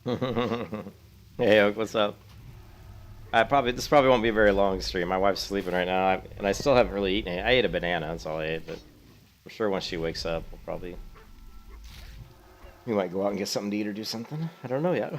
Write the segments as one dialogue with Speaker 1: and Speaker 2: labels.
Speaker 1: Hey, Oak, what's up? This probably won't be a very long stream. My wife's sleeping right now, and I still haven't really eaten it. I ate a banana, that's all I ate, but I'm sure once she wakes up, we might go out and get something to eat or do something. I don't know yet.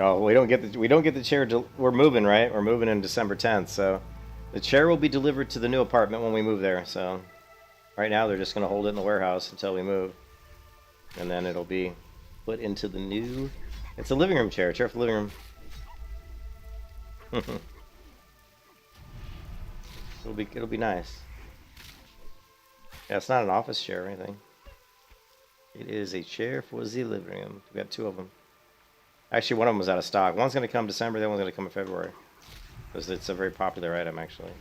Speaker 1: Oh, we don't get the chair. We're moving, right? We're moving in December 10th, so the chair will be delivered to the new apartment when we move there. So right now they're just gonna hold it in the warehouse until we move, and then it'll be put into the new. It's a living room chair. Chair for the living room. It'll be nice. Yeah, it's not an office chair or anything. It is a chair for the living room. We got two of them. Actually, one of them was out of stock. One's going to come December, the other one's going to come in February. Because it's a very popular item, actually.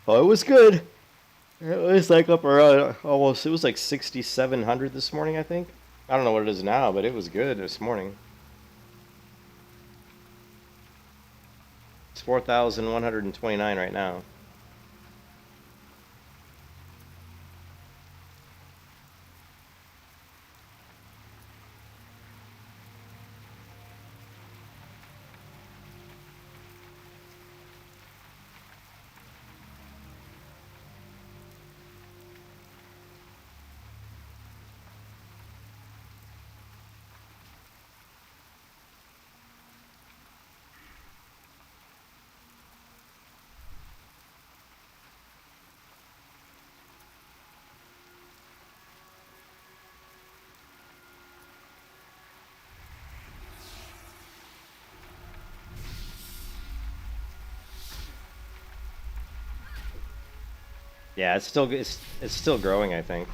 Speaker 1: Oh, it was good. It was like up around almost, it was like 6,700 this morning, I think. I don't know what it is now, but it was good this morning. It's 4,129 right now. Yeah, it's still growing, I think.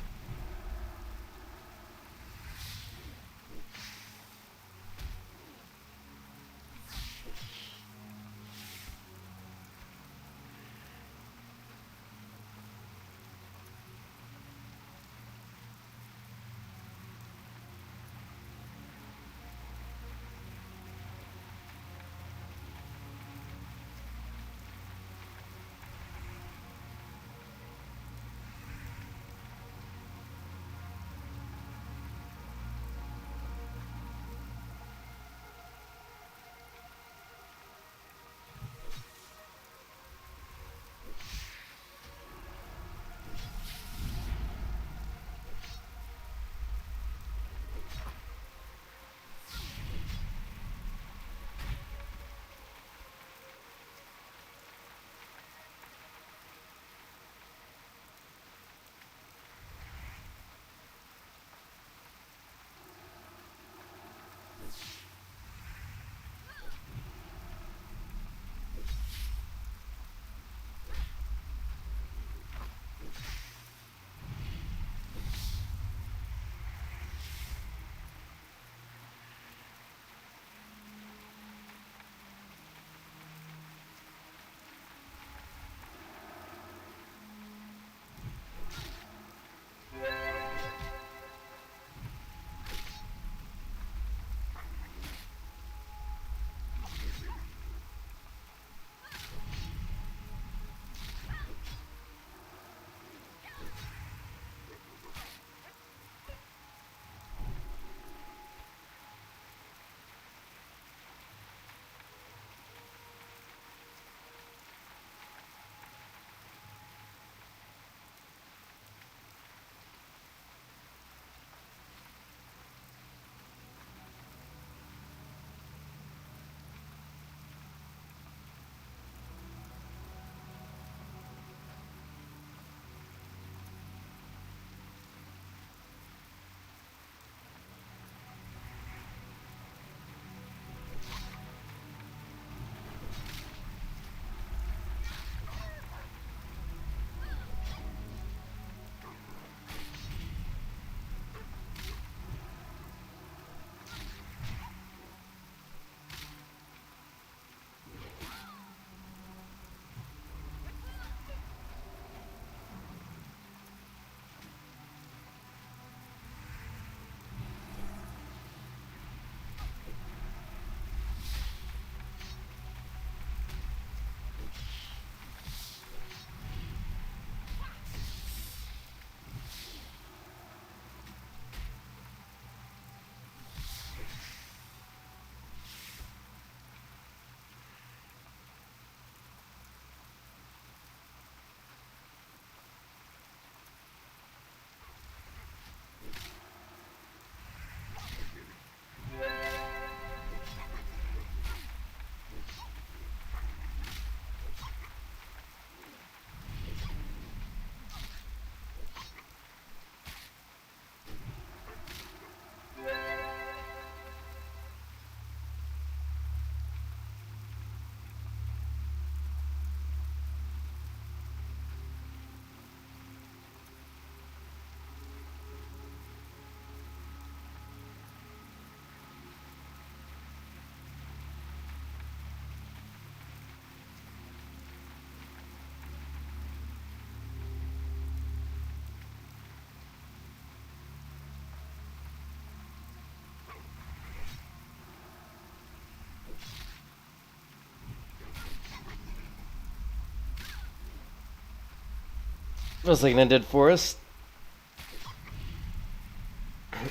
Speaker 1: Feels like an undead forest.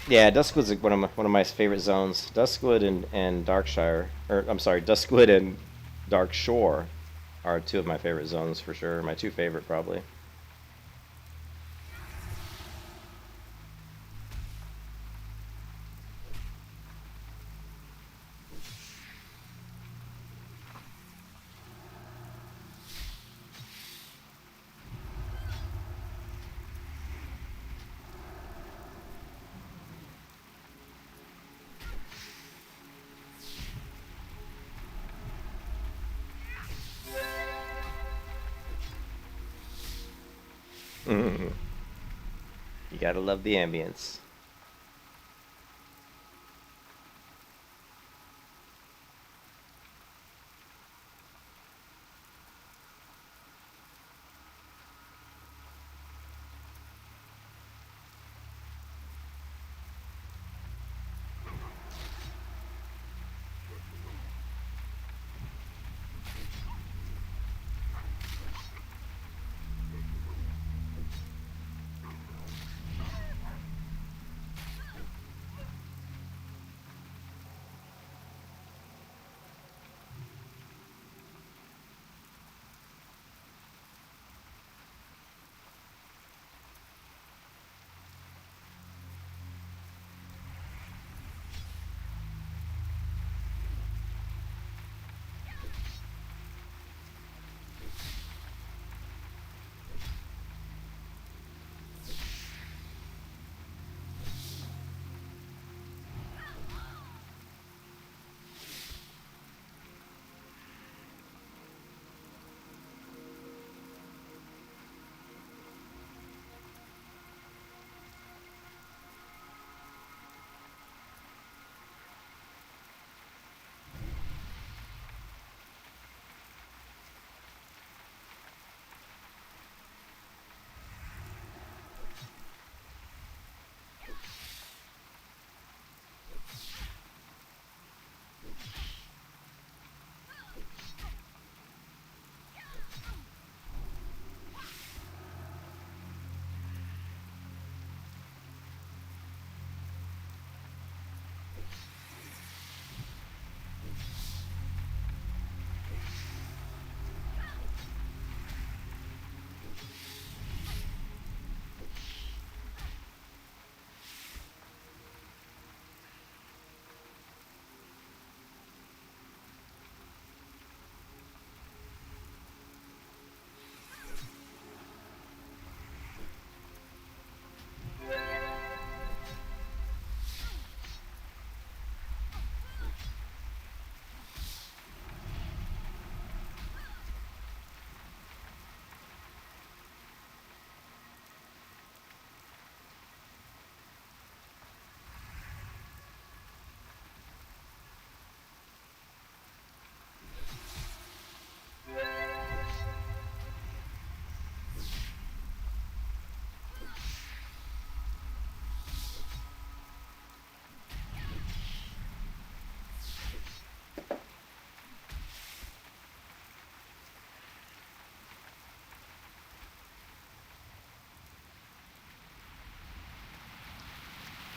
Speaker 1: Yeah, Duskwood's like one of my favorite zones. Duskwood and Darkshire, or I'm sorry, Duskwood and Darkshore are two of my favorite zones for sure. My two favorite probably. You gotta love the ambience.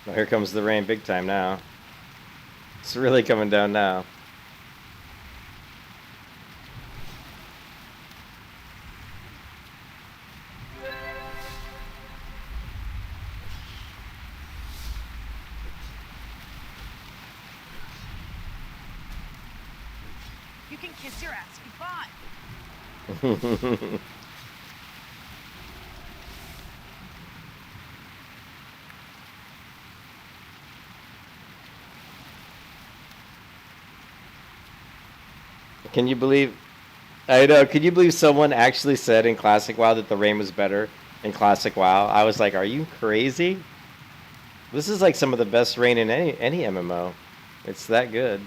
Speaker 1: Well, here comes the rain big time now. It's really coming down now.
Speaker 2: You can kiss your ass goodbye.
Speaker 1: Can you believe? I know. Can you believe someone actually said in Classic WoW that the rain was better in Classic WoW? I was like, are you crazy? This is like some of the best rain in any MMO. It's that good.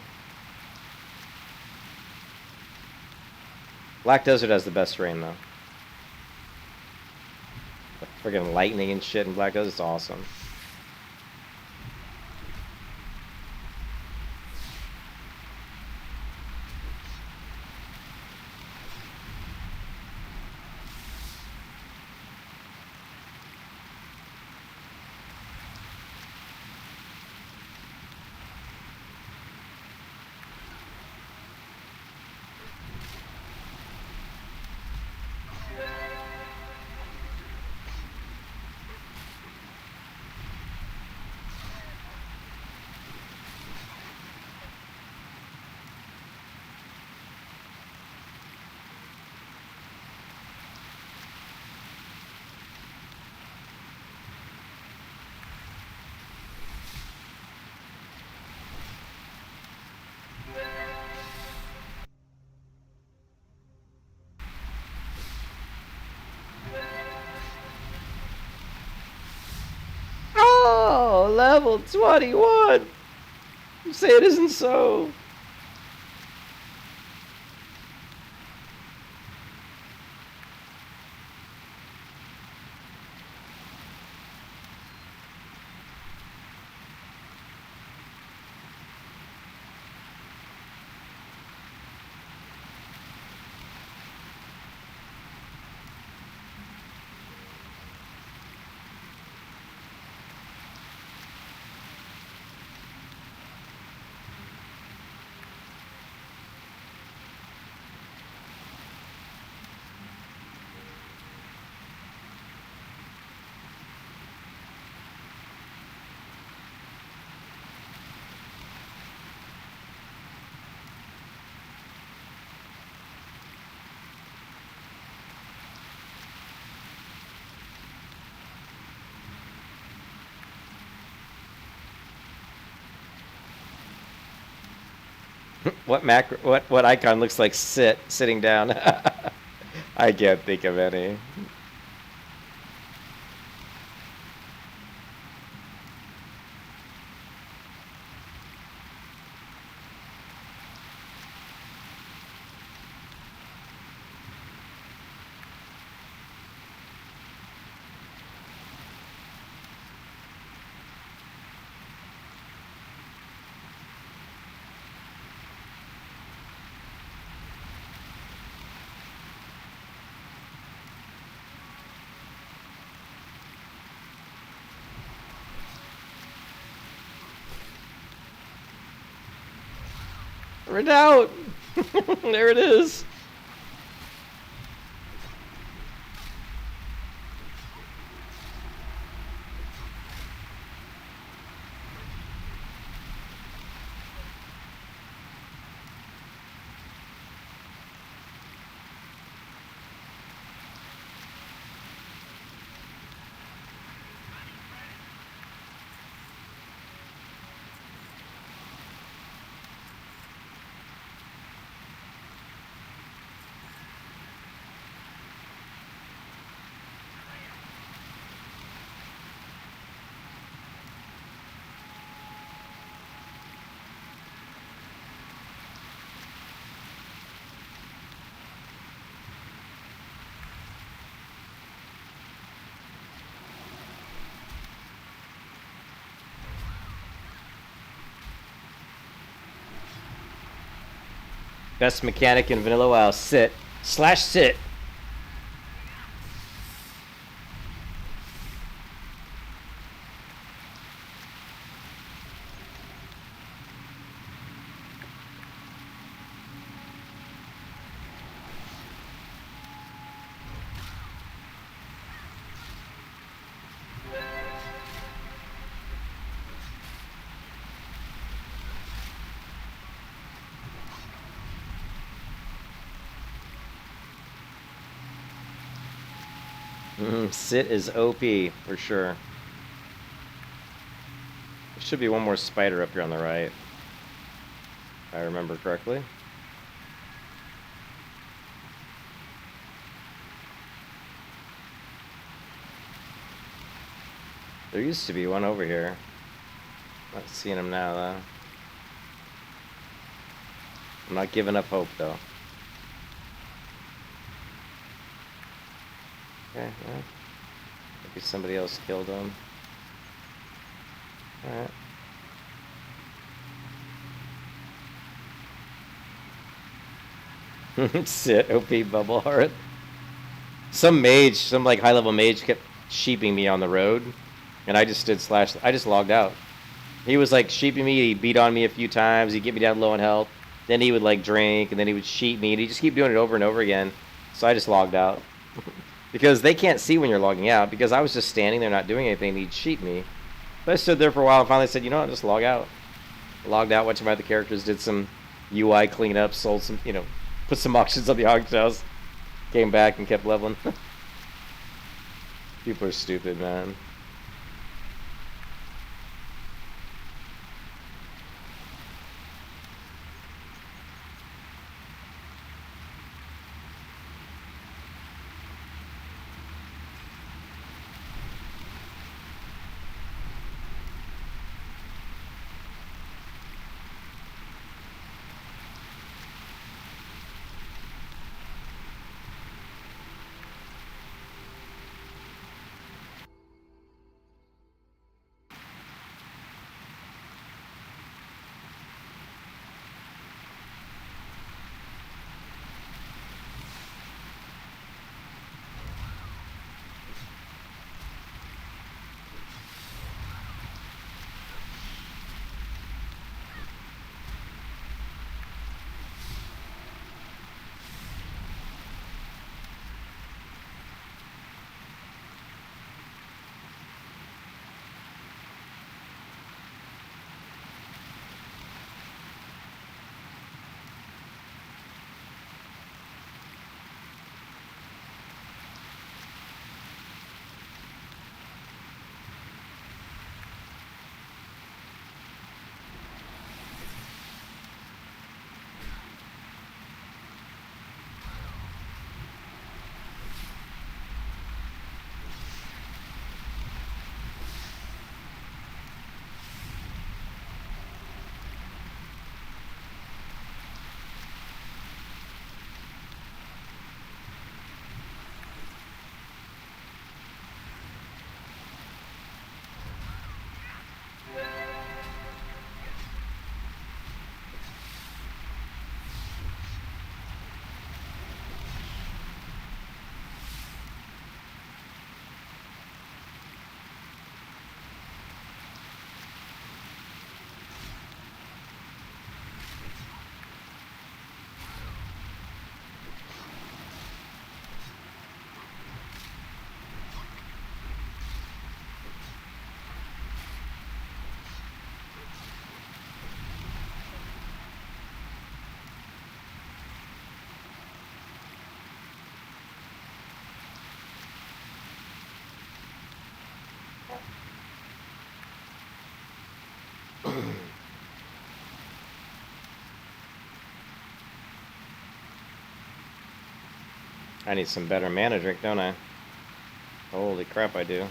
Speaker 1: Black Desert has the best rain though. Friggin' lightning and shit in Black Desert. It's awesome. level 21. You say it isn't so. What macro? What icon looks like sitting down? I can't think of any. We're out. There it is. Best mechanic in Vanilla WoW. Sit. Sit is OP for sure. There should be one more spider up here on the right, if I remember correctly. There used to be one over here. Not seeing him now though. I'm not giving up hope though. Okay, well, maybe somebody else killed him. Alright. Sit, OP bubble heart. Some like high level mage kept sheeping me on the road. And I just did I just logged out. He was like sheeping me, he beat on me a few times, he'd get me down low in health. Then he would like drink, and then he would sheep me, and he'd just keep doing it over and over again. So I just logged out. Because they can't see when you're logging out, because I was just standing there not doing anything, and he'd sheep me. But I stood there for a while and finally said, you know what, just log out. Logged out, watched my other characters, did some UI cleanup, sold some, put some auctions on the auction house. Came back and kept leveling. People are stupid, man. I need some better mana drink, don't I? Holy crap, I do.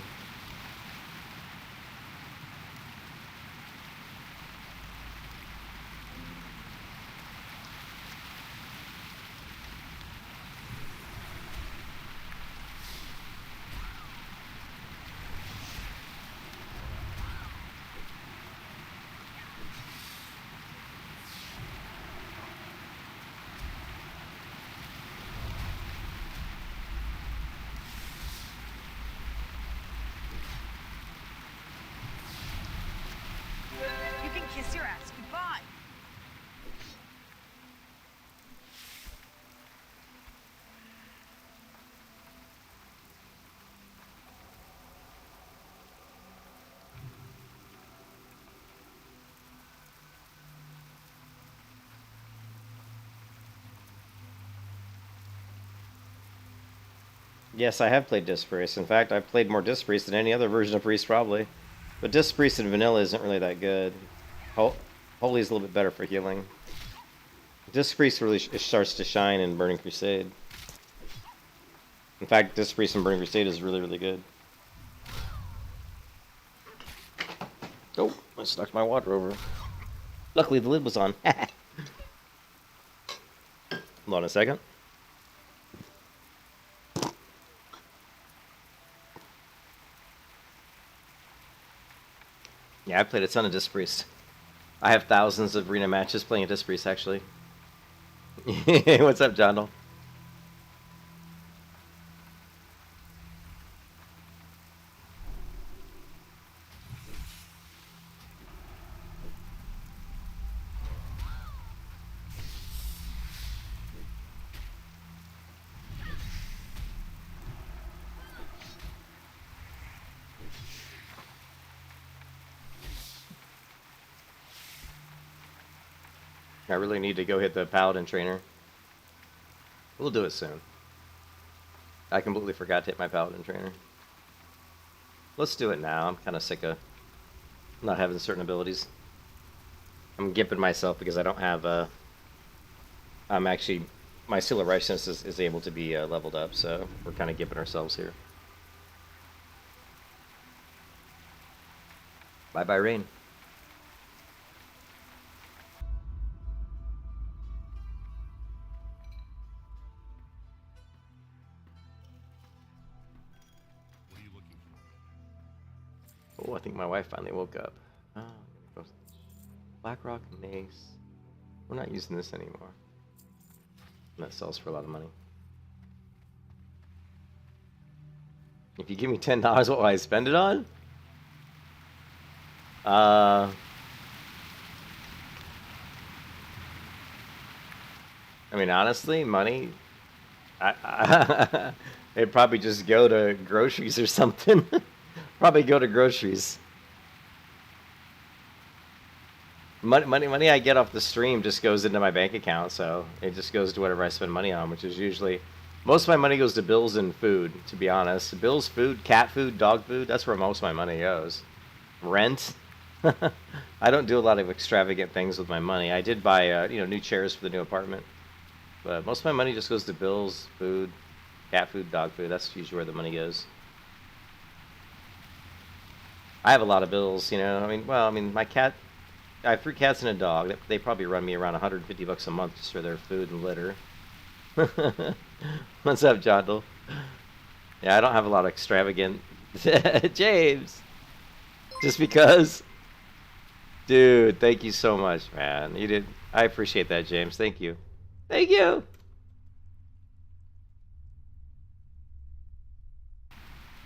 Speaker 2: You can kiss your ass goodbye.
Speaker 1: Yes, I have played Disc Priest. In fact, I've played more Disc Priest than any other version of Priest, probably. But Disc Priest in vanilla isn't really that good. Holy's a little bit better for healing. Disc Priest really starts to shine in Burning Crusade. In fact, Disc Priest in Burning Crusade is really, really good. Oh, I just knocked my water over. Luckily, the lid was on. Hold on a second. Yeah, I played a ton of Disc Priest. I have thousands of arena matches playing a Disc Priest, actually. What's up, John? I really need to go hit the Paladin trainer. We'll do it soon. I completely forgot to hit my Paladin trainer. Let's do it now. I'm kind of sick of not having certain abilities. I'm gimping myself because I don't have I'm actually, my Seal of Righteousness is able to be leveled up, so we're kind of gimping ourselves here. Bye-bye, Rain. Oh, I think my wife finally woke up. Oh, Blackrock Mace. We're not using this anymore. That sells for a lot of money. If you give me $10, what will I spend it on? I mean, honestly, money. It'd probably just go to groceries or something. Probably go to groceries. Money I get off the stream just goes into my bank account, so it just goes to whatever I spend money on, which is usually most of my money goes to bills and food. To be honest, bills, food, cat food, dog food. That's where most of my money goes. Rent. I don't do a lot of extravagant things with my money. I did buy new chairs for the new apartment, but most of my money just goes to bills, food, cat food, dog food. That's usually where the money goes. I have a lot of bills, you know. I mean, my cat. I have 3 cats and a dog. They probably run me around $150 a month just for their food and litter. What's up, Jondal? Yeah, I don't have a lot of extravagant. James, just because. Dude, thank you so much, man. You did. I appreciate that, James. Thank you. Thank you.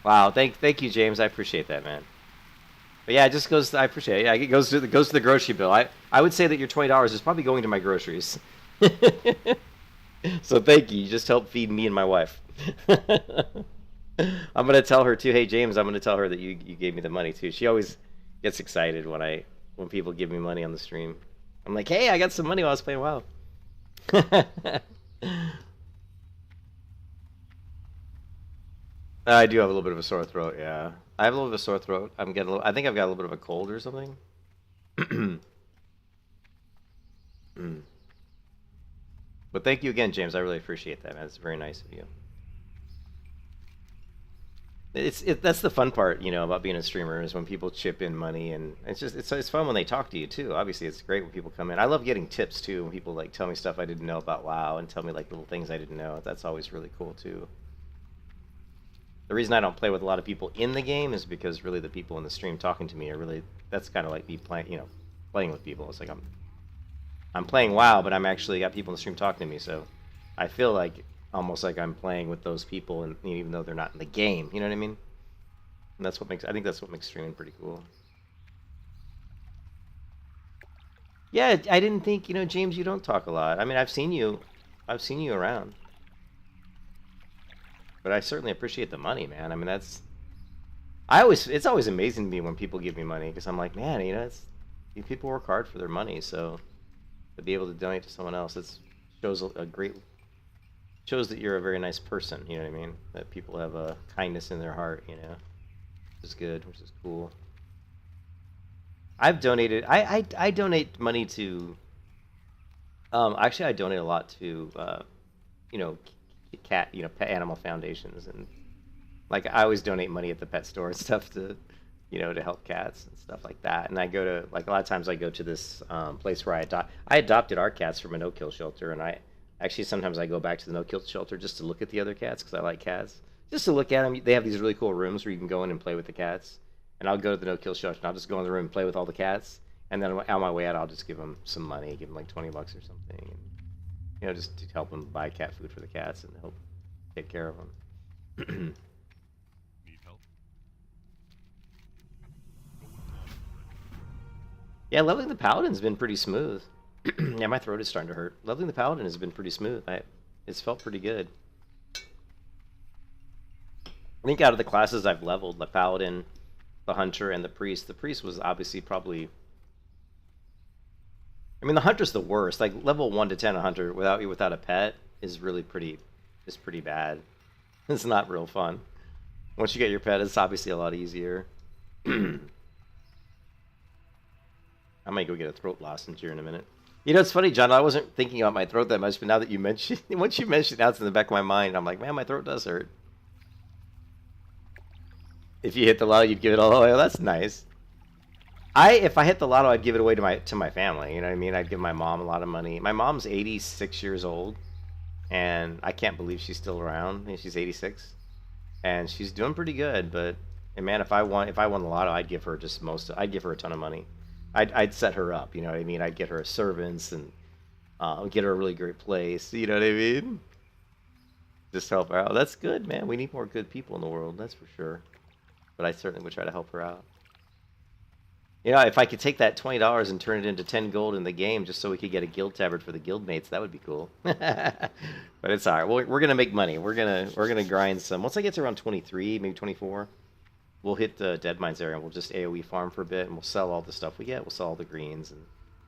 Speaker 1: Wow, thank you, James. I appreciate that, man. But yeah, it just goes. I appreciate it. Yeah, it goes to the grocery bill. I would say that your $20 is probably going to my groceries. So thank you. You just helped feed me and my wife. I'm gonna tell her too. Hey James, I'm gonna tell her that you gave me the money too. She always gets excited when people give me money on the stream. I'm like, hey, I got some money while I was playing WoW. I do have a little bit of a sore throat. Yeah, I have a little bit of a sore throat. I think I've got a little bit of a cold or something. But thank you again, James. I really appreciate that, man. It's very nice of you. That's the fun part, you know, about being a streamer is when people chip in money, and it's fun when they talk to you too. Obviously, it's great when people come in. I love getting tips too when people like tell me stuff I didn't know about WoW and tell me like little things I didn't know. That's always really cool too. The reason I don't play with a lot of people in the game is because really the people in the stream talking to me are really, that's kind of like me playing, you know, playing with people. It's like I'm playing WoW, but I'm actually got people in the stream talking to me, so I feel like almost like I'm playing with those people, and even though they're not in the game, you know what I mean? And that's what makes, I think that's what makes streaming pretty cool. Yeah, I didn't think, you know, James, you don't talk a lot. I mean, I've seen you around, but I certainly appreciate the money, man. I mean, it's always amazing to me when people give me money, because I'm like, man, you know, people work hard for their money, so to be able to donate to someone else, it shows shows that you're a very nice person, you know what I mean? That people have a kindness in their heart, you know, which is good, which is cool. I've donated, I donate money to, actually I donate a lot to, you know, pet animal foundations, and like I always donate money at the pet store and stuff to, you know, to help cats and stuff like that. And I go to, like, a lot of times I go to this place where I adopted our cats from a no-kill shelter, and sometimes I go back to the no-kill shelter just to look at the other cats, because I like cats. Just to look at them. They have these really cool rooms where you can go in and play with the cats. And I'll go to the no-kill shelter, and I'll just go in the room and play with all the cats. And then on my way out, I'll just give them some money, give them like $20 or something. And, you know, just to help them buy cat food for the cats and help take care of them. Yeah, leveling the Paladin's been pretty smooth. Yeah, my throat is starting to hurt. Leveling the Paladin has been pretty smooth. It's felt pretty good. I think out of the classes I've leveled, the Paladin, the Hunter, and the Priest was obviously probably... I mean, the Hunter's the worst. Like, level 1 to 10 a Hunter without a pet is really pretty bad. It's not real fun. Once you get your pet, it's obviously a lot easier. I might go get a throat lozenge here in a minute. You know, it's funny, John. I wasn't thinking about my throat that much, but now that you mentioned, once you mentioned it, now it's in the back of my mind. I'm like, man, my throat does hurt. If you hit the lotto, you'd give it all away. Oh, that's nice. If I hit the lotto, I'd give it away to my family. You know what I mean? I'd give my mom a lot of money. My mom's 86 years old, and I can't believe she's still around. I mean, she's 86, and she's doing pretty good. But and man, if I won the lotto, I'd give her I'd give her a ton of money. I'd set her up, you know what I mean? I'd get her servants and get her a really great place, you know what I mean? Just help her out. That's good, man. We need more good people in the world, that's for sure. But I certainly would try to help her out. You know, if I could take that $20 and turn it into 10 gold in the game just so we could get a guild tabard for the guild mates, that would be cool. But it's all right. We're gonna make money. We're gonna grind some. Once I get to around 23, maybe 24. We'll hit the Dead Mines area, and we'll just AoE farm for a bit, and we'll sell all the stuff we get. We'll sell all the greens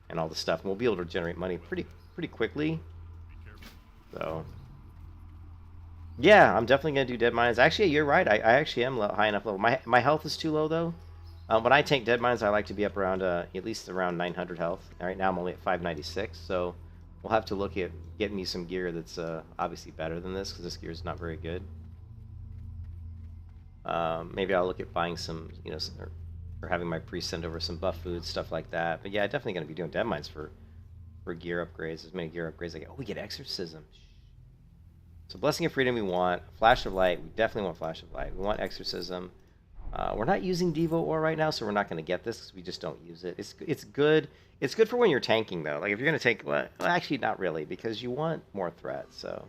Speaker 1: and all the stuff, and we'll be able to generate money pretty quickly. So, yeah, I'm definitely going to do Dead Mines. Actually, you're right. I actually am high enough level. My health is too low, though. When I tank Dead Mines, I like to be up around, at least around 900 health. Right now, I'm only at 596, so we'll have to look at getting me some gear that's obviously better than this, because this gear is not very good. Maybe I'll look at buying some, you know, or having my priest send over some buff food, stuff like that. But yeah, definitely going to be doing Dead Mines for gear upgrades, as many gear upgrades as I get. Oh, we get Exorcism. So Blessing of Freedom we want. Flash of Light, we definitely want Flash of Light. We want Exorcism. We're not using Devo Ore right now, so we're not going to get this because we just don't use it. It's good. It's good for when you're tanking, though. Like, if you're going to tank... Well, actually, not really, because you want more threats, so...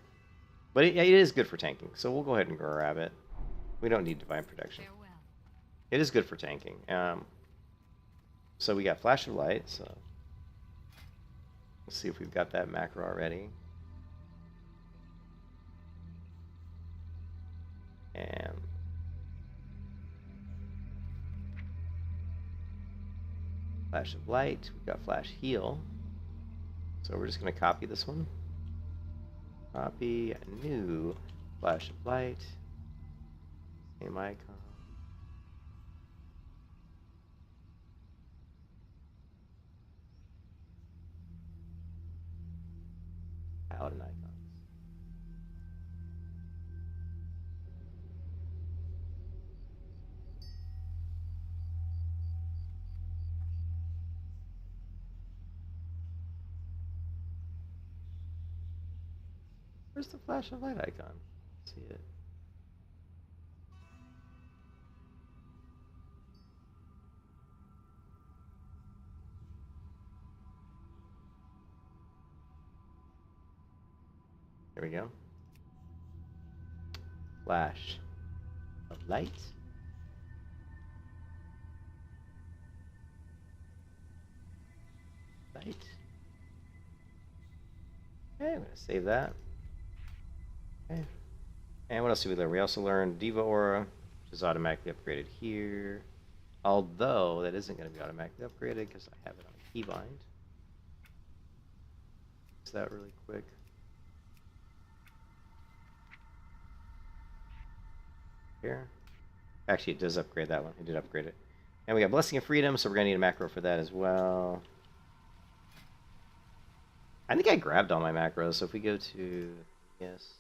Speaker 1: But it is good for tanking, so we'll go ahead and grab it. We don't need Divine Protection. It is good for tanking. So we got Flash of Light, so... Let's see if we've got that macro already. And... Flash of Light. We've got Flash Heal. So we're just going to copy this one. Copy a new Flash of Light. Same icon. paladin icons. Where's the flash of light icon? See it. Here we go. Flash of light. Light. Okay, I'm gonna save that. Okay. And what else did we learn? We also learned Diva Aura, which is automatically upgraded here. Although that isn't going to be automatically upgraded because I have it on keybind. Fix that really quick. Here. Actually, it does upgrade that one. It did upgrade it. And we got Blessing of Freedom, so we're going to need a macro for that as well. I think I grabbed all my macros, so if we go to... Yes.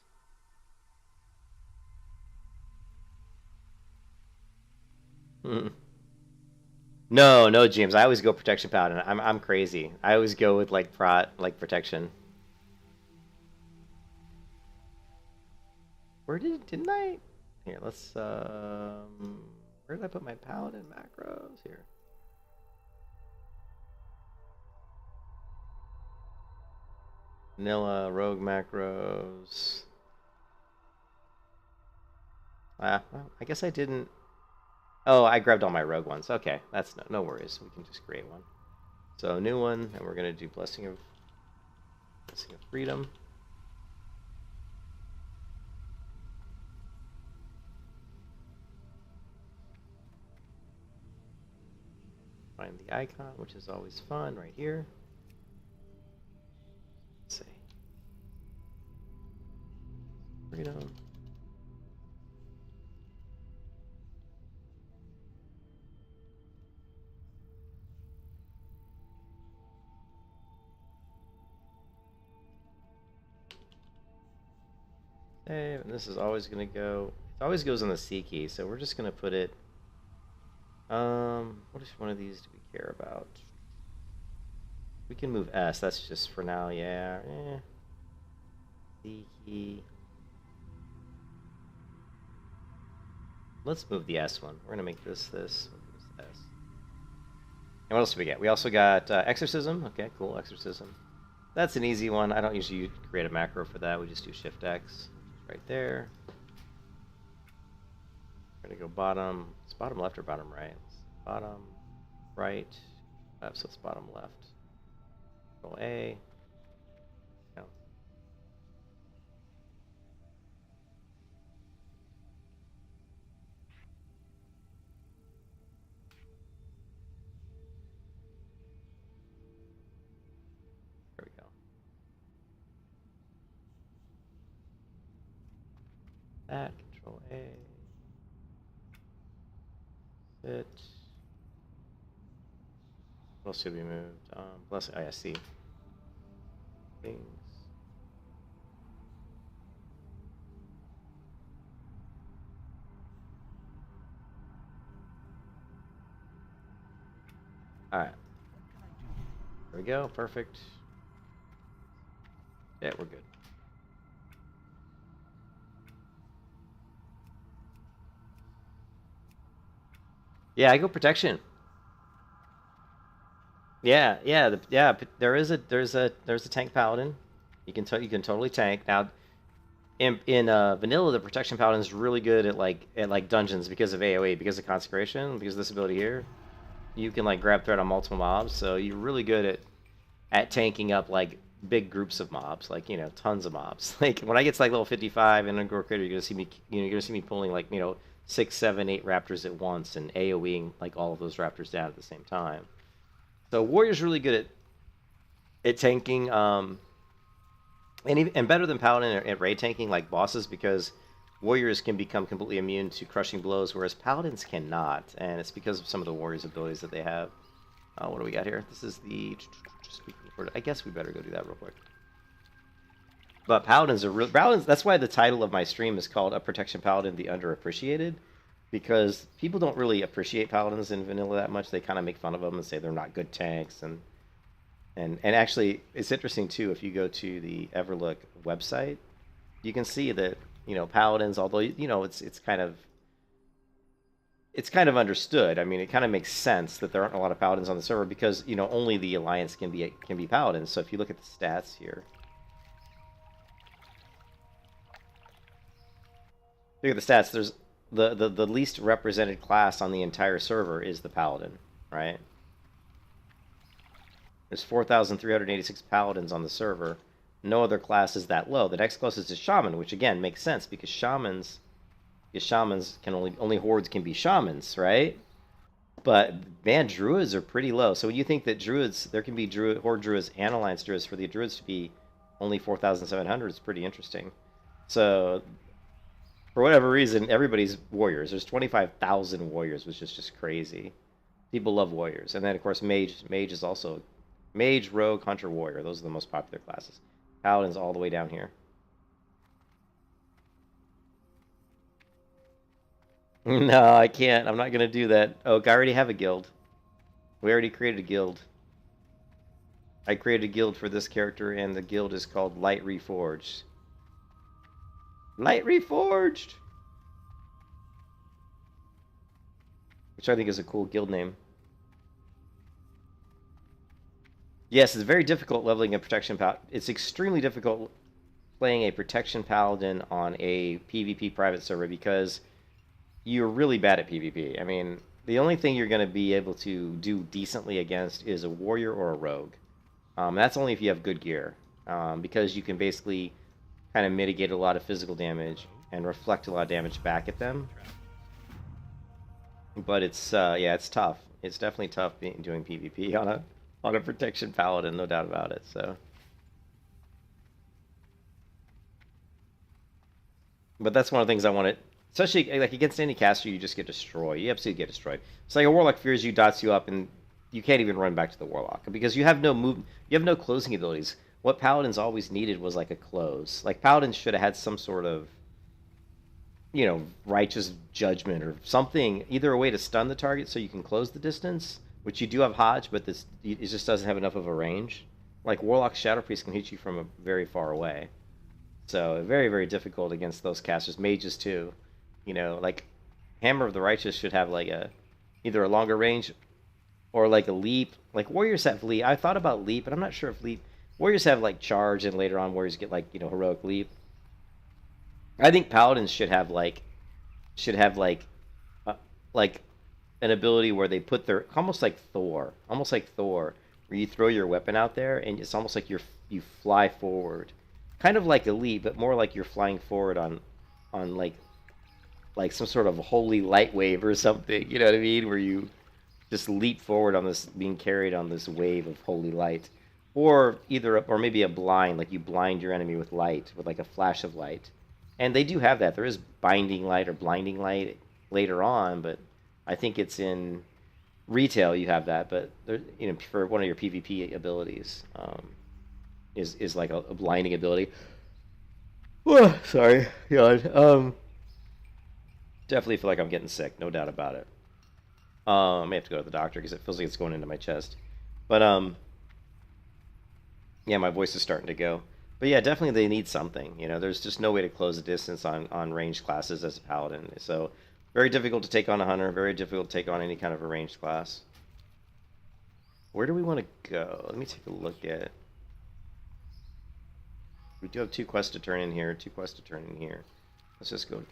Speaker 1: No, James. I always go Protection Paladin. I'm crazy. I always go with like protection. Where didn't I? Here, let's where did I put my Paladin macros? Here. Vanilla rogue macros. Well, I guess I didn't. Oh, I grabbed all my rogue ones. Okay, that's no worries. We can just create one. So new one, and we're gonna do Blessing of Freedom. Find the icon, which is always fun, right here. Let's see. Freedom. Save, and this is always going to go, it always goes on the C key, so we're just going to put it, what if one of these do we care about? We can move S, that's just for now, yeah, C key. Let's move the S one. We're going to make this S. And what else do we get? We also got Exorcism. Okay, cool, Exorcism. That's an easy one. I don't usually create a macro for that. We just do Shift X. Right there. We're gonna go bottom. It's bottom left or bottom right? It's bottom right. Left, so it's bottom left. Control A. No. There we go. That, Control A. Sit. What else should be moved? Plus, oh yeah, C. Things. Alright. There we go, perfect. Yeah, we're good. Yeah, I go protection. Yeah, there's a tank paladin. You can totally tank. Now, in vanilla, the protection paladin is really good at like dungeons because of AoE, because of consecration, because of this ability here. You can like grab threat on multiple mobs, so you're really good at tanking up like big groups of mobs, like tons of mobs. Like when I get to like level 55 in Ungor Crater, you're gonna see me pulling like 6, 7, 8 raptors at once and AoEing like all of those raptors down at the same time. So Warrior's really good at tanking, and better than Paladin at raid tanking like bosses, because Warriors can become completely immune to crushing blows, whereas Paladins cannot, and it's because of some of the Warriors' abilities that they have. What do we got here? This is the... I guess we better go do that real quick. But paladins are real. Paladins. That's why the title of my stream is called "A Protection Paladin: The Underappreciated," because people don't really appreciate paladins in vanilla that much. They kind of make fun of them and say they're not good tanks, and actually, it's interesting too. If you go to the EVERLOOK website, you can see that paladins, although it's kind of understood. I mean, it kind of makes sense that there aren't a lot of paladins on the server because only the alliance can be paladins. So if you look at the stats here, look at the stats. There's the least represented class on the entire server is the paladin, right? There's 4,386 paladins on the server. No other class is that low. The next closest is shaman, which again makes sense because shamans can only hordes can be shamans, right? But man, druids are pretty low. So when you think that druids, there can be horde druids and alliance druids, for the druids to be only 4,700 is pretty interesting. So for whatever reason, everybody's warriors. There's 25,000 warriors, which is just crazy. People love warriors, and then of course mage is also mage, rogue, hunter, warrior. Those are the most popular classes. Paladins all the way down here. No, I can't. I'm not going to do that. Oh, I already have a guild. We already created a guild. I created a guild for this character, and the guild is called Light Reforged. Light Reforged! Which I think is a cool guild name. Yes, it's very difficult leveling a Protection Paladin. It's extremely difficult playing a Protection Paladin on a PvP private server because you're really bad at PvP. I mean, the only thing you're going to be able to do decently against is a warrior or a rogue. That's only if you have good gear, because you can basically kind of mitigate a lot of physical damage and reflect a lot of damage back at them. But it's yeah, it's tough. It's definitely tough doing PvP on a Protection Paladin, no doubt about it. So, but that's one of the things I wanted. Especially like against any caster, you just get destroyed. You absolutely get destroyed. It's like a warlock fears you, dots you up, and you can't even run back to the warlock because you have no move. You have no closing abilities. What paladins always needed was like a close. Like paladins should have had some sort of, righteous judgment or something. Either a way to stun the target so you can close the distance, which you do have Hodge, but it just doesn't have enough of a range. Like Warlock Shadow Priest can hit you from very far away. So very, very difficult against those casters. Mages too. Like Hammer of the Righteous should have like either a longer range or like a leap. Like warriors have leap. I thought about leap, but I'm not sure if leap. Warriors have like charge, and later on warriors get like heroic leap. I think paladins should have like like an ability where they put their almost like Thor, where you throw your weapon out there and it's almost like you fly forward, kind of like a leap, but more like you're flying forward on like some sort of holy light wave or something. You know what I mean? Where you just leap forward on this, being carried on this wave of holy light, or maybe a blind, like you blind your enemy with light, with like a flash of light. And they do have that. There is binding light or blinding light later on, but I think it's in retail you have that. But there, for one of your PvP abilities, is like a blinding ability. Oh, sorry, God. Definitely feel like I'm getting sick, no doubt about it. I may have to go to the doctor because it feels like it's going into my chest. But yeah, my voice is starting to go. But yeah, definitely they need something. There's just no way to close the distance on ranged classes as a paladin. So very difficult to take on a hunter. Very difficult to take on any kind of a ranged class. Where do we want to go? Let me take a look at. We do have 2 quests to turn in here. 2 quests to turn in here. Let's just go.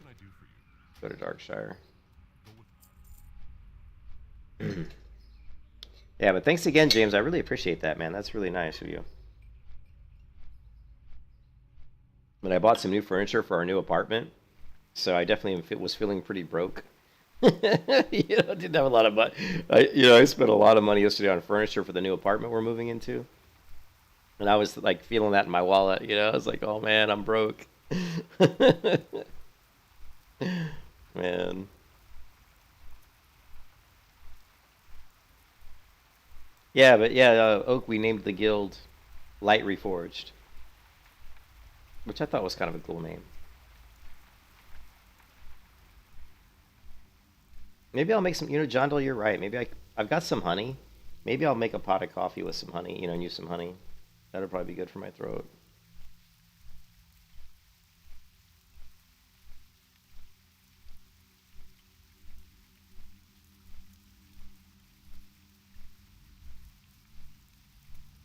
Speaker 1: Go to Darkshire. Yeah, but thanks again, James. I really appreciate that, man. That's really nice of you. But I bought some new furniture for our new apartment, so I definitely was feeling pretty broke. Didn't have a lot of money. I spent a lot of money yesterday on furniture for the new apartment we're moving into, and I was like feeling that in my wallet. I was like, oh man, I'm broke. Man. Yeah, but yeah, Oak, we named the guild Light Reforged. which I thought was kind of a cool name. Maybe I'll make some. John Doe, you're right. Maybe I've got some honey. Maybe I'll make a pot of coffee with some honey. And use some honey. That'll probably be good for my throat.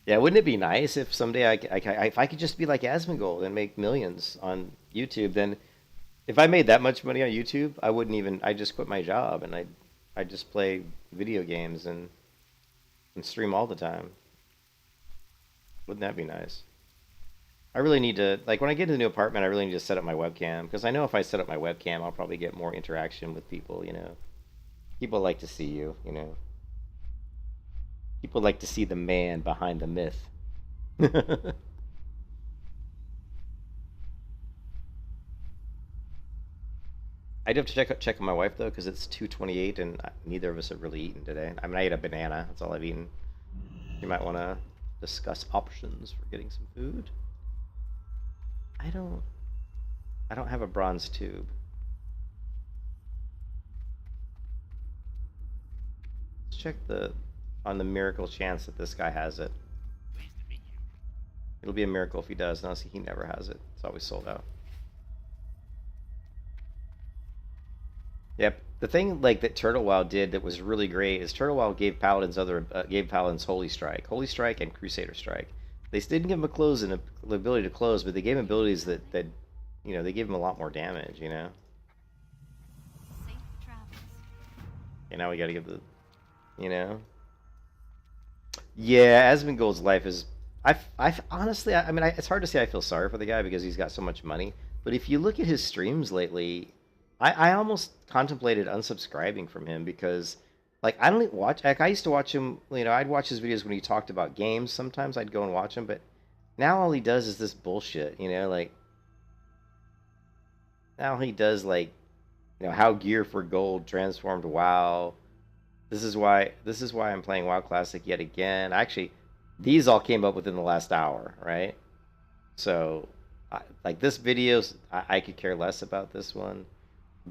Speaker 1: Yeah, wouldn't it be nice if someday if I could just be like Asmongold and make millions on YouTube? Then, if I made that much money on YouTube, I wouldn't even. I just quit my job and I just play video games and stream all the time. Wouldn't that be nice? I really need to like when I get to the new apartment. I really need to set up my webcam because I know if I set up my webcam, I'll probably get more interaction with people. People like to see you. People like to see the man behind the myth. I do have to check on my wife though, because it's 2:28 and neither of us have really eaten today. I mean, I ate a banana. That's all I've eaten. You might want to discuss options for getting some food. I don't. I don't have a bronze tube. Let's check on the miracle chance that this guy has it. It'll be a miracle if he does. No, see, he never has it. It's always sold out. Yep. The thing like that Turtle Wow did that was really great is Turtle Wow gave Paladins Holy Strike, and Crusader Strike. They didn't give him the ability to close, but they gave him abilities that they gave him a lot more damage.
Speaker 2: Safe travels.
Speaker 1: And now we got to give you know. Yeah, Asmongold's life is. I honestly, I mean, it's hard to say I feel sorry for the guy because he's got so much money. But if you look at his streams lately, I almost contemplated unsubscribing from him because, like, I don't even watch. Like, I used to watch him. I'd watch his videos when he talked about games. Sometimes I'd go and watch him, but now all he does is this bullshit. Like now he does like, how gear for gold transformed WoW. This is why I'm playing WoW Classic yet again. Actually, these all came up within the last hour, right? So, like this video, I could care less about this one.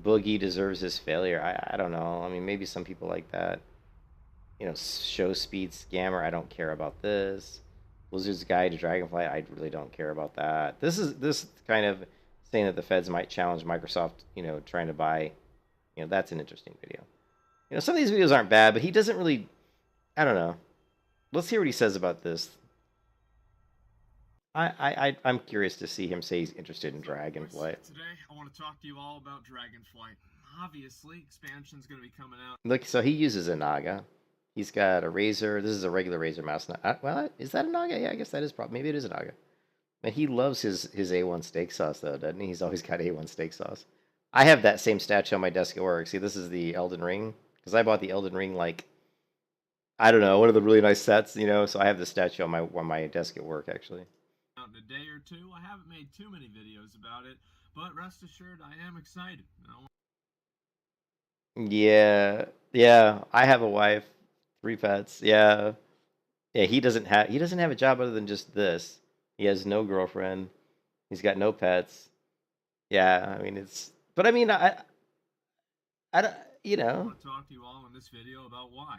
Speaker 1: Boogie deserves his failure. I don't know. I mean, maybe some people like that. Show speed scammer. I don't care about this. Blizzard's Guide to Dragonflight. I really don't care about that. This kind of saying that the feds might challenge Microsoft. Trying to buy. That's an interesting video. Some of these videos aren't bad, but he doesn't really. I don't know. Let's hear what he says about this. I'm curious to see him say he's interested in Dragonflight.
Speaker 3: Today, I want to talk to you all about Dragonflight. Obviously, expansion's going to be coming out.
Speaker 1: Look, so he uses a Naga. He's got a Razor. This is a regular Razor mouse. Well, is that a Naga? Yeah, I guess that is probably. Maybe it is a Naga. And he loves his A1 steak sauce, though, doesn't he? He's always got A1 steak sauce. I have that same statue on my desk at work. See, this is the Elden Ring. Because I bought the Elden Ring, like, I don't know, one of the really nice sets, so I have the statue on my desk at work, actually.
Speaker 3: Out in a day or two. I haven't made too many videos about it, but rest assured, I am excited.
Speaker 1: Yeah, I have a wife, 3 pets. Yeah, he doesn't have a job other than just this. He has no girlfriend. He's got no pets. Yeah, I mean but I mean I don't,
Speaker 3: I want to talk to you all in this video about why.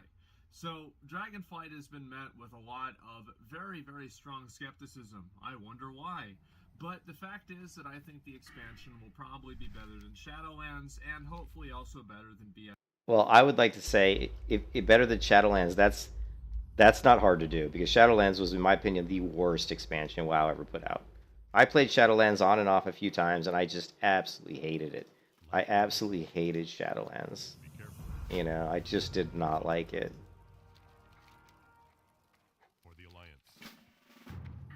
Speaker 3: So, Dragonflight has been met with a lot of very, very strong skepticism. I wonder why. But the fact is that I think the expansion will probably be better than Shadowlands, and hopefully also better than BS.
Speaker 1: Well, I would like to say, if better than Shadowlands, that's not hard to do, because Shadowlands was, in my opinion, the worst expansion WoW ever put out. I played Shadowlands on and off a few times, and I just absolutely hated it. I absolutely hated Shadowlands. I just did not like it.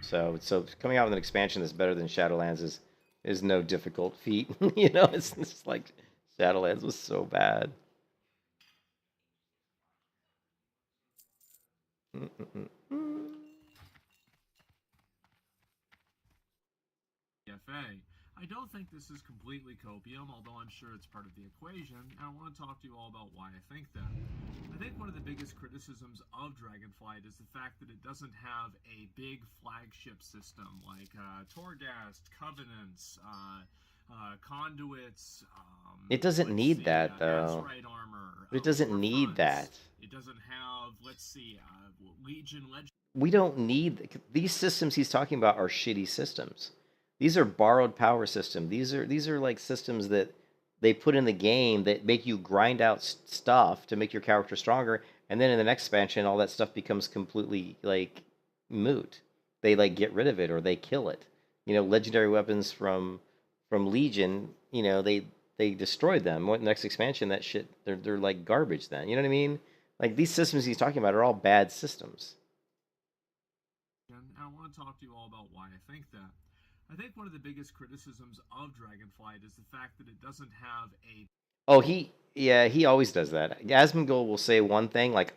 Speaker 1: So coming out with an expansion that's better than Shadowlands is no difficult feat. It's just like Shadowlands was so bad.
Speaker 3: I don't think this is completely copium, although I'm sure it's part of the equation, and I want to talk to you all about why I think that. I think one of the biggest criticisms of Dragonflight is the fact that it doesn't have a big flagship system like Torghast, Covenants, Conduits.
Speaker 1: It doesn't need that, though.
Speaker 3: Azerite armor.
Speaker 1: It doesn't need
Speaker 3: Warfronts.
Speaker 1: that.
Speaker 3: It doesn't have, let's see, Legion Legend.
Speaker 1: We don't need these systems he's talking about are shitty systems. These are borrowed power systems. These are like systems that they put in the game that make you grind out stuff to make your character stronger, and then in the next expansion, all that stuff becomes completely like moot. They like get rid of it or they kill it. You know, legendary weapons from Legion, you know, they destroyed them. What next expansion? That shit, they're like garbage. Then you know what I mean? Like these systems he's talking about are all bad systems.
Speaker 3: And I want to talk to you all about why I think that. I think one of the biggest criticisms of Dragonflight is the fact that it doesn't have a...
Speaker 1: Oh, he always does that. Asmongold will say one thing, like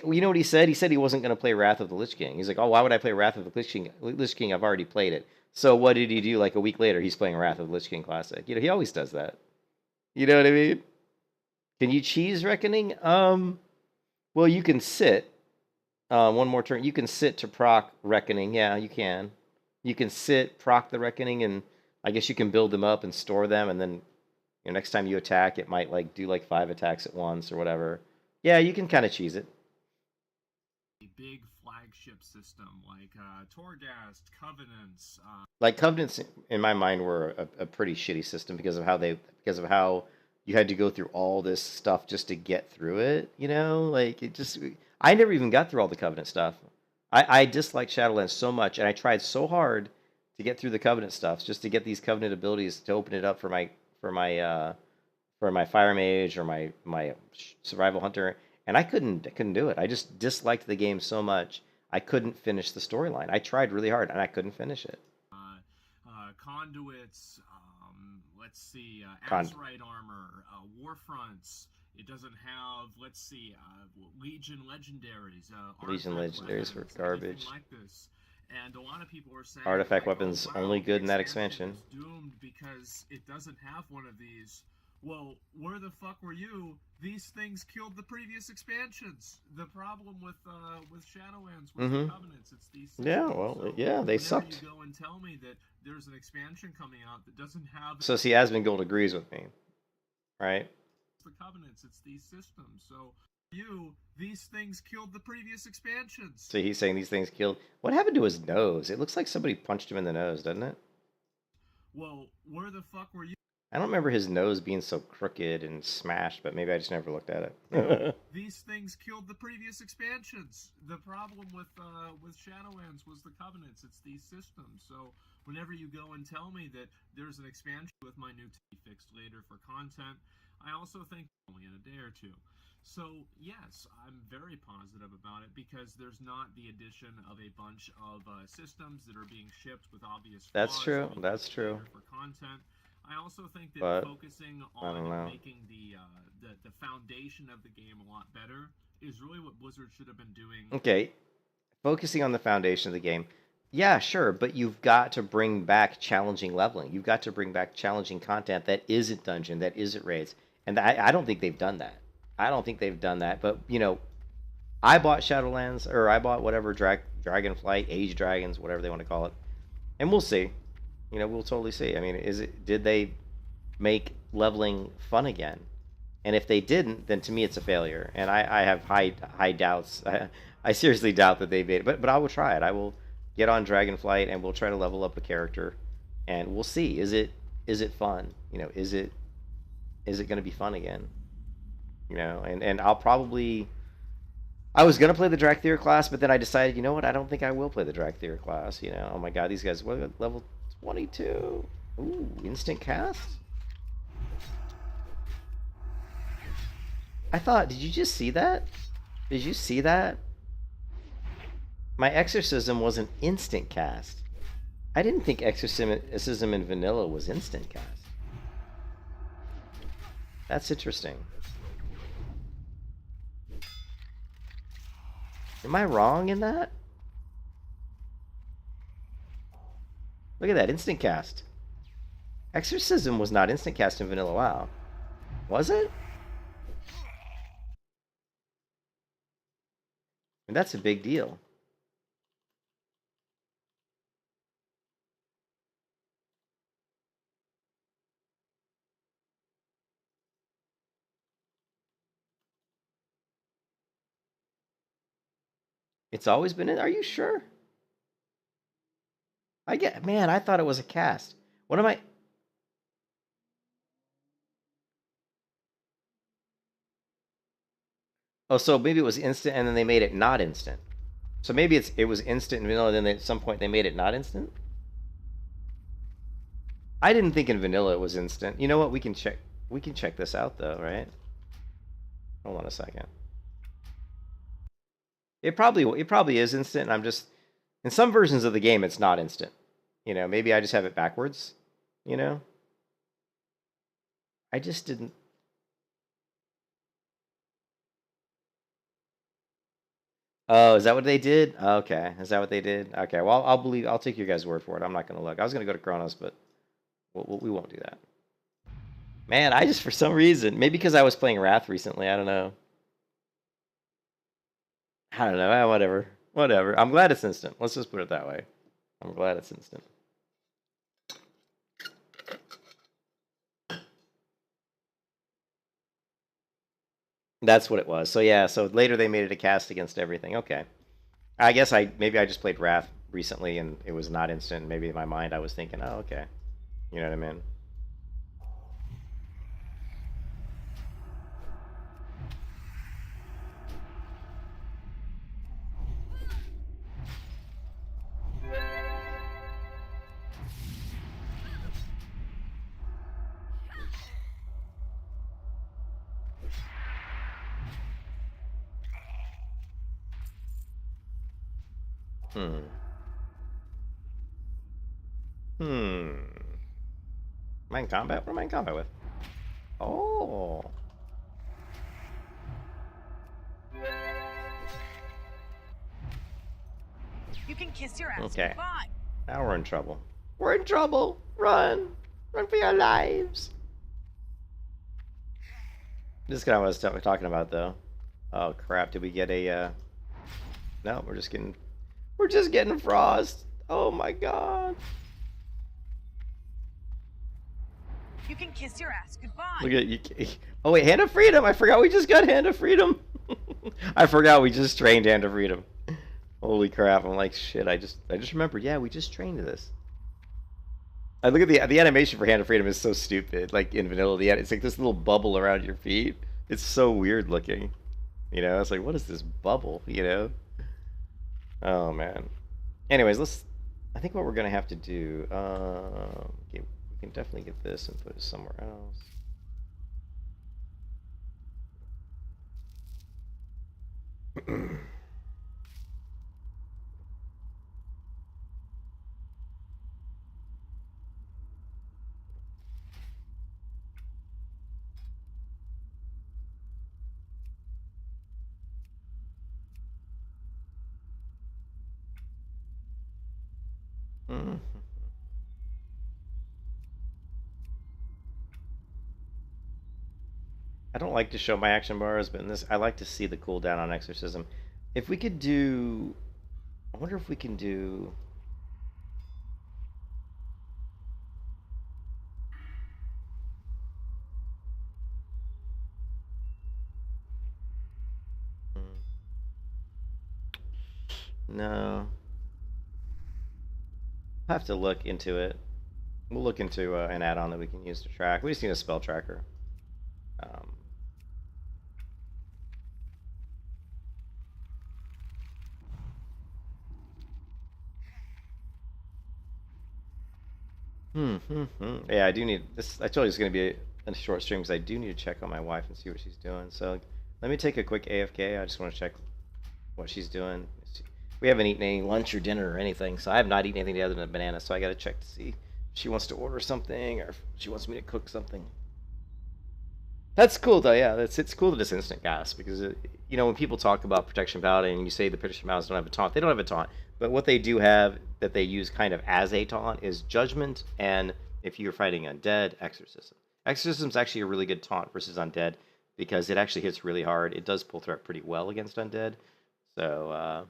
Speaker 1: you know what he said? He said he wasn't going to play Wrath of the Lich King. He's like, oh, why would I play Wrath of the Lich King? Lich King, I've already played it. So what did he do? Like a week later, he's playing Wrath of the Lich King Classic. You know, he always does that. You know what I mean? Can you cheese Reckoning? Well, you can sit. One more turn. You can sit to proc Reckoning. Yeah, you can. You can sit, proc the Reckoning, and I guess you can build them up and store them, and then you know, next time you attack, it might like do like 5 attacks at once or whatever. Yeah, you can kind of cheese it.
Speaker 3: A big flagship system like Torghast, Covenants.
Speaker 1: Like Covenants, in my mind, were a pretty shitty system because of how you had to go through all this stuff just to get through it. You know, like I never even got through all the Covenant stuff. I disliked Shadowlands so much, and I tried so hard to get through the Covenant stuff, just to get these Covenant abilities to open it up for my Fire Mage or my Survival Hunter, and I couldn't do it. I just disliked the game so much, I couldn't finish the storyline. I tried really hard, and I couldn't finish it.
Speaker 3: Conduits, let's see, Azerite armor, Warfronts. It doesn't have, let's see, Legion Legendaries.
Speaker 1: Legion Legendaries were garbage.
Speaker 3: Like this. And a lot of people are saying
Speaker 1: Artifact weapons only good in that expansion.
Speaker 3: Is doomed because it doesn't have one of these. Well, where the fuck were you? These things killed the previous expansions. The problem with Shadowlands was the Covenants. It's these systems.
Speaker 1: Yeah, well,
Speaker 3: so
Speaker 1: yeah, they sucked.
Speaker 3: You go and tell me that there's an expansion coming out that doesn't have.
Speaker 1: So see, Asmongold agrees with me, right?
Speaker 3: The Covenants, it's these systems. So these things killed the previous expansions.
Speaker 1: So he's saying these things killed. What happened to his nose? It looks like somebody punched him in the nose, doesn't it?
Speaker 3: Well, where the fuck were you?
Speaker 1: I don't remember his nose being so crooked and smashed, but maybe I just never looked at it.
Speaker 3: These things killed the previous expansions. The problem with Shadowlands was the Covenants. It's these systems. So whenever you go and tell me that there's an expansion with my new fixed later for content, I also think only in a day or two. So yes, I'm very positive about it because there's not the addition of a bunch of systems that are being shipped with obvious flaws.
Speaker 1: That's true. That's true.
Speaker 3: For content. I also think that
Speaker 1: But,
Speaker 3: focusing on making the foundation of the game a lot better is really what Blizzard should have been doing.
Speaker 1: Okay, focusing on the foundation of the game. Yeah, sure, but you've got to bring back challenging leveling. You've got to bring back challenging content that isn't dungeon, that isn't raids. And I don't think they've done that. I don't think they've done that. But, you know, I bought Shadowlands, or I bought whatever, Dragonflight, Age Dragons, whatever they want to call it. And we'll see. You know, we'll totally see. I mean, did they make leveling fun again? And if they didn't, then to me it's a failure. And I have high doubts. I seriously doubt that they made it. But I will try it. I will get on Dragonflight and we'll try to level up a character. And we'll see. Is it fun? You know, is it going to be fun again? You know, and I'll probably... I was going to play the Drakthir class, but then I decided, you know what, I don't think I will play the Drakthir class. You know, oh my god, these guys, what, level 22. Ooh, instant cast? I thought, did you just see that? Did you see that? My Exorcism was an instant cast. I didn't think Exorcism in vanilla was instant cast. That's interesting. Am I wrong in that? Look at that, instant cast. Exorcism was not instant cast in vanilla WoW. Was it? And that's a big deal. It's always been in. Are you sure? Man, I thought it was a cast. What am I? Oh, so maybe it was instant and then they made it not instant. So maybe it was instant in vanilla, then at some point they made it not instant? I didn't think in vanilla it was instant. You know what? We can check this out though, right? Hold on a second. It probably is instant. I'm just in some versions of the game it's not instant. You know, maybe I just have it backwards, you know? I just didn't. Oh, is that what they did? Okay. Is that what they did? Okay. Well, I'll take your guys' word for it. I'm not going to look. I was going to go to Kronos, but we won't do that. Man, I just, for some reason, maybe because I was playing Wrath recently, I don't know. Whatever. Whatever. I'm glad it's instant. Let's just put it that way. I'm glad it's instant. That's what it was. So yeah, so later they made it a cast against everything. Okay. I guess maybe I just played Wrath recently and it was not instant. Maybe in my mind I was thinking, oh, okay. You know what I mean? Am I in combat? What am I in combat with? Oh.
Speaker 2: You can kiss your ass
Speaker 1: Okay.
Speaker 2: goodbye.
Speaker 1: Now we're in trouble. We're in trouble. Run. Run for your lives. This is kind of what I was talking about, though. Oh, crap. Did we get a, No, we're just getting frost. Oh, my God.
Speaker 2: You can kiss your ass goodbye.
Speaker 1: Look at you. Oh, wait. Hand of Freedom. I forgot we just got Hand of Freedom. I forgot we just trained Hand of Freedom. Holy crap. I'm like, shit. I just remembered. Yeah, we just trained this. I look at the animation for Hand of Freedom is so stupid. Like in vanilla, it's like this little bubble around your feet. It's so weird looking. You know, it's like, what is this bubble? You know? Oh man. Anyways, I think what we're gonna have to do. Okay, we can definitely get this and put it somewhere else. I don't like to show my action bars, but in this, I like to see the cooldown on Exorcism. If we could do, I wonder if we can do. No. I'll have to look into it. We'll look into an add-on that we can use to track. We just need a spell tracker. Yeah, I do need this. I told you it's going to be a short stream because I do need to check on my wife and see what she's doing. So let me take a quick AFK. I just want to check what she's doing. We haven't eaten any lunch or dinner or anything, so I have not eaten anything other than a banana. So I got to check to see if she wants to order something or if she wants me to cook something. That's cool though. Yeah, it's cool that it's instant gas because you know when people talk about Protection Paladin and you say the Protection Paladins don't have a taunt, they don't have a taunt. But what they do have that they use kind of as a taunt is Judgment, and if you're fighting Undead, Exorcism. Exorcism's actually a really good taunt versus Undead because it actually hits really hard. It does pull threat pretty well against Undead. So,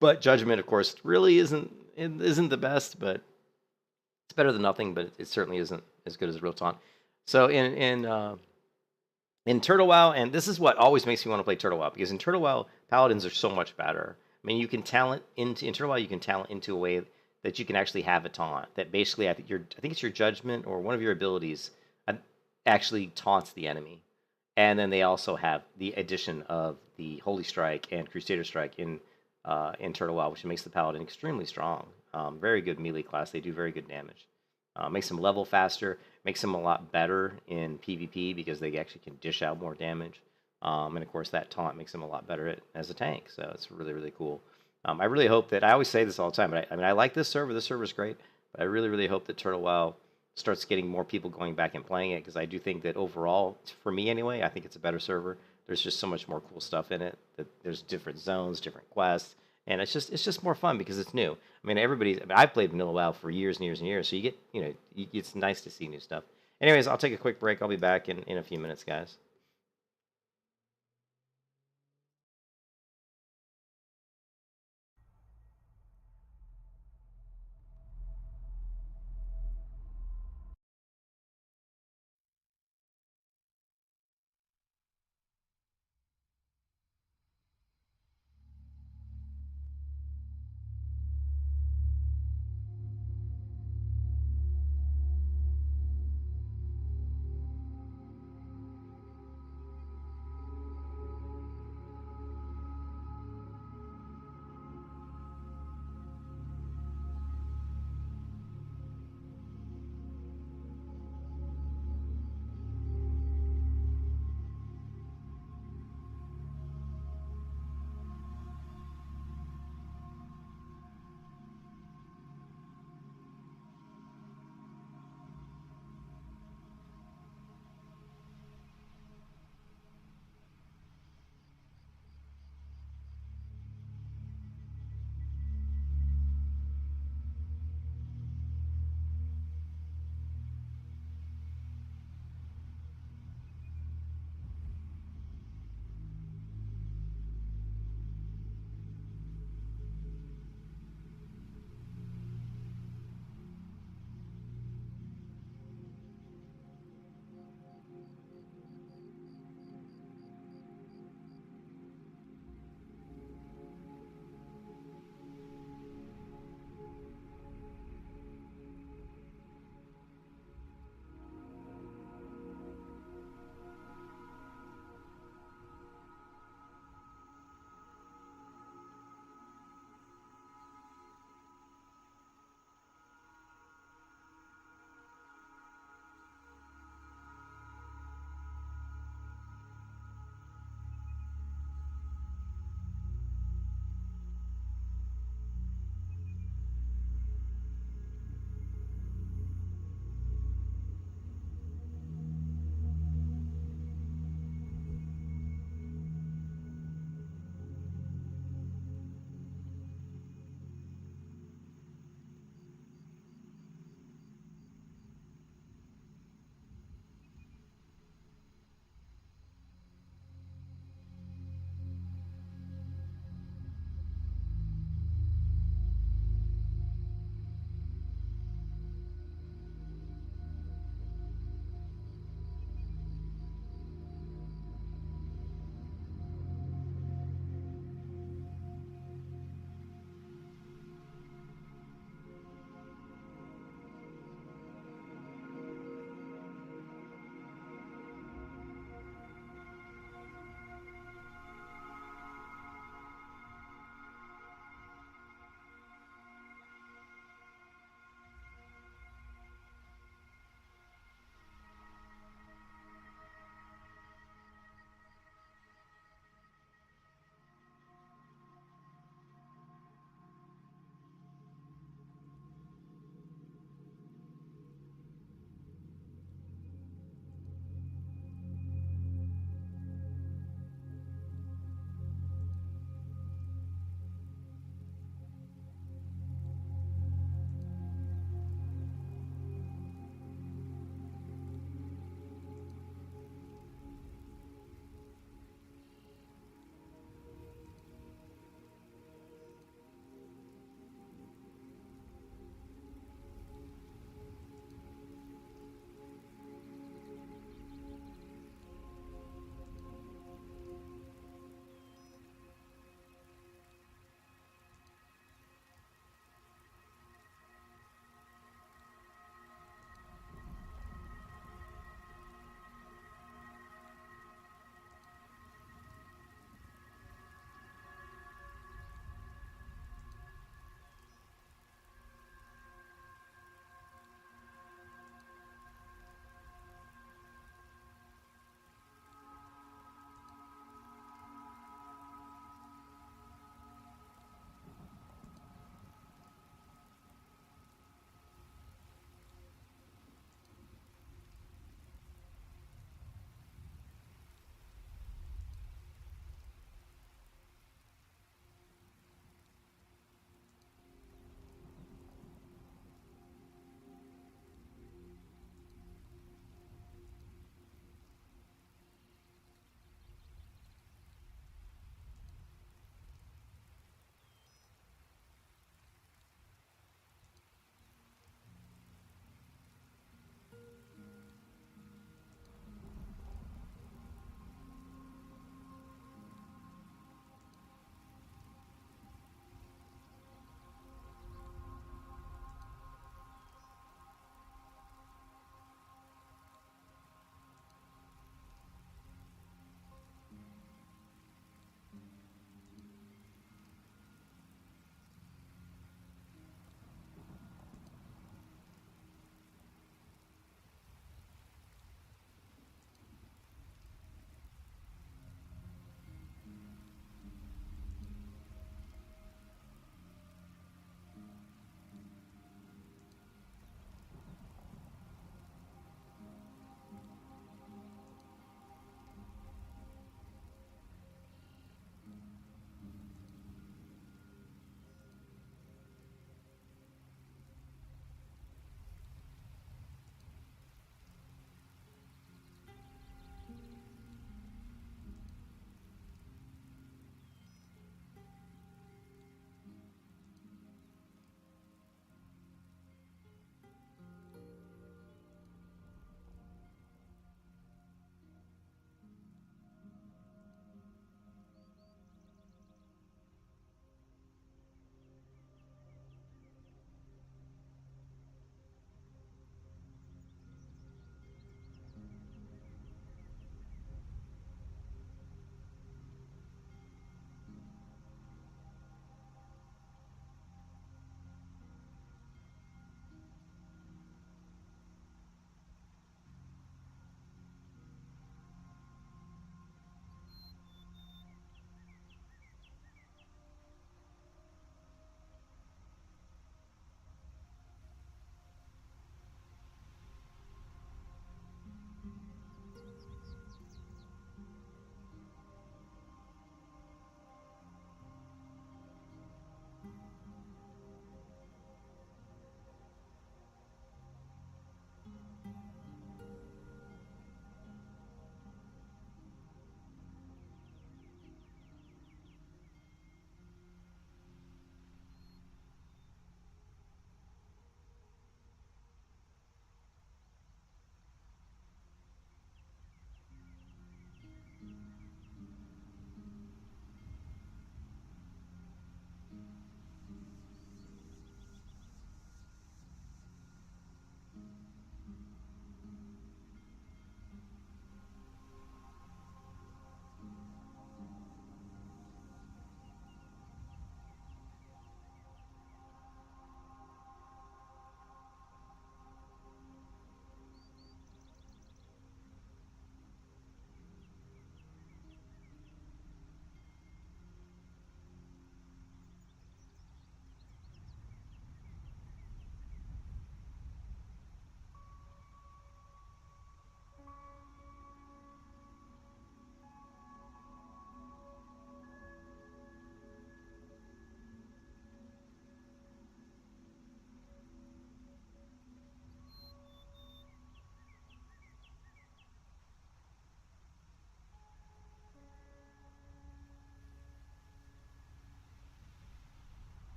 Speaker 1: but Judgment, of course, really isn't the best, but it's better than nothing. But it certainly isn't as good as Real Taunt. So in Turtle WoW, and this is what always makes me want to play Turtle WoW, because in Turtle WoW, Paladins are so much better. I mean, you can talent into in Turtle WoW, you can talent into a way that you can actually have a taunt. That basically, I think it's your Judgment or one of your abilities actually taunts the enemy, and then they also have the addition of the Holy Strike and Crusader Strike in Turtle WoW, which makes the Paladin extremely strong. Very good melee class. They do very good damage. Makes them level faster. Makes them a lot better in PvP because they actually can dish out more damage. And of course, that taunt makes them a lot better as a tank. So it's really, really cool. I really hope that, I always say this all the time, but I mean, I like this server. This server is great. But I really, really hope that Turtle WoW starts getting more people going back and playing it, because I do think that overall, for me anyway, I think it's a better server. There's just so much more cool stuff in it. That there's different zones, different quests, and it's just more fun because it's new. I mean, I've played Vanilla WoW for years and years and years, so you get, it's nice to see new stuff. Anyways, I'll take a quick break. I'll be back in a few minutes, guys.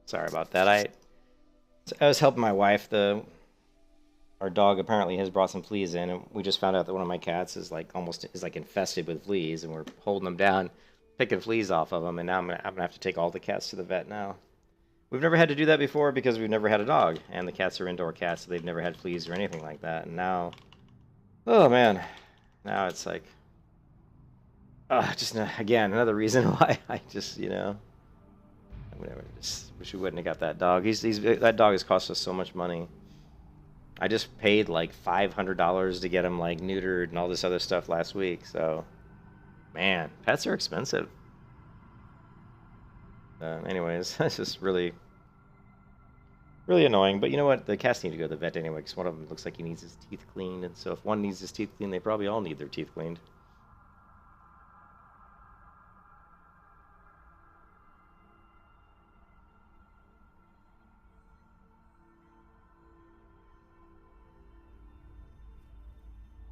Speaker 1: Sorry about that. I was helping my wife. Our dog apparently has brought some fleas in, and we just found out that one of my cats is like infested with fleas, and we're holding them down, picking fleas off of them. And now I'm gonna have to take all the cats to the vet now. We've never had to do that before because we've never had a dog, and the cats are indoor cats, so they've never had fleas or anything like that. And now, oh man, now it's like, just again another reason why I just whatever. Just wish we wouldn't have got that dog. That dog has cost us so much money. I just paid like $500 to get him like neutered and all this other stuff last week. So, man, pets are expensive. Anyways, that's just really, really annoying. But you know what? The cats need to go to the vet anyway because one of them looks like he needs his teeth cleaned. And so if one needs his teeth cleaned, they probably all need their teeth cleaned.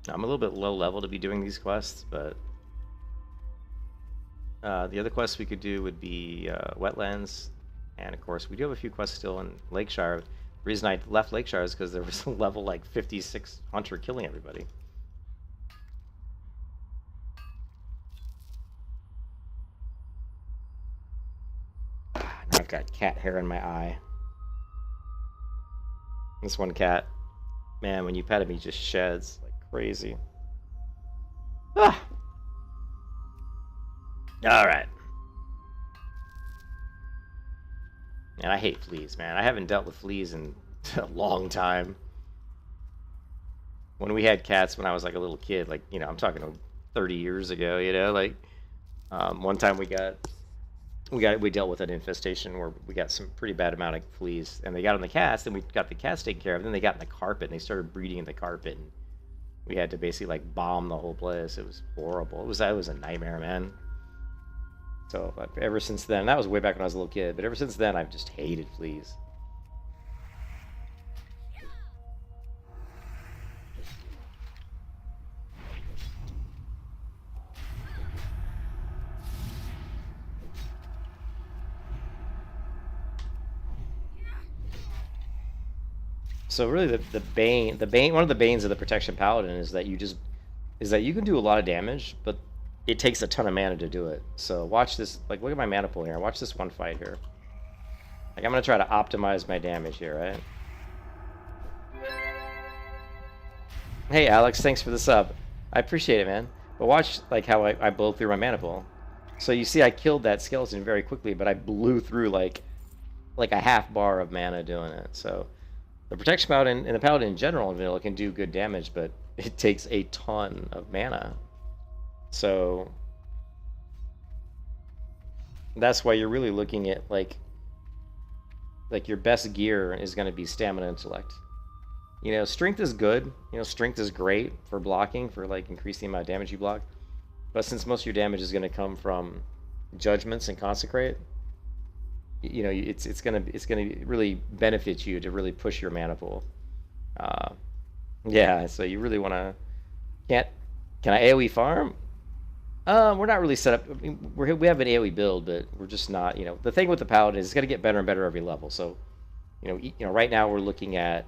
Speaker 1: I'm a little bit low level to be doing these quests, but the other quests we could do would be wetlands, and of course we do have a few quests still in Lakeshire. The reason I left Lakeshire is because there was a level like 56 hunter killing everybody. Now I've got cat hair in my eye. This one cat, man, when you pet him, he just sheds like crazy. Ah! Alright. Man, I hate fleas, man. I haven't dealt with fleas in a long time. When we had cats when I was like a little kid, like, I'm talking 30 years ago, like, one time we dealt with an infestation where we got some pretty bad amount of fleas, and they got on the cats, then we got the cats taken care of, then they got in the carpet, and they started breeding in the carpet, and we had to basically like bomb the whole place. It was horrible. It was a nightmare, man. So ever since then, that was way back when I was a little kid, but ever since then I've just hated fleas. So really, one of the banes of the Protection Paladin is that you can do a lot of damage, but it takes a ton of mana to do it. So watch this, like, look at my mana pool here. Watch this one fight here. Like, I'm gonna try to optimize my damage here, right? Hey Alex, thanks for the sub. I appreciate it, man. But watch like how I blow through my mana pool. So you see, I killed that skeleton very quickly, but I blew through like a half bar of mana doing it. So the Protection Paladin and the Paladin in general in vanilla can do good damage, but it takes a ton of mana. So that's why you're really looking at like your best gear is going to be stamina intellect. Strength is good. Strength is great for blocking, for like increasing the amount of damage you block. But since most of your damage is going to come from judgments and consecrate, it's gonna really benefit you to really push your mana pool. Yeah, so you really want to. Can I AoE farm? We're not really set up. I mean, we have an AoE build, but we're just not. The thing with the Paladin is it's gonna get better and better every level. So, right now we're looking at,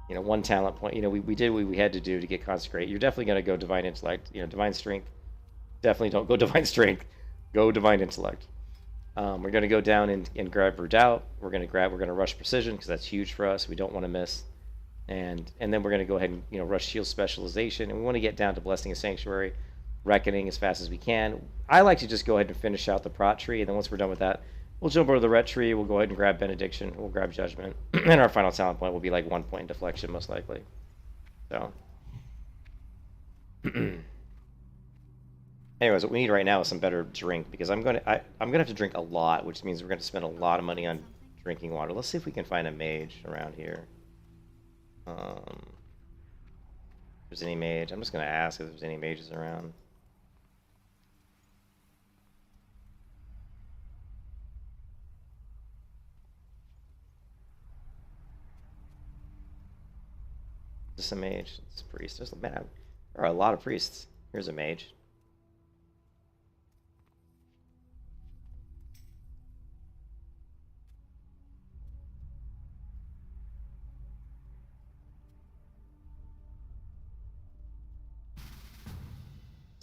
Speaker 1: one talent point. We did what we had to do to get consecrate. You're definitely gonna go divine intellect. Divine strength. Definitely don't go divine strength. Go divine intellect. We're going to go down and grab Redoubt. We're going to rush precision because that's huge for us. We don't want to miss. And then we're going to go ahead and rush shield specialization. And we want to get down to Blessing of Sanctuary, Reckoning as fast as we can. I like to just go ahead and finish out the Prot tree, and then once we're done with that, we'll jump over to the Ret tree. We'll go ahead and grab Benediction. We'll grab Judgment, and our final talent point will be like 1 point in deflection, most likely. So. Anyways, what we need right now is some better drink, because I'm gonna have to drink a lot, which means we're gonna spend a lot of money on drinking water. Let's see if we can find a mage around here. If there's any mage, I'm just gonna ask if there's any mages around. Just a mage. It's a priest. There are a lot of priests. Here's a mage.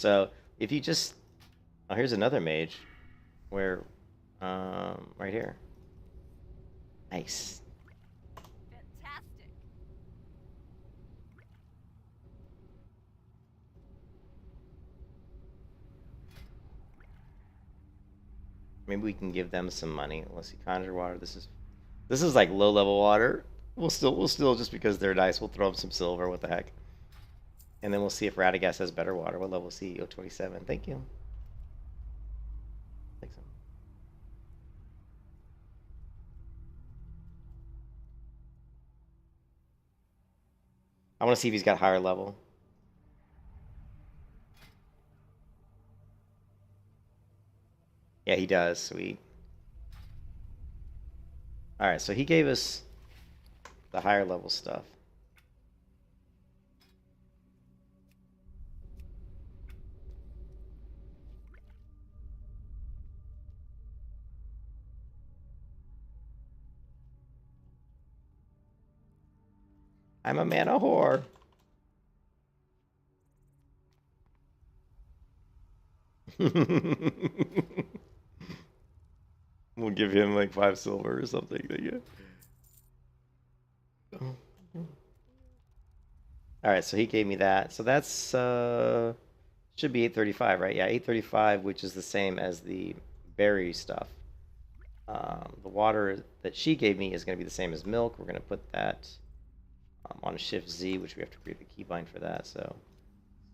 Speaker 1: So if you just, oh, here's another mage, where, right here. Nice.
Speaker 2: Fantastic.
Speaker 1: Maybe we can give them some money. Let's see, conjure water. This is like low level water. We'll still just because they're nice, we'll throw them some silver. What the heck? And then we'll see if Radagast has better water. What level is he? Oh, 27. Thank you. Thanks. I want to see if he's got higher level. Yeah, he does. Sweet. Alright, so he gave us the higher level stuff. I'm a mana whore. We'll give him like 5 silver or something. Alright, so he gave me that. So that's should be 835, right? Yeah, 835, which is the same as the berry stuff. The water that she gave me is going to be the same as milk. We're going to put that on Shift Z, which we have to create the keybind for that. So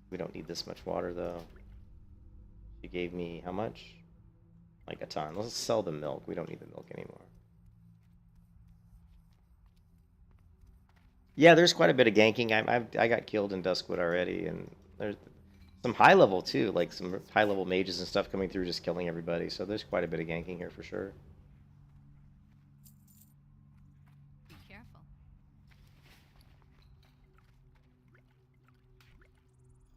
Speaker 1: we don't need this much water though. She gave me how much? Like a ton. Let's sell the milk. We don't need the milk anymore. Yeah, there's quite a bit of ganking. I got killed in Duskwood already, and there's some high level too, like some high level mages and stuff coming through, just killing everybody. So there's quite a bit of ganking here for sure.
Speaker 2: Be careful.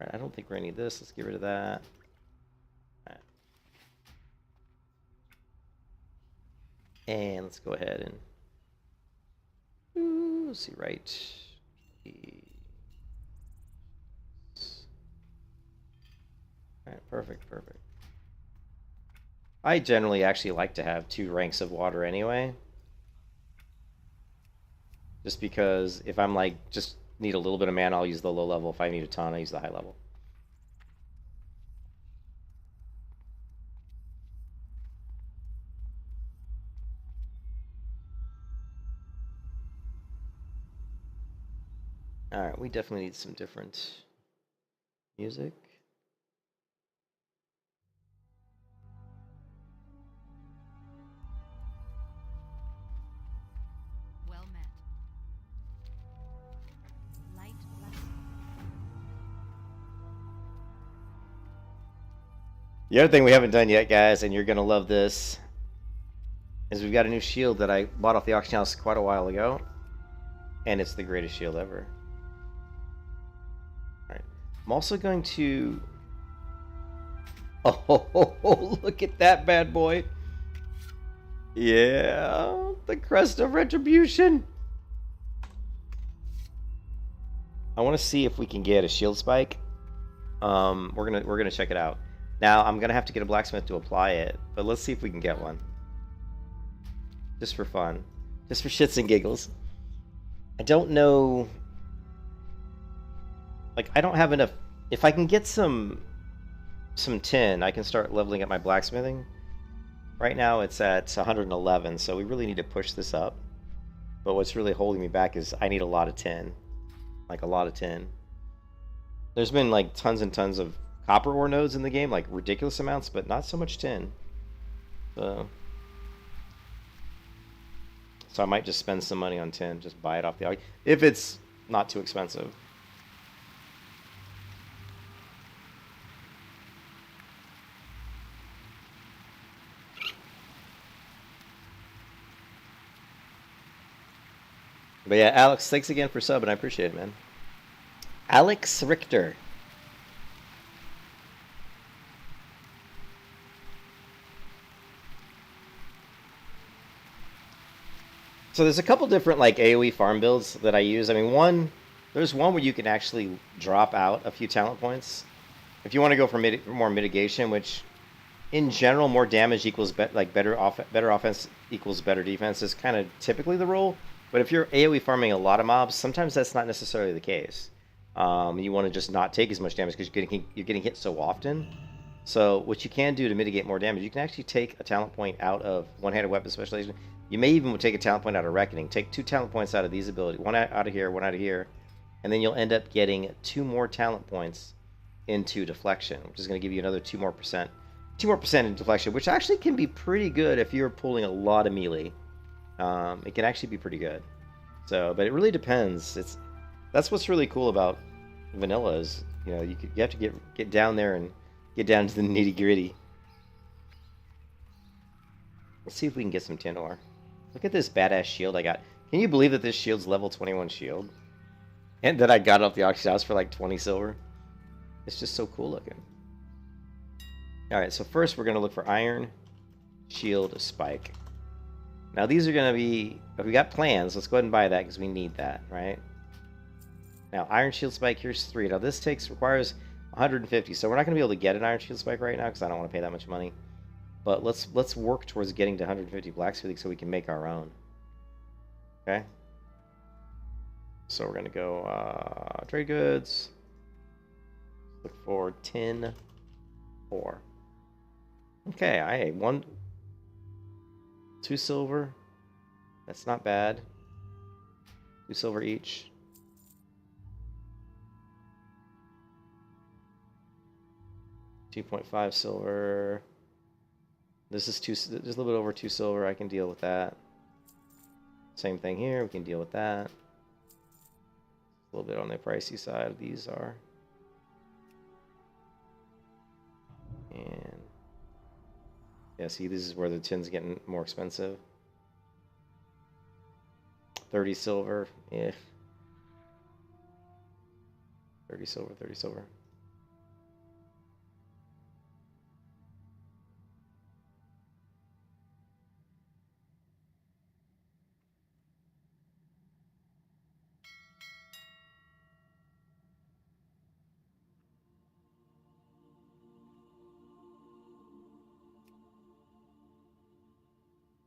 Speaker 1: All right, I don't think we're gonna need this. Let's get rid of that. All right. And let's go ahead and let's see, right. All right, perfect. I generally actually like to have 2 ranks of water anyway. Just because if I'm like, just need a little bit of mana, I'll use the low level. If I need a ton, I use the high level. Alright, we definitely need some different music.
Speaker 2: Well met. Light blessing.
Speaker 1: The other thing we haven't done yet, guys, and you're going to love this, is we've got a new shield that I bought off the auction house quite a while ago. And it's the greatest shield ever. Alright. I'm also going to... Oh, look at that bad boy. Yeah, the crest of retribution. I want to see if we can get a shield spike. We're gonna check it out. Now I'm gonna have to get a blacksmith to apply it, but let's see if we can get one. Just for fun, just for shits and giggles. I don't know. Like, I don't have enough. If I can get some tin, I can start leveling up my blacksmithing. Right now it's at 111, so we really need to push this up. But what's really holding me back is I need a lot of tin. Like, a lot of tin. There's been, like, tons and tons of copper ore nodes in the game, like, ridiculous amounts, but not so much tin. So I might just spend some money on tin, just buy it off the auction, if it's not too expensive. But yeah, Alex, thanks again for subbing. I appreciate it, man. Alex Richter. So there's a couple different like AoE farm builds that I use. I mean, there's one where you can actually drop out a few talent points If you want to go for more mitigation, which in general more damage equals better offense equals better defense is kind of typically the rule. But if you're AoE farming a lot of mobs, sometimes that's not necessarily the case. You want to just not take as much damage because you're getting hit so often. So what you can do to mitigate more damage, you can actually take a talent point out of one-handed weapon specialization. You may even take a talent point out of Reckoning. Take 2 talent points out of these abilities, one out of here, one out of here, and then you'll end up getting 2 more talent points into deflection, which is going to give you another 2 more percent in deflection, which actually can be pretty good if you're pulling a lot of melee. It can actually be pretty good. So, but it really depends. That's what's really cool about vanilla is, you know, you have to get down there and get down to the nitty gritty. Let's see if we can get some tin ore. Look at this badass shield I got. Can you believe that this shield's level 21 shield? And that I got off the auction house for like 20 silver? It's just so cool looking. Alright, so first we're going to look for iron, shield, spike. Now these are going to be, if we got plans, let's go ahead and buy that because we need that, right? Now iron, shield, spike, here's 3. Now this requires 150, so we're not going to be able to get an iron shield spike right now because I don't want to pay that much money. But let's work towards getting to 150 blacksmithing so we can make our own. Okay? So we're going to go trade goods. Look for tin ore. Okay, I 2 silver. That's not bad. 2 silver each. $2.5 silver. This is just a little bit over 2 silver. I can deal with that. Same thing here. We can deal with that. A little bit on the pricey side. These are. And yeah, see, this is where the tin's getting more expensive. 30 silver. Yeah. 30 silver, 30 silver.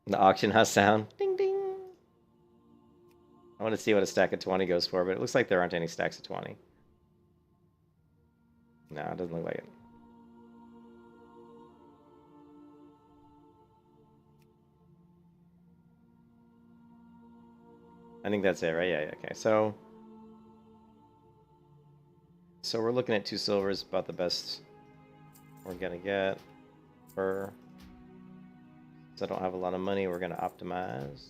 Speaker 1: The auction house sound. Ding ding. I want to see what a stack of 20 goes for, but it looks like there aren't any stacks of 20. No, it doesn't look like it. I think that's it, right? Yeah, okay. So we're looking at 2 silvers, about the best we're gonna get for. Since I don't have a lot of money, we're gonna optimize.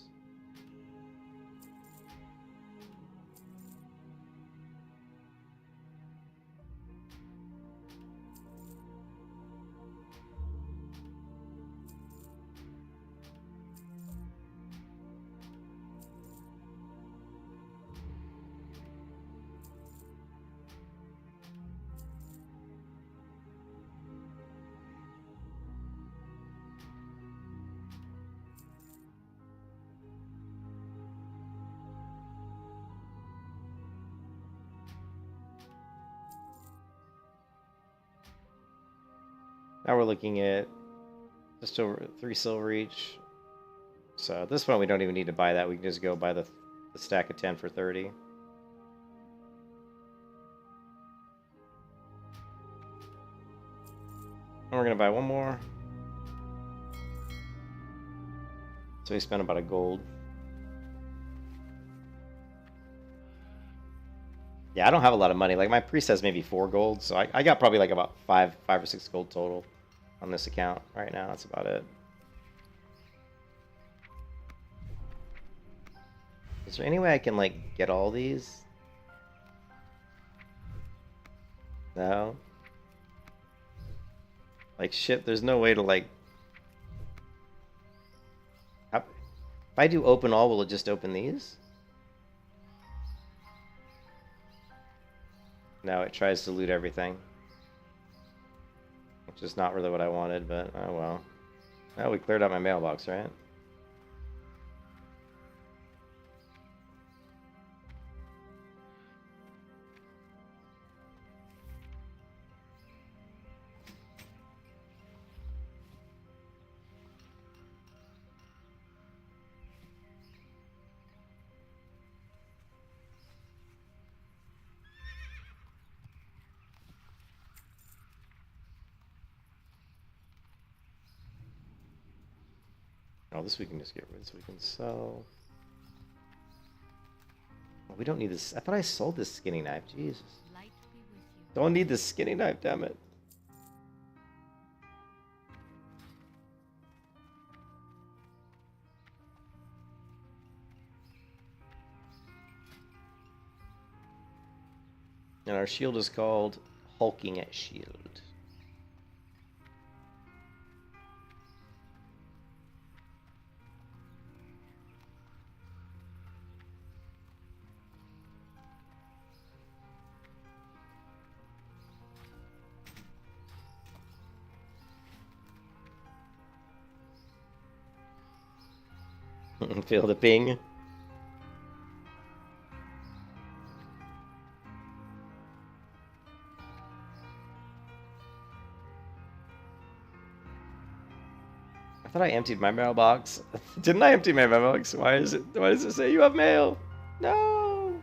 Speaker 1: Now we're looking at just over 3 silver each. So at this point we don't even need to buy that. We can just go buy the stack of 10 for 30. And we're going to buy one more. So we spent about a gold. Yeah, I don't have a lot of money. Like, my priest has maybe 4 gold, so I got probably like about 5 or 6 gold total on this account right now. That's about it. Is there any way I can, like, get all these? No? Like, shit, there's no way to, like... If I do open all, will it just open these? No, it tries to loot everything. Which is not really what I wanted, but oh well. Well, we cleared out my mailbox, right? Oh, this we can just get rid. So we can sell. Oh, we don't need this. I thought I sold this skinning knife. Jesus.
Speaker 2: Light be with you.
Speaker 1: Don't need the skinning knife, damn it. And our shield is called Hulking at Shield. Feel the ping. I thought I emptied my mailbox. Didn't I empty my mailbox? Why does it say you have mail? No.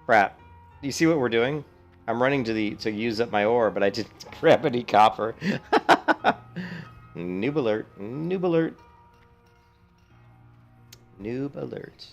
Speaker 1: Crap. Do you see what we're doing? I'm running to use up my ore, but I didn't grab any copper. Noob alert. Noob alert. Noob alert.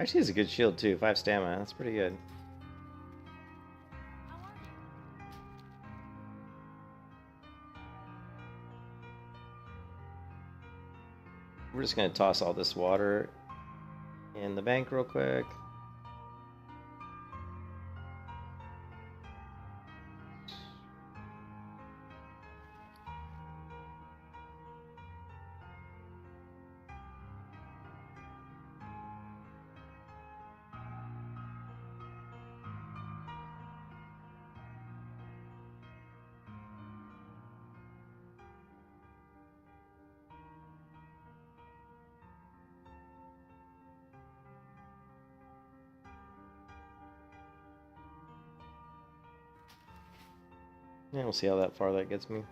Speaker 1: Actually, it's a good shield too. 5 stamina. That's pretty good.
Speaker 2: How are you?
Speaker 1: We're just gonna toss all this water in the bank real quick. Yeah, we'll see how that far that gets me.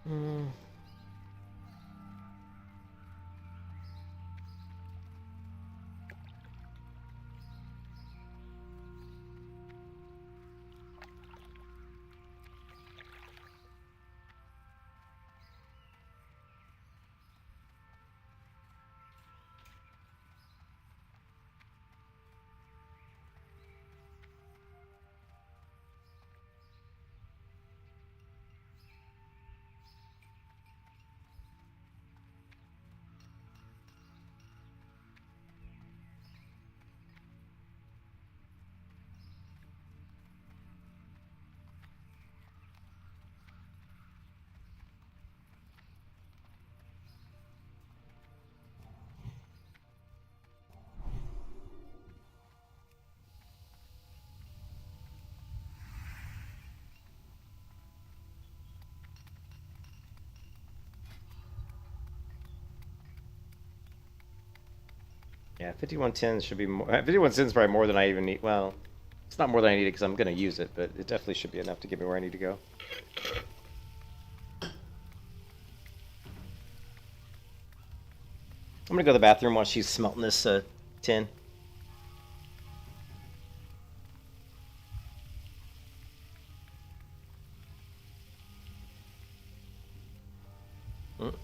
Speaker 1: Hmm. Yeah, 5110 should be more. 5110 is probably more than I even need. Well, it's not more than I need because I'm going to use it, but it definitely should be enough to get me where I need to go. I'm gonna go to the bathroom while she's smelting this tin. Mm.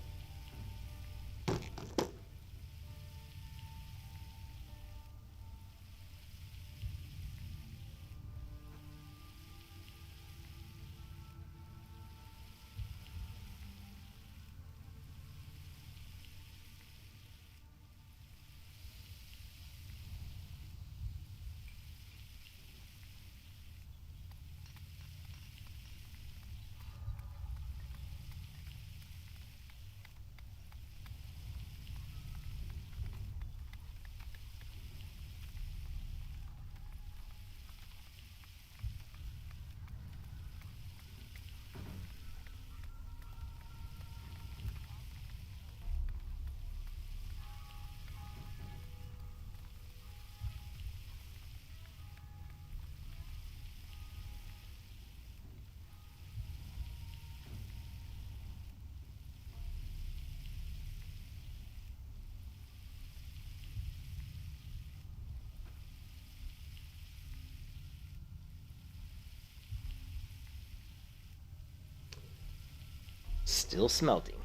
Speaker 1: Still smelting.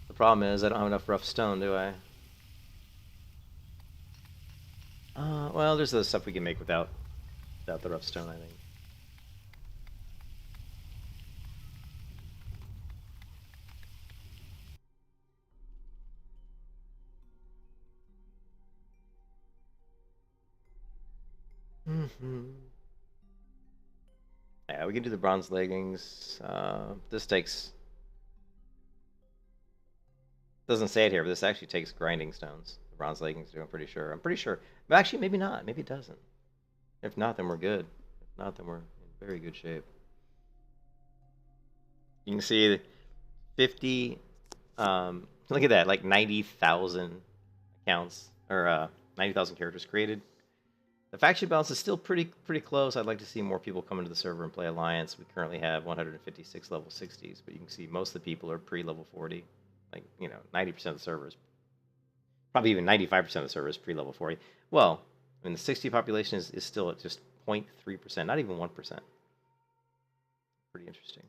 Speaker 1: The problem is I don't have enough rough stone, do I? Well, there's the stuff we can make without the rough stone, I think. Yeah, we can do the bronze leggings. This takes... Doesn't say it here, but this actually takes grinding stones. The bronze leggings do, I'm pretty sure. I'm pretty sure. But actually, maybe not. Maybe it doesn't. If not, then we're good. If not, then we're in very good shape. You can see 50... look at that, like 90,000 accounts, or 90,000 characters created. The faction balance is still pretty close. I'd like to see more people come into the server and play Alliance. We currently have 156 level 60s, but you can see most of the people are pre-level 40. Like, 90% of the servers, probably even 95% of the servers pre-level 40. Well, I mean, the 60 population is still at just 0.3%, not even 1%. Pretty interesting.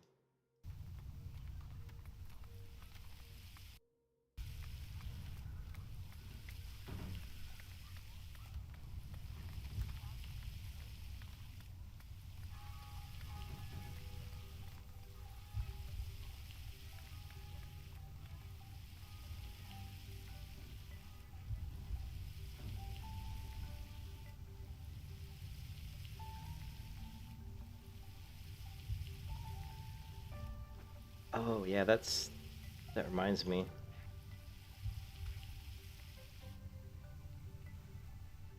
Speaker 1: Oh, yeah, that reminds me.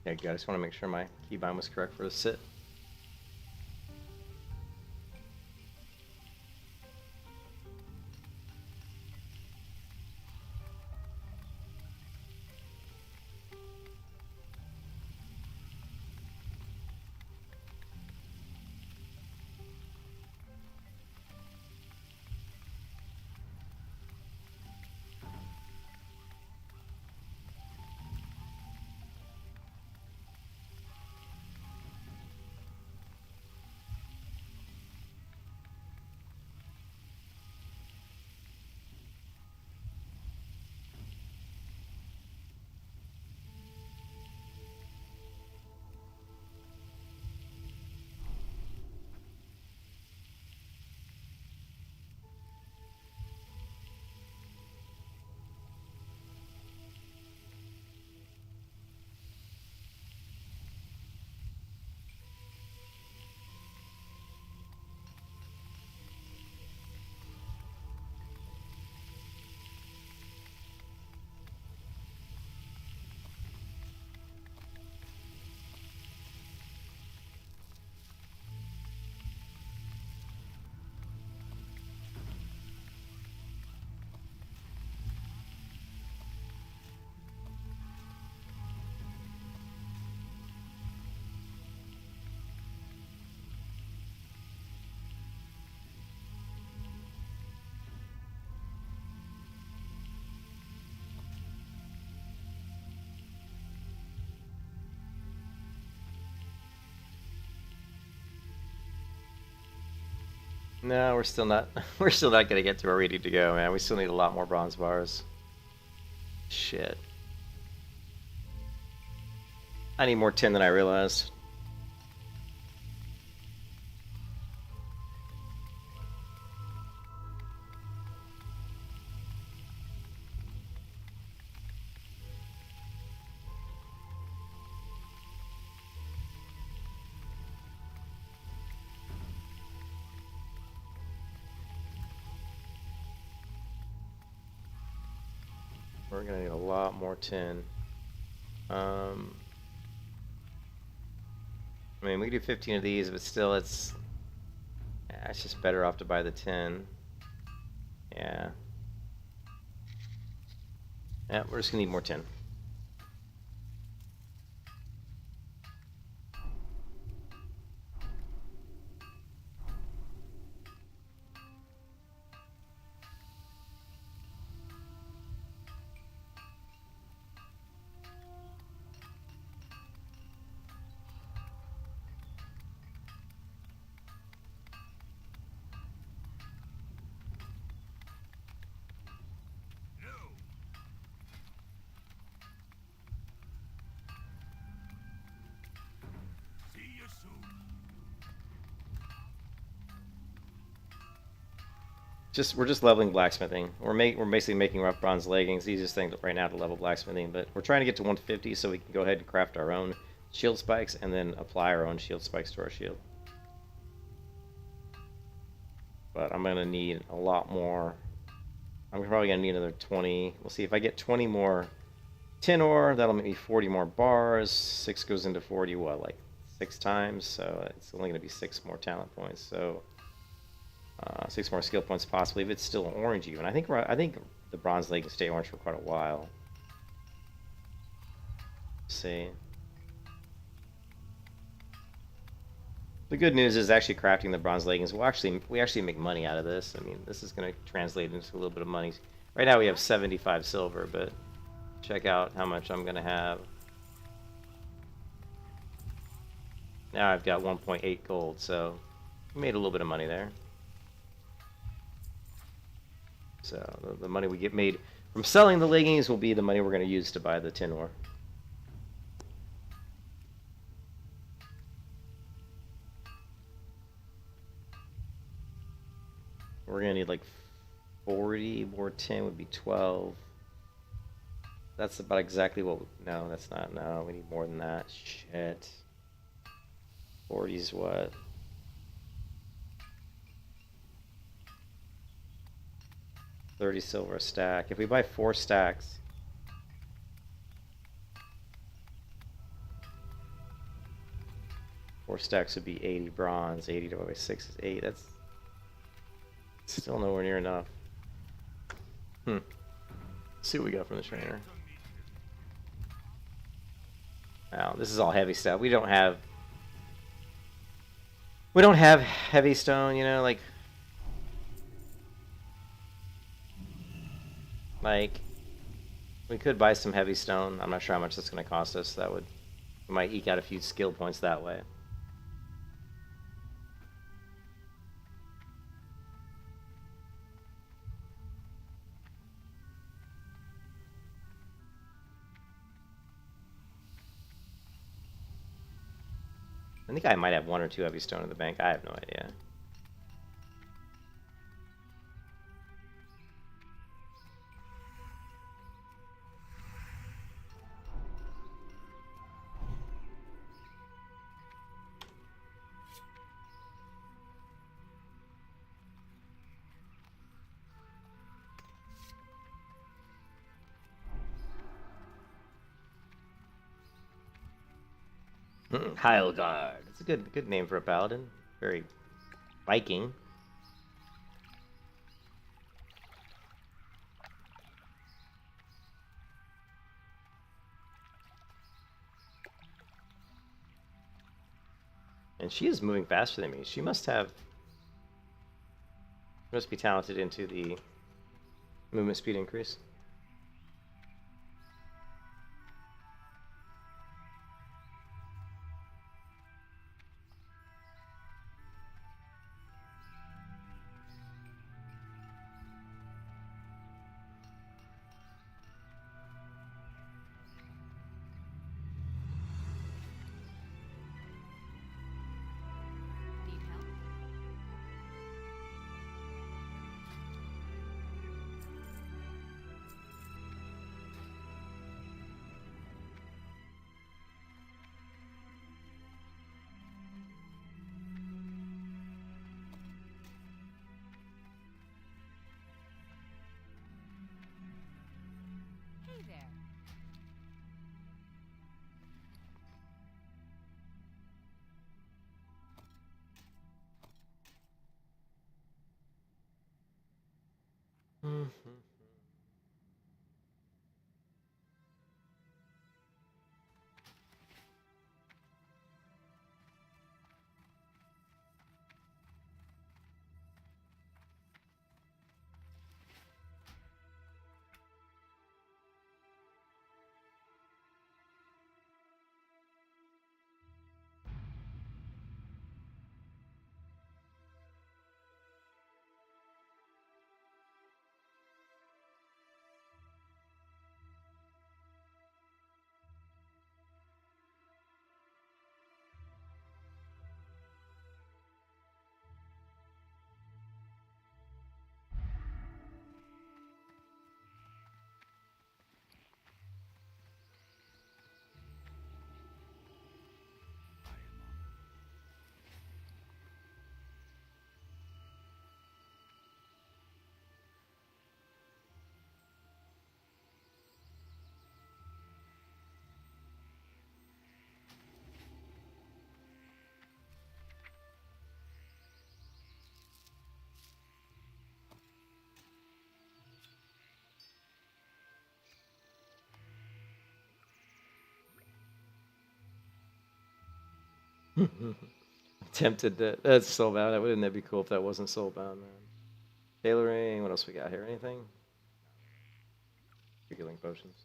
Speaker 1: Yeah, I just want to make sure my keybind was correct for the sit. No, we're still not. We're still not gonna get to where we need to go, man. We still need a lot more bronze bars. Shit. I need more tin than I realized. We're gonna need a lot more tin. I mean, we could do 15 of these, but still, it's just better off to buy the tin. Yeah. Yeah, we're just gonna need more tin. We're just leveling blacksmithing. We're basically making rough bronze leggings. The easiest thing right now to level blacksmithing, but we're trying to get to 150 so we can go ahead and craft our own shield spikes and then apply our own shield spikes to our shield. But I'm gonna need a lot more. I'm probably gonna need another 20. We'll see if I get 20 more tin ore. That'll make me 40 more bars. 6 goes into 40. What, like 6 times? So it's only gonna be 6 more talent points. So 6 more skill points possibly if it's still orange even. I think the bronze leg can stay orange for quite a while. Let's see. The good news is actually crafting the bronze leggings. We actually make money out of this. I mean, this is going to translate into a little bit of money. Right now we have 75 silver, but check out how much I'm going to have. Now I've got 1.8 gold, so we made a little bit of money there. So the money we get made from selling the leggings will be the money we're going to use to buy the tin ore. We're going to need like 40 more tin would be 12. That's about exactly what... No, that's not... No, we need more than that. Shit. 40 is what? $30 silver a stack. If we buy 4 stacks, would be 80 bronze. 80 divided by 6 is 8. That's still nowhere near enough. Let's see what we got from the trainer. Now, this is all heavy stuff. We don't have heavy stone, you know, like we could buy some heavy stone. I'm not sure how much that's going to cost us. We might eke out a few skill points that way. I think I might have 1 or 2 heavy stone in the bank. I have no idea. Heilgard. It's a good name for a paladin. Very Viking. And she is moving faster than me. She must be talented into the movement speed increase. Tempted that. That's soulbound. Wouldn't that be cool if that wasn't soulbound, man? Tailoring. What else we got here? Anything? Healing potions.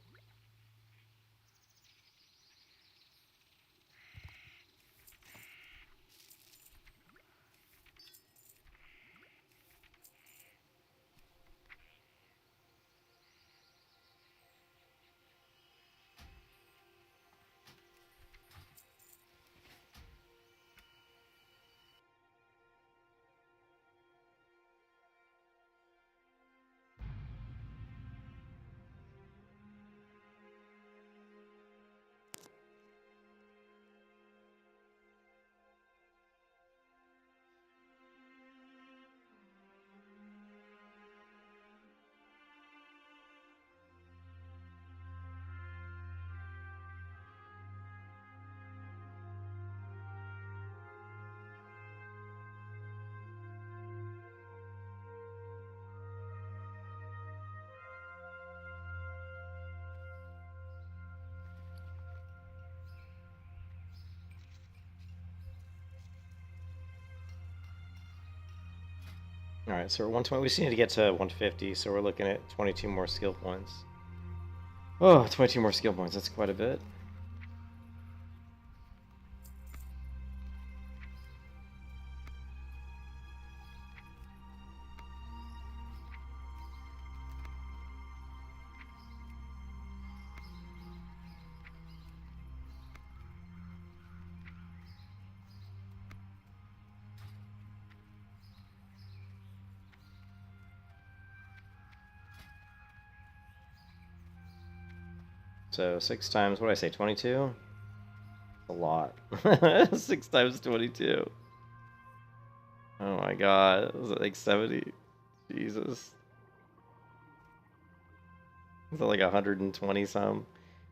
Speaker 1: All right, so we're 120. We just need to get to 150, so we're looking at 22 more skill points. Oh, 22 more skill points. That's quite a bit. So 6 times, what did I say, 22? A lot. 6 times 22. Oh my god, was it like 70? Jesus. Is that like 120 some?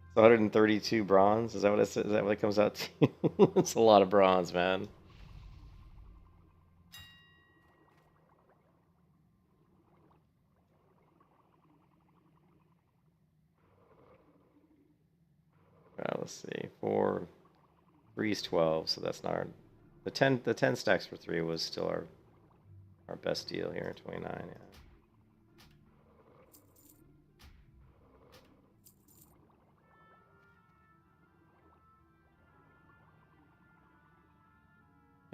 Speaker 1: It's 132 bronze? Is that what it says? Is that what it comes out to? It's a lot of bronze, man. Let's see. 4, 3 is 12, so that's not our. The ten stacks for 3 was still our best deal here at 29. Yeah.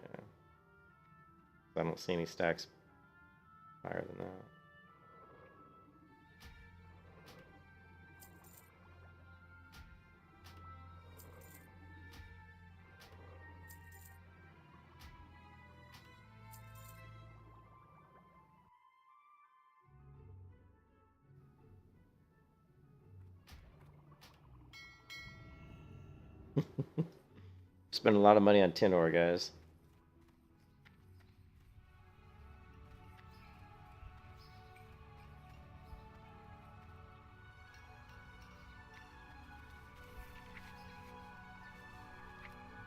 Speaker 1: Yeah. I don't see any stacks higher than that. Spend a lot of money on tin ore, guys.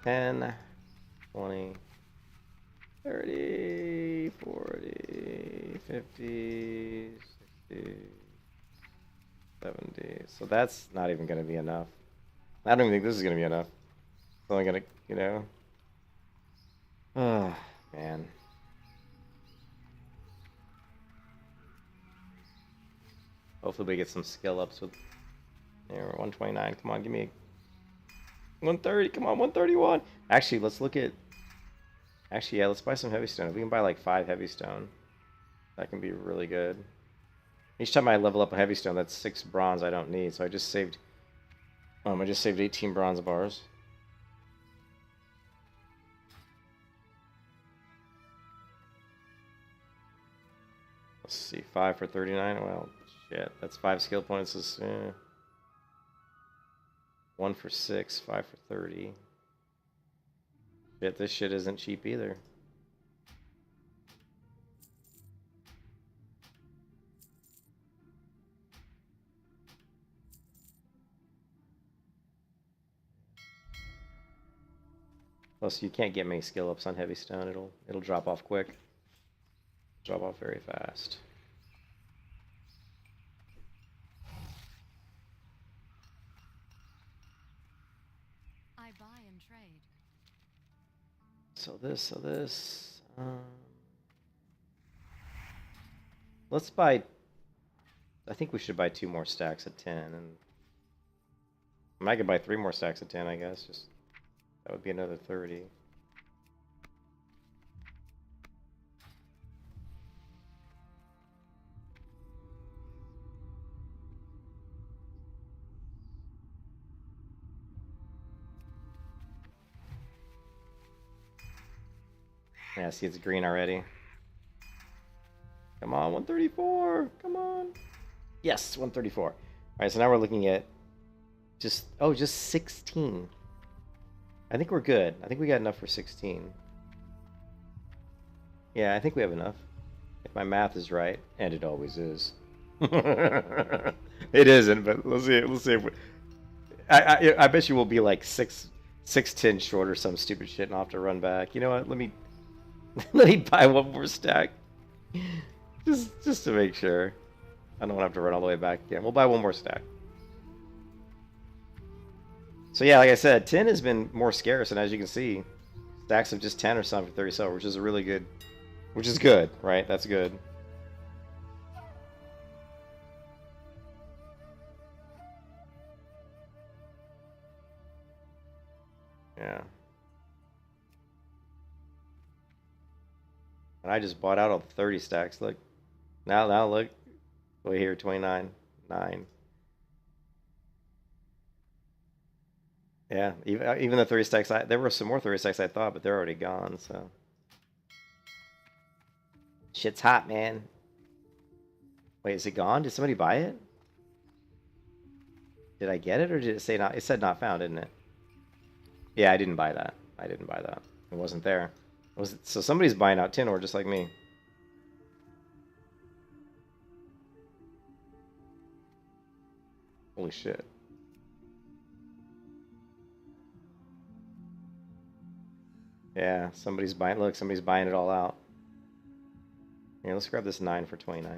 Speaker 1: $10, $20, $30, $40, $50, 60, 70. So that's not even going to be enough. I don't even think this is going to be enough. It's only going to, you know. Oh, man. Hopefully we get some skill ups with. There, we're 129. Come on, give me a 130. Come on, 131. Actually, let's look at. Actually, yeah, let's buy some heavy stone. If we can buy like 5 heavy stone, that can be really good. Each time I level up a heavy stone, that's 6 bronze I don't need. So I just saved 18 bronze bars. Let's see, 5 for 39. Well, shit, that's 5 skill points. Is 1 for 6, 5 for 30. Shit, this shit isn't cheap either. Plus, you can't get many skill ups on heavy stone. It'll drop off quick. Drop off very fast.
Speaker 2: I buy and trade.
Speaker 1: So this. Let's buy. I think we should buy 2 more stacks at 10, and I could buy 3 more stacks at 10. I guess just that would be another 30. Yeah, see, it's green already. Come on, 134. Come on. Yes, 134. All right, so now we're looking at just 16. I think we're good. I think we got enough for 16. Yeah, I think we have enough. If my math is right, and it always is. It isn't, but let's see. Let's see if we, I bet you we'll be like 610 short or some stupid shit, and I'll have to run back. You know what? Let me buy 1 more stack, just to make sure. I don't want to have to run all the way back again. We'll buy 1 more stack. So yeah, like I said, 10 has been more scarce, and as you can see, stacks of just 10 or something for 30 silver, which is a really good, which is good, right? That's good. Yeah. And I just bought out all the 30 stacks. Look. Now look. Wait here, 29. 9. Yeah, even the 30 stacks, there were some more 30 stacks I thought, but they're already gone, so. Shit's hot, man. Wait, is it gone? Did somebody buy it? Did I get it, or did it say not? It said not found, didn't it? Yeah, I didn't buy that. I didn't buy that. It wasn't there. So somebody's buying out tin ore just like me. Holy shit. Yeah, somebody's buying. Look, somebody's buying it all out. Here, let's grab this 9 for 29.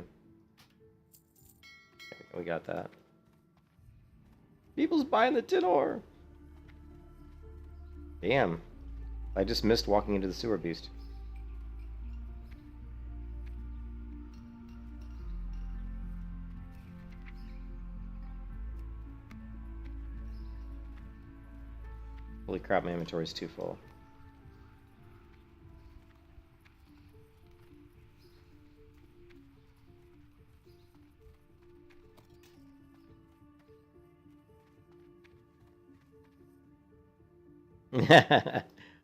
Speaker 1: Okay, we got that. People's buying the tin ore. Damn. I just missed walking into the sewer beast. Holy crap, my inventory's too full.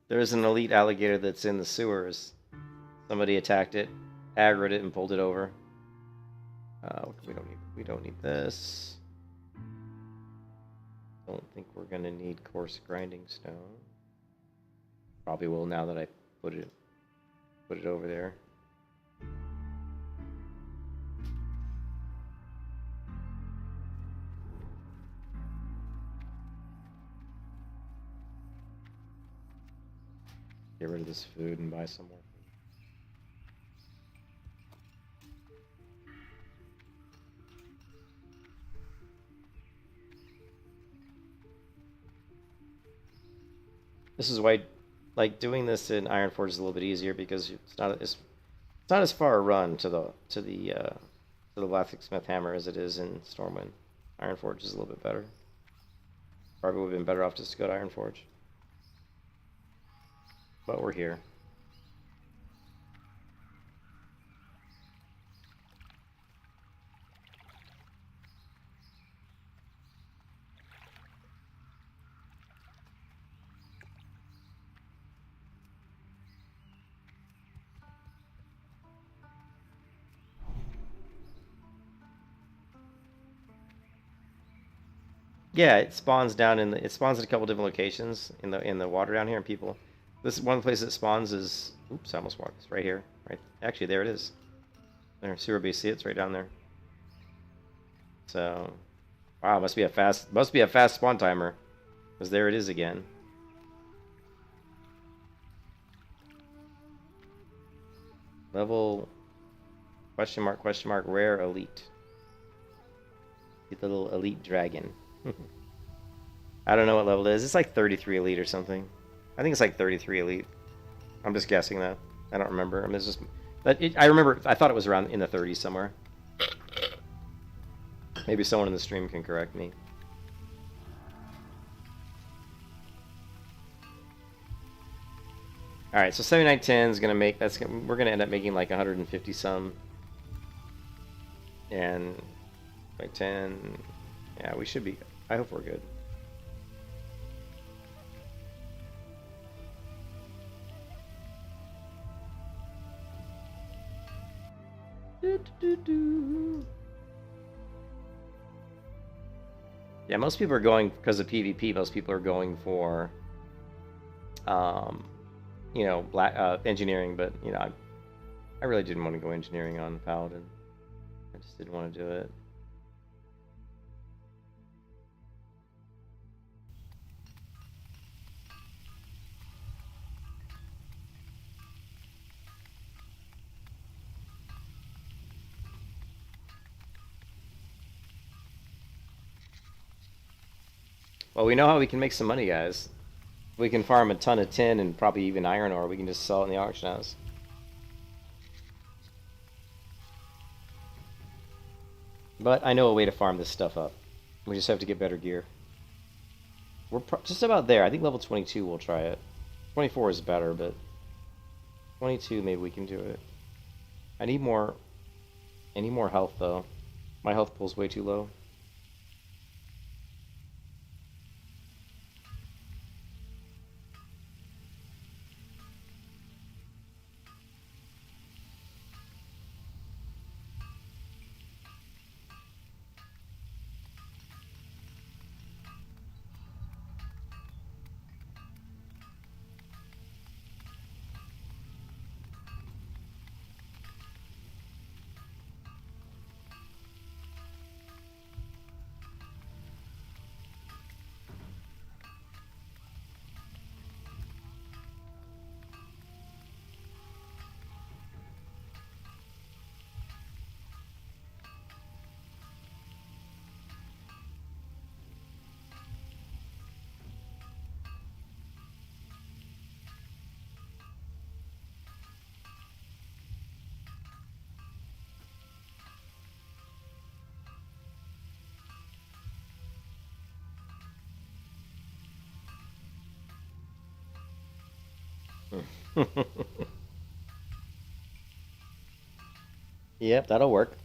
Speaker 1: There's an elite alligator that's in the sewers. Somebody attacked it, aggroed it, and pulled it over. We don't need this. Don't think we're gonna need coarse grinding stone. Probably will now that I put it over there. Get rid of this food and buy some more This is why, like, doing this in Ironforge is a little bit easier because it's not as far a run to the blacksmith hammer as it is in Stormwind. Ironforge is a little bit better. Probably would have been better off just to go to Ironforge. But we're here. Yeah, it spawns down it spawns at a couple different locations in the water down here, and people. This is one of the places it spawns is. Oops, I almost walked. It's right here. Right. Actually, there it is. There, see where we see it? It's right down there. So, wow, must be a fast spawn timer, because there it is again. Level question mark rare elite. Get the little elite dragon. I don't know what level it is. It's like 33 elite or something. I think it's like 33 elite. I'm just guessing though. I don't remember. I mean, it's just. I remember. I thought it was around in the 30s somewhere. Maybe someone in the stream can correct me. All right, so 7910 is gonna make. We're gonna end up making like 150 some. And by 10, yeah, we should be. I hope we're good. Yeah, most people are going because of PvP. Most people are going for, you know, engineering. But you know, I really didn't want to go engineering on Paladin. I just didn't want to do it. Well, we know how we can make some money, guys. We can farm a ton of tin and probably even iron ore. We can just sell it in the auction house. But I know a way to farm this stuff up. We just have to get better gear. We're just about there. I think level 22 we'll try it. 24 is better, but 22 maybe we can do it. I need more health though. My health pool's way too low. Yep, that'll work.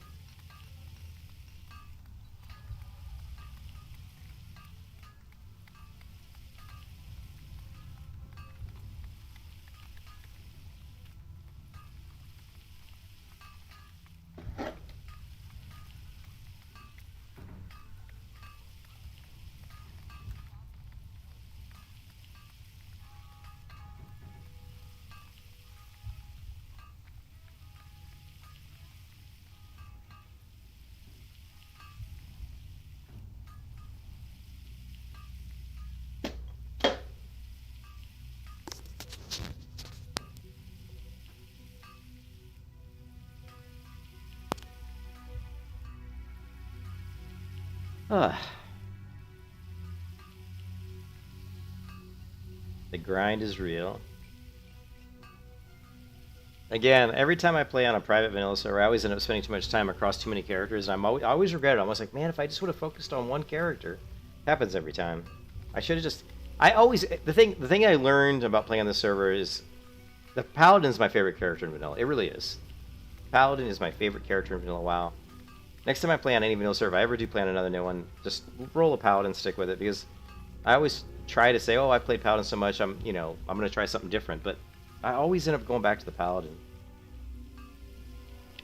Speaker 1: Ah. The grind is real. Again, every time I play on a private vanilla server, I always end up spending too much time across too many characters, and I always regret it. I'm always like, man, if I just would have focused on one character. Happens every time. I should have just... the thing I learned about playing on this server is the Paladin is my favorite character in vanilla. It really is. Paladin is my favorite character in vanilla WoW. Next time I play on any vanilla server, if I ever do play on another new one, just roll a Paladin, stick with it, because I always try to say, oh, I played Paladin so much, I'm going to try something different, but I always end up going back to the Paladin.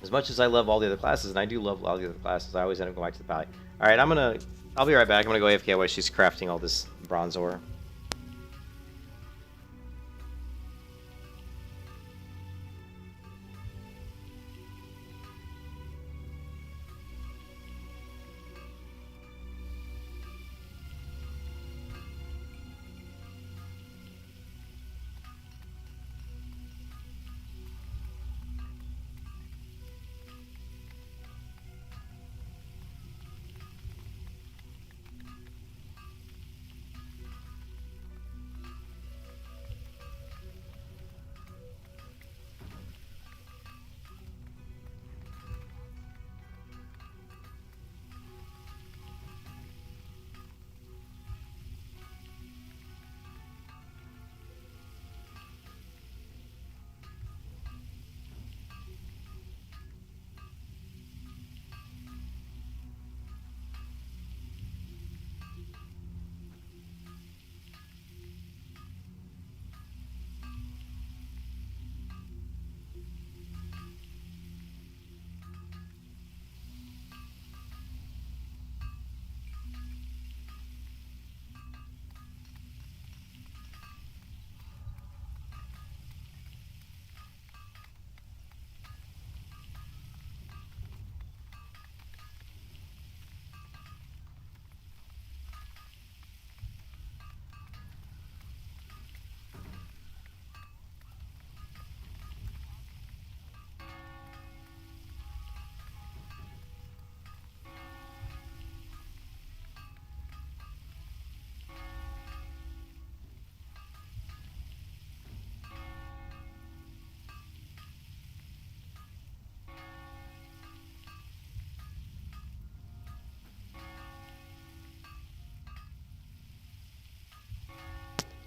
Speaker 1: As much as I love all the other classes, and I do love all the other classes, I always end up going back to the Paladin. Alright, I'll be right back. I'm going to go AFK while she's crafting all this bronze ore.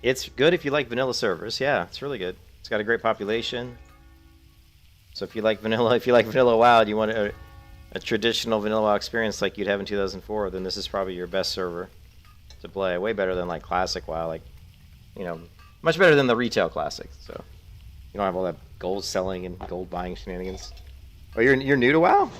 Speaker 1: It's good if you like vanilla servers. Yeah, it's really good. It's got a great population. So if you like vanilla WoW, and you want a traditional vanilla WoW experience like you'd have in 2004, then this is probably your best server to play. Way better than like classic WoW, like much better than the retail classic. So you don't have all that gold selling and gold buying shenanigans. Oh, you're new to WoW?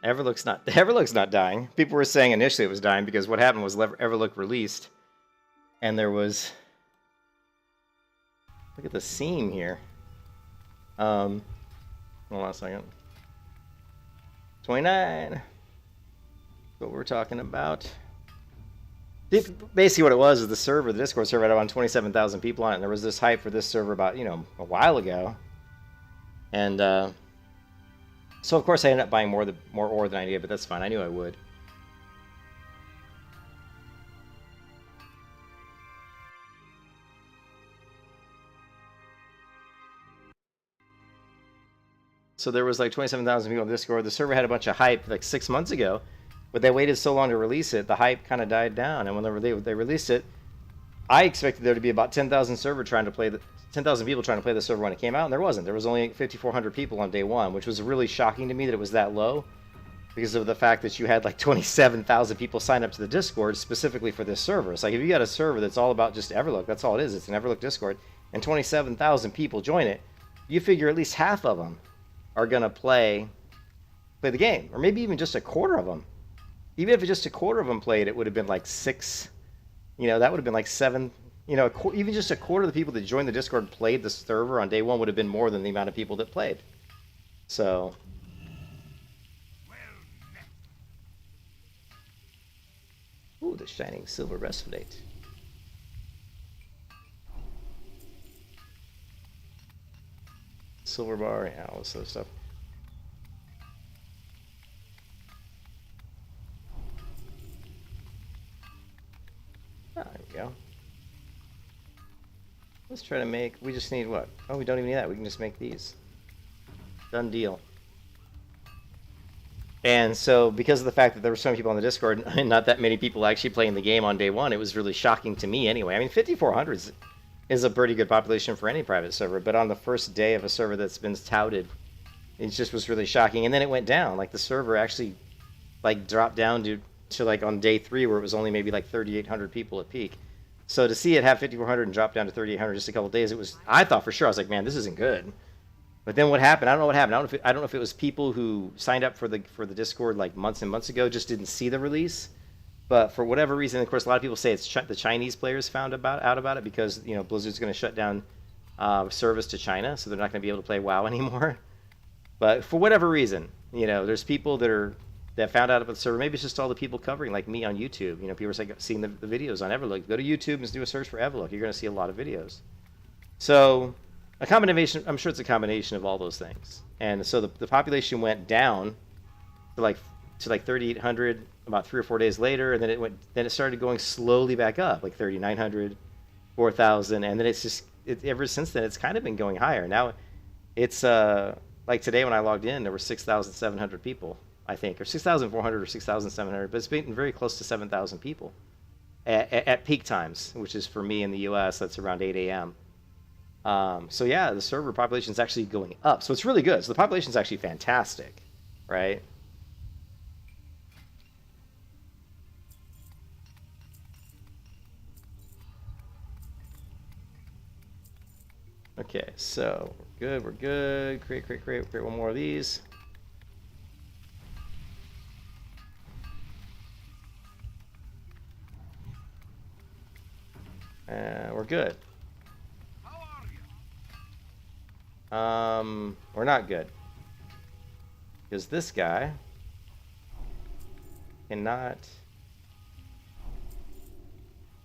Speaker 1: Everlook's not dying. People were saying initially it was dying because what happened was Everlook released, and there was. Look at the seam here. Hold on a second. 29. What we're talking about. Basically, what it was is the server, the Discord server, had around 27,000 people on it, and there was this hype for this server about a while ago, and so of course I ended up buying more ore than I needed, but that's fine. I knew I would. So there was like 27,000 people on Discord. The server had a bunch of hype like 6 months ago, but they waited so long to release it, the hype kind of died down. And when they released it, I expected there to be about 10,000 people trying to play the server when it came out, and there wasn't. There was only 5,400 people on day one, which was really shocking to me that it was that low, because of the fact that you had like 27,000 people sign up to the Discord specifically for this server. It's like if you got a server that's all about just Everlook, that's all it is. It's an Everlook Discord, and 27,000 people join it, you figure at least half of them are gonna play the game, or maybe even just a quarter of them. Even if just a quarter of them played, it would have been like 6. That would have been like 7. Even just a quarter of the people that joined the Discord and played the server on day one would have been more than the amount of people that played. So. Ooh, the shining silver breastplate. Silver bar, yeah, all this other stuff. Ah, there we go. Let's try to make, we just need what? Oh, we don't even need that. We can just make these. Done deal. And so, because of the fact that there were so many people on the Discord and not that many people actually playing the game on day one, it was really shocking to me anyway. I mean, 5,400 is a pretty good population for any private server, but on the first day of a server that's been touted, it just was really shocking. And then it went down. Like, the server actually, like, dropped down to like, on day 3, where it was only maybe, like, 3,800 people at peak. So to see it have 5,400 and drop down to 3,800 just a couple of days, I thought for sure, I was like, man, this isn't good. But then what happened? I don't know what happened. I don't know if it was people who signed up for the Discord like months and months ago just didn't see the release. But for whatever reason, of course, a lot of people say it's the Chinese players found out about it because Blizzard's going to shut down service to China, so they're not going to be able to play WoW anymore. But for whatever reason, there's people that found out about the server. Maybe it's just all the people covering, like me on YouTube. People are seeing the videos on Everlook. Go to YouTube and do a search for Everlook. You're going to see a lot of videos. So a combination. I'm sure it's a combination of all those things. And so the population went down to like 3,800 about 3 or 4 days later, and then it started going slowly back up, like 3,900, 4,000, and then ever since then it's kind of been going higher. Now it's like today when I logged in, there were 6,700 people, I think, or 6,400 or 6,700, but it's been very close to 7,000 people at peak times, which is for me in the U.S. that's around 8 a.m. So yeah, the server population is actually going up, so it's really good. So the population is actually fantastic, right? Okay, so we're good. Create one more of these. We're good. We're not good. Because this guy cannot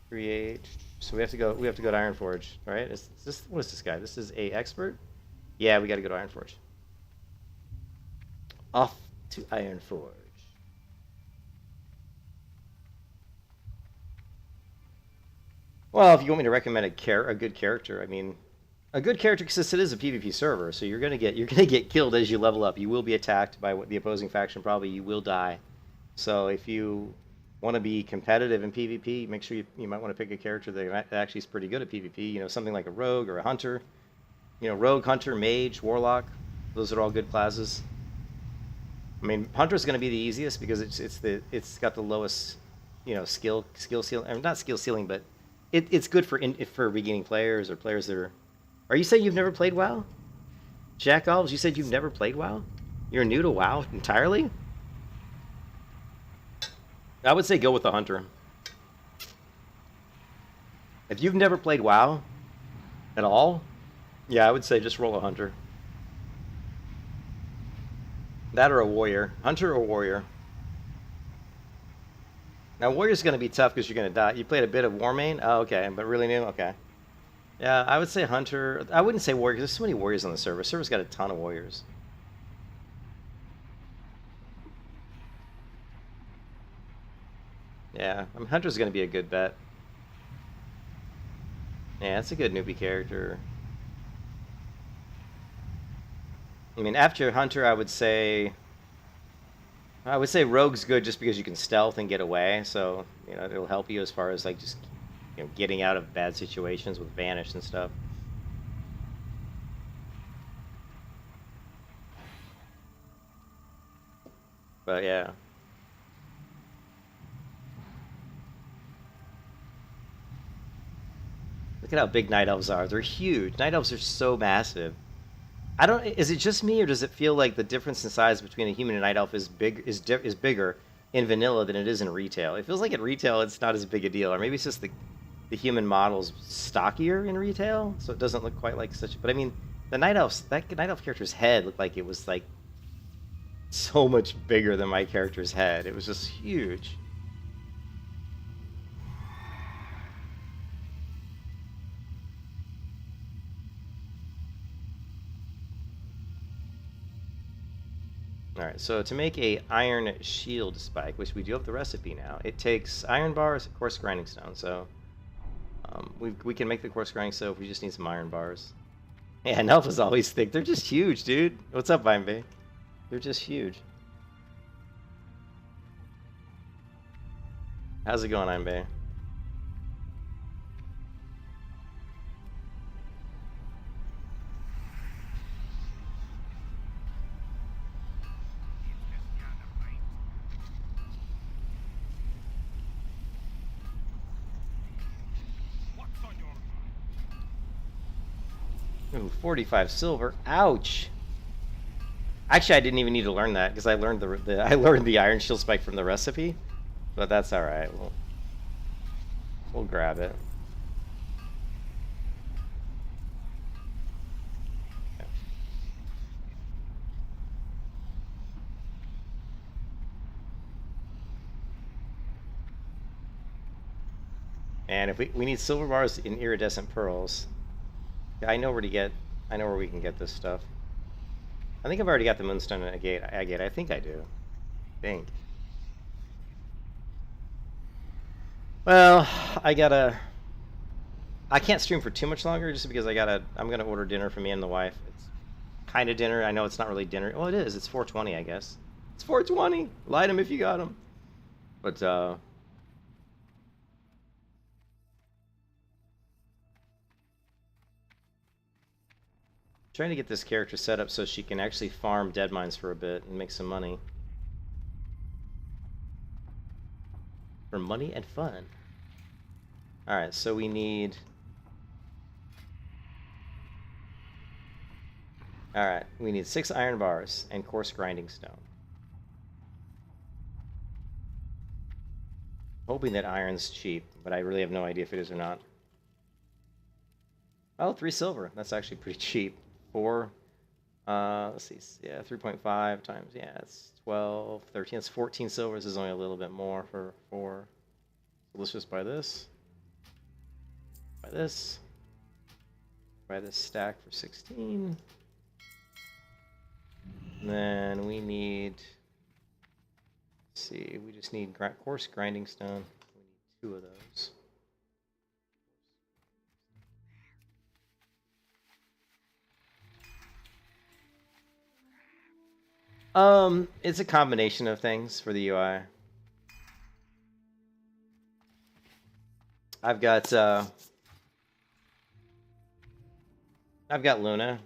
Speaker 1: create. So we have to go to Ironforge, right? What is this guy? This is a expert? Yeah, we got to go to Ironforge. Off to Ironforge. Well, if you want me to recommend a good character, I mean, a good character, because it is a PvP server, so you're gonna get killed as you level up. You will be attacked by the opposing faction. Probably you will die. So if you want to be competitive in PvP, make sure you might want to pick a character that actually is pretty good at PvP. Something like a rogue or a hunter. Rogue, hunter, mage, warlock. Those are all good classes. I mean, hunter is going to be the easiest because it's got the lowest, skill ceiling. I mean, not skill ceiling, but it's good for beginning players or players that are. Are you saying you've never played WoW? Jack Alves, you said you've never played WoW? You're new to WoW entirely? I would say go with the hunter. If you've never played WoW at all, yeah, I would say just roll a hunter. That or a warrior. Hunter or warrior. Now, warrior's going to be tough because you're going to die. You played a bit of Warmane? Oh, okay, but really new? Okay. Yeah, I would say hunter. I wouldn't say warrior because there's so many warriors on the server. The server's got a ton of warriors. Yeah, I mean, hunter's going to be a good bet. Yeah, it's a good newbie character. I mean, after hunter, I would say rogue's good just because you can stealth and get away. So you know it'll help you as far as like just getting out of bad situations with vanish and stuff. But yeah. Look at how big night elves are. They're huge. Night elves are so massive. I don't. Is it just me, or does it feel like the difference in size between a human and night elf is bigger in vanilla than it is in retail? It feels like at retail it's not as big a deal, or maybe it's just the human model's stockier in retail, so it doesn't look quite like such. But I mean, that night elf character's head looked like it was like so much bigger than my character's head. It was just huge. Alright, so to make a iron shield spike, which we do have the recipe now, it takes iron bars, coarse grinding stone, so we can make the coarse grinding stone if we just need some iron bars. Yeah, an elf is always thick. They're just huge, dude. What's up, Vine? They're just huge. How's it going, Imbe? Ooh, 45 silver. Ouch. Actually, I didn't even need to learn that because I learned the iron shield spike from the recipe. But that's all right. We'll grab it. Okay. And if we need silver bars in iridescent pearls. I know where we can get this stuff. I think I've already got the moonstone agate. I think I do. Well, I can't stream for too much longer just because I'm gonna order dinner for me and the wife. It's kind of dinner. I know it's not really dinner. Well, it is. It's 4:20, I guess. It's 4:20. Light them if you got them. But trying to get this character set up so she can actually farm dead mines for a bit and make some money. For money and fun. Alright, so we need... Alright, we need 6 iron bars and coarse grinding stone. Hoping that iron's cheap, but I really have no idea if it is or not. Oh, 3 silver. That's actually pretty cheap. 4, let's see, yeah, 3.5 times, yeah, it's 12, 13, it's 14 silver. This is only a little bit more for 4. So let's just buy this. Buy this. Buy this stack for 16. And then we need, let's see, we just need coarse grinding stone. We need 2 of those. It's a combination of things for the UI. I've got Luna.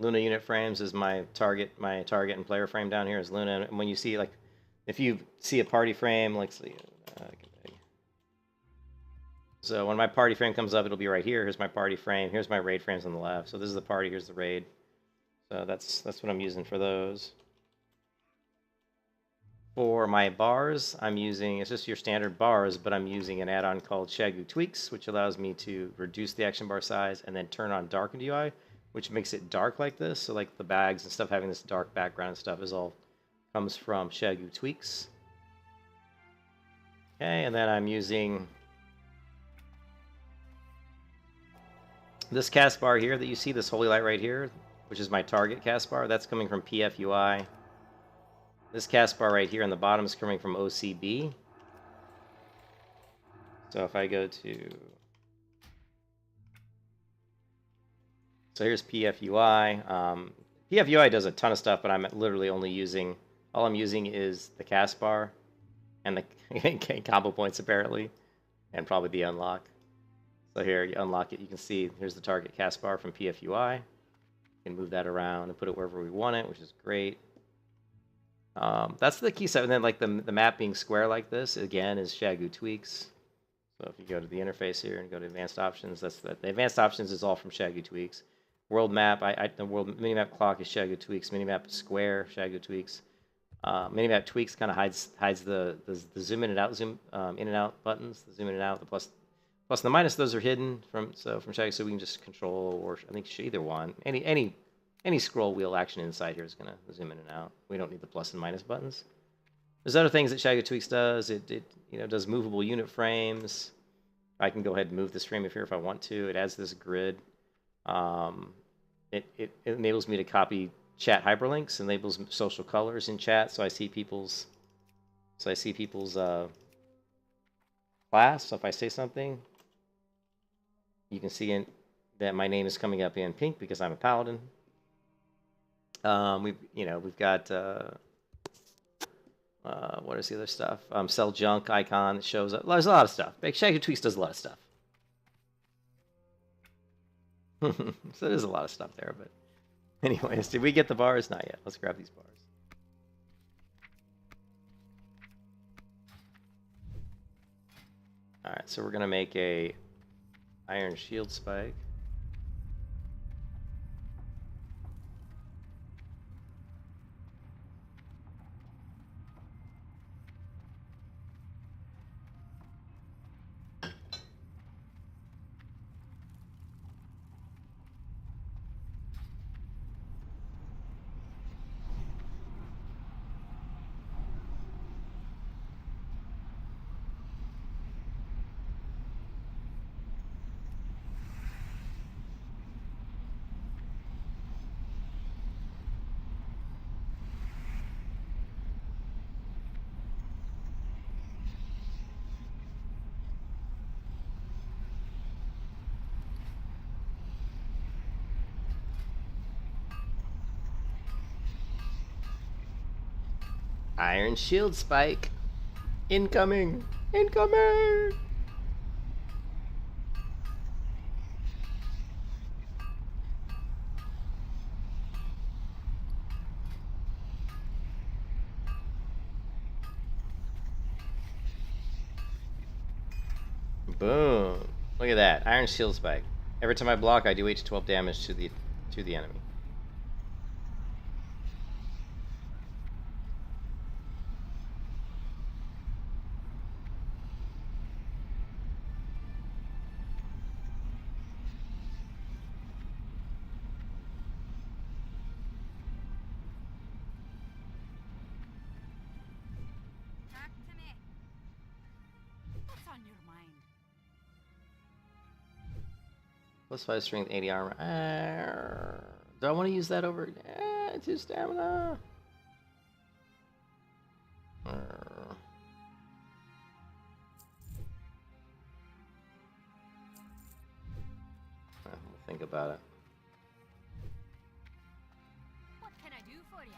Speaker 1: Luna unit frames is my target and player frame down here is Luna. And when you see, like, if you see a party frame, like, so when my party frame comes up, it'll be right here. Here's my party frame. Here's my raid frames on the left. So this is the party. Here's the raid. So that's what I'm using for those. For my bars, I'm using, it's just your standard bars, but I'm using an add-on called Shagu Tweaks, which allows me to reduce the action bar size and then turn on darkened UI, which makes it dark like this. So like the bags and stuff having this dark background and stuff is all comes from Shagu Tweaks. Okay, and then I'm using this cast bar here that you see, this holy light right here, which is my target cast bar. That's coming from PFUI. This cast bar right here on the bottom is coming from OCB. So if I go to... So here's PFUI. PFUI does a ton of stuff, but I'm literally only using... All I'm using is the cast bar and the combo points, apparently, and probably the unlock. So here, you unlock it. You can see here's the target cast bar from PFUI. We can move that around and put it wherever we want it, which is great. That's the key set. And then like the map being square like this, again, is Shagu Tweaks. So if you go to the interface here and go to advanced options, that's the advanced options is all from Shagu Tweaks. World map, the world minimap clock is Shagu Tweaks. Minimap square, Shagu Tweaks. Minimap tweaks kind of hides the zoom in and out, zoom in and out buttons. The zoom in and out, the plus and the minus. Those are hidden from Shagu, so we can just control, or I think either one. Any scroll wheel action inside here is going to zoom in and out. We don't need the plus and minus buttons. There's other things that Shagu Tweaks does. It does movable unit frames. I can go ahead and move this frame here if I want to. It adds this grid. It enables me to copy chat hyperlinks, enables social colors in chat, so I see people's class. So if I say something, you can see that my name is coming up in pink because I'm a paladin. We've got what is the other stuff? Sell junk icon that shows up. There's a lot of stuff. Shagu Tweaks does a lot of stuff. So there's a lot of stuff there, but anyways, did we get the bars? Not yet. Let's grab these bars. All right, so we're gonna make a iron shield spike. Iron shield spike. Incoming! Incoming! Boom. Look at that. Iron shield spike. Every time I block, I do 8 to 12 damage to the enemy.
Speaker 2: Talk to me. What's on your mind?
Speaker 1: Plus 5 strength, 80 armor. Do I want to use that over? 2 stamina. We'll think about it.
Speaker 2: What can I do for you?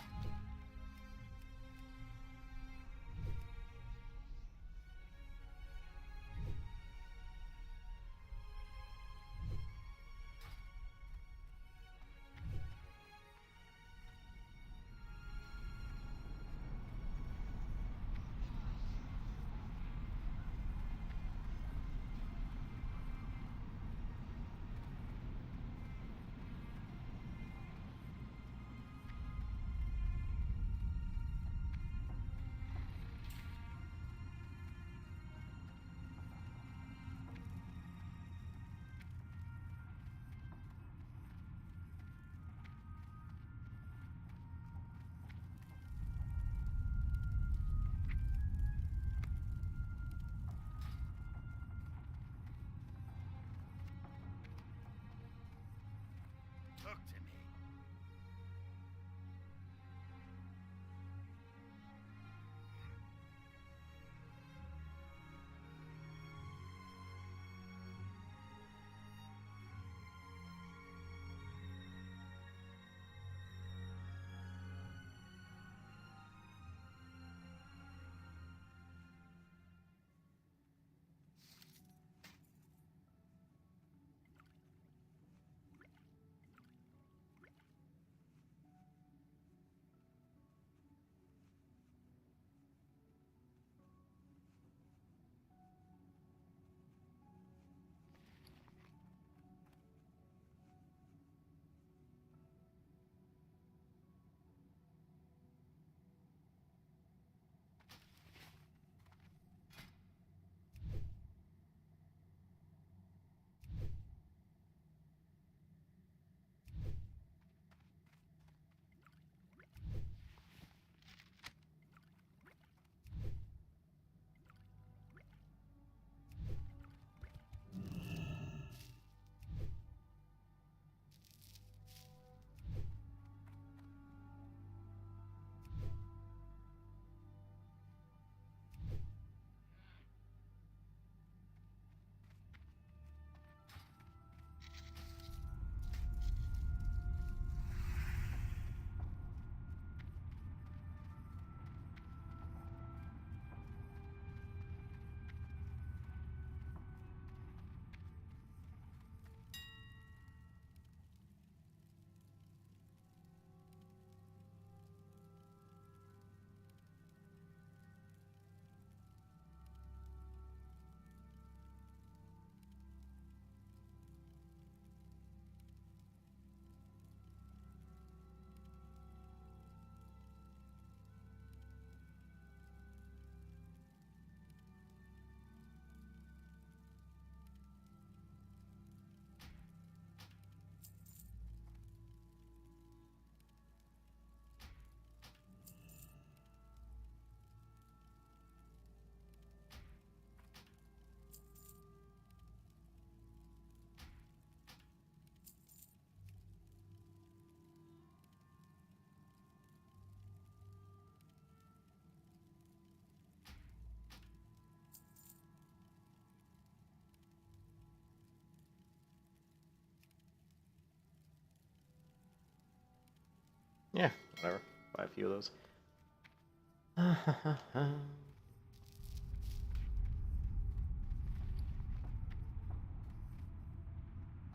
Speaker 1: Yeah, whatever. Buy a few of those.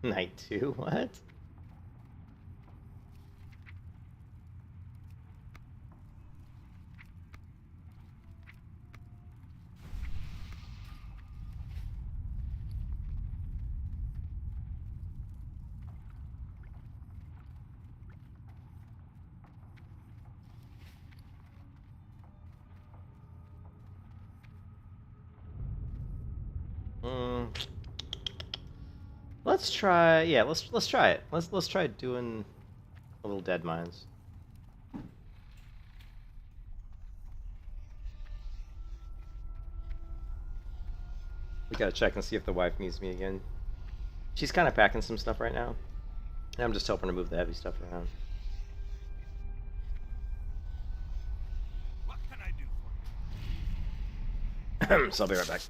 Speaker 1: Night 2? What? Let's try. Yeah, let's try it. Let's try doing a little dead mines. We gotta check and see if the wife needs me again. She's kind of packing some stuff right now. And I'm just helping her move the heavy stuff around.
Speaker 4: What can I do for you?
Speaker 1: So I'll be right back.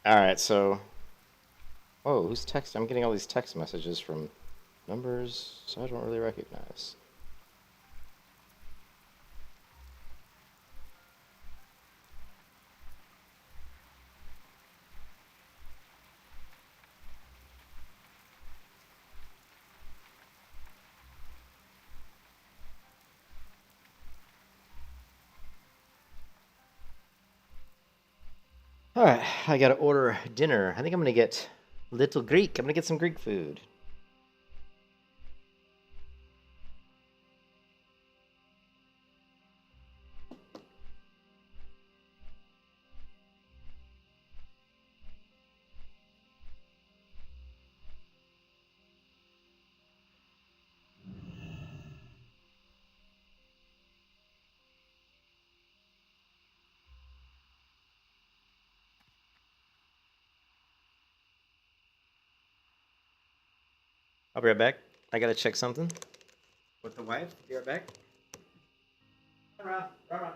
Speaker 1: All right, so. Whoa, who's text? I'm getting all these text messages from numbers I don't really recognize. All right, I gotta order dinner. I think I'm gonna get Little Greek. I'm gonna get some Greek food. I'll be right back. I gotta check something with the wife. Be right back. Run around, run around.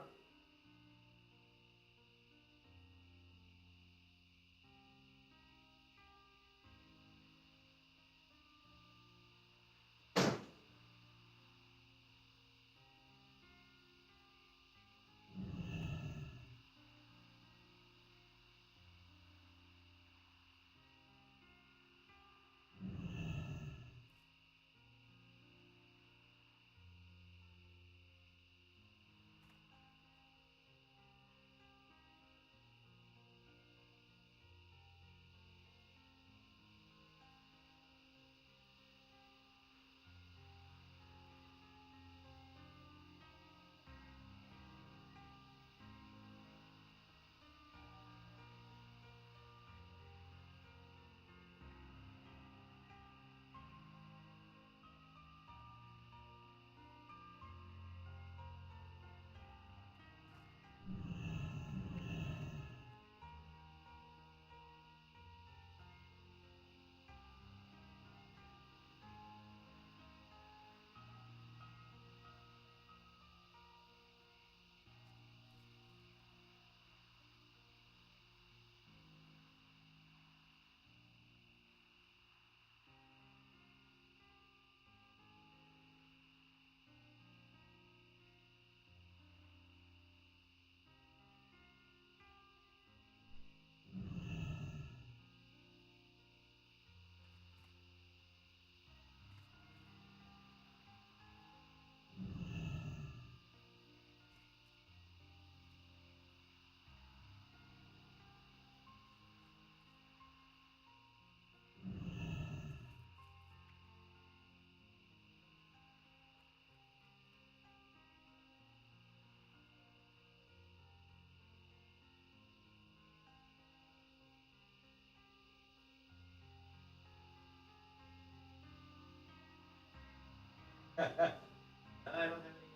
Speaker 1: I don't have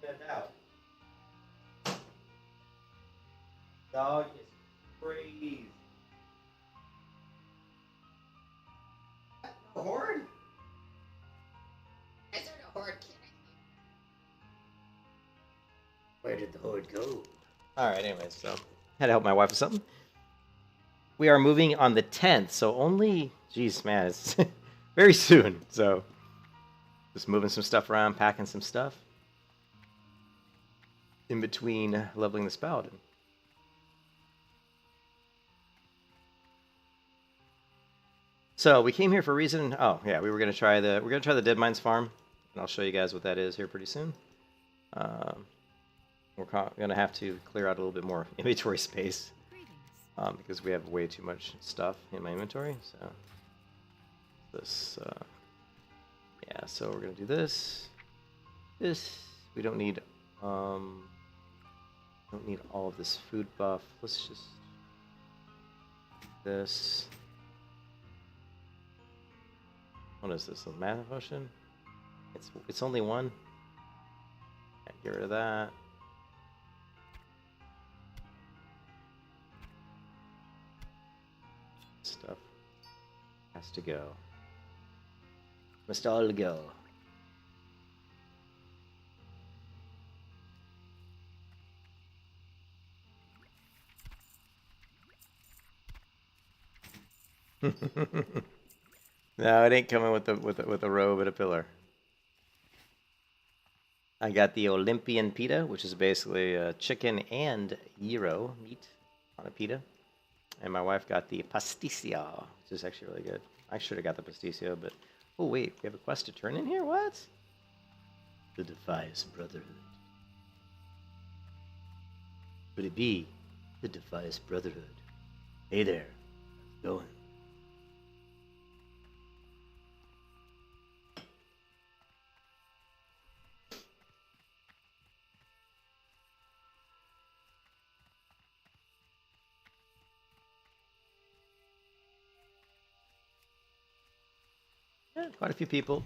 Speaker 1: any doubt. Dog is crazy. No horde? Is there no horde killing me? Where did the horde go? Alright, anyways, so had to help my wife with something. We are moving on the 10th, so only, geez, man, it's very soon. So just moving some stuff around, packing some stuff in between leveling this paladin. So we came here for a reason. Oh yeah, we're gonna try the Dead Mines farm, and I'll show you guys what that is here pretty soon. We're gonna have to clear out a little bit more inventory space because we have way too much stuff in my inventory. So this, yeah. So we're gonna do this. We don't need all of this food buff. Let's just do this. What is this? A mana potion? It's only one. Yeah, get rid of that. Stuff has to go. Must all go. No, it ain't coming with a robe and a pillar. I got the Olympian pita, which is basically chicken and gyro meat on a pita. And my wife got the pasticcio, which is actually really good. I should have got the pasticcio, but... Oh, wait, we have a quest to turn in here? What? The Defias Brotherhood. Could it be the Defias Brotherhood? Hey there. How's it going? Yeah, quite a few people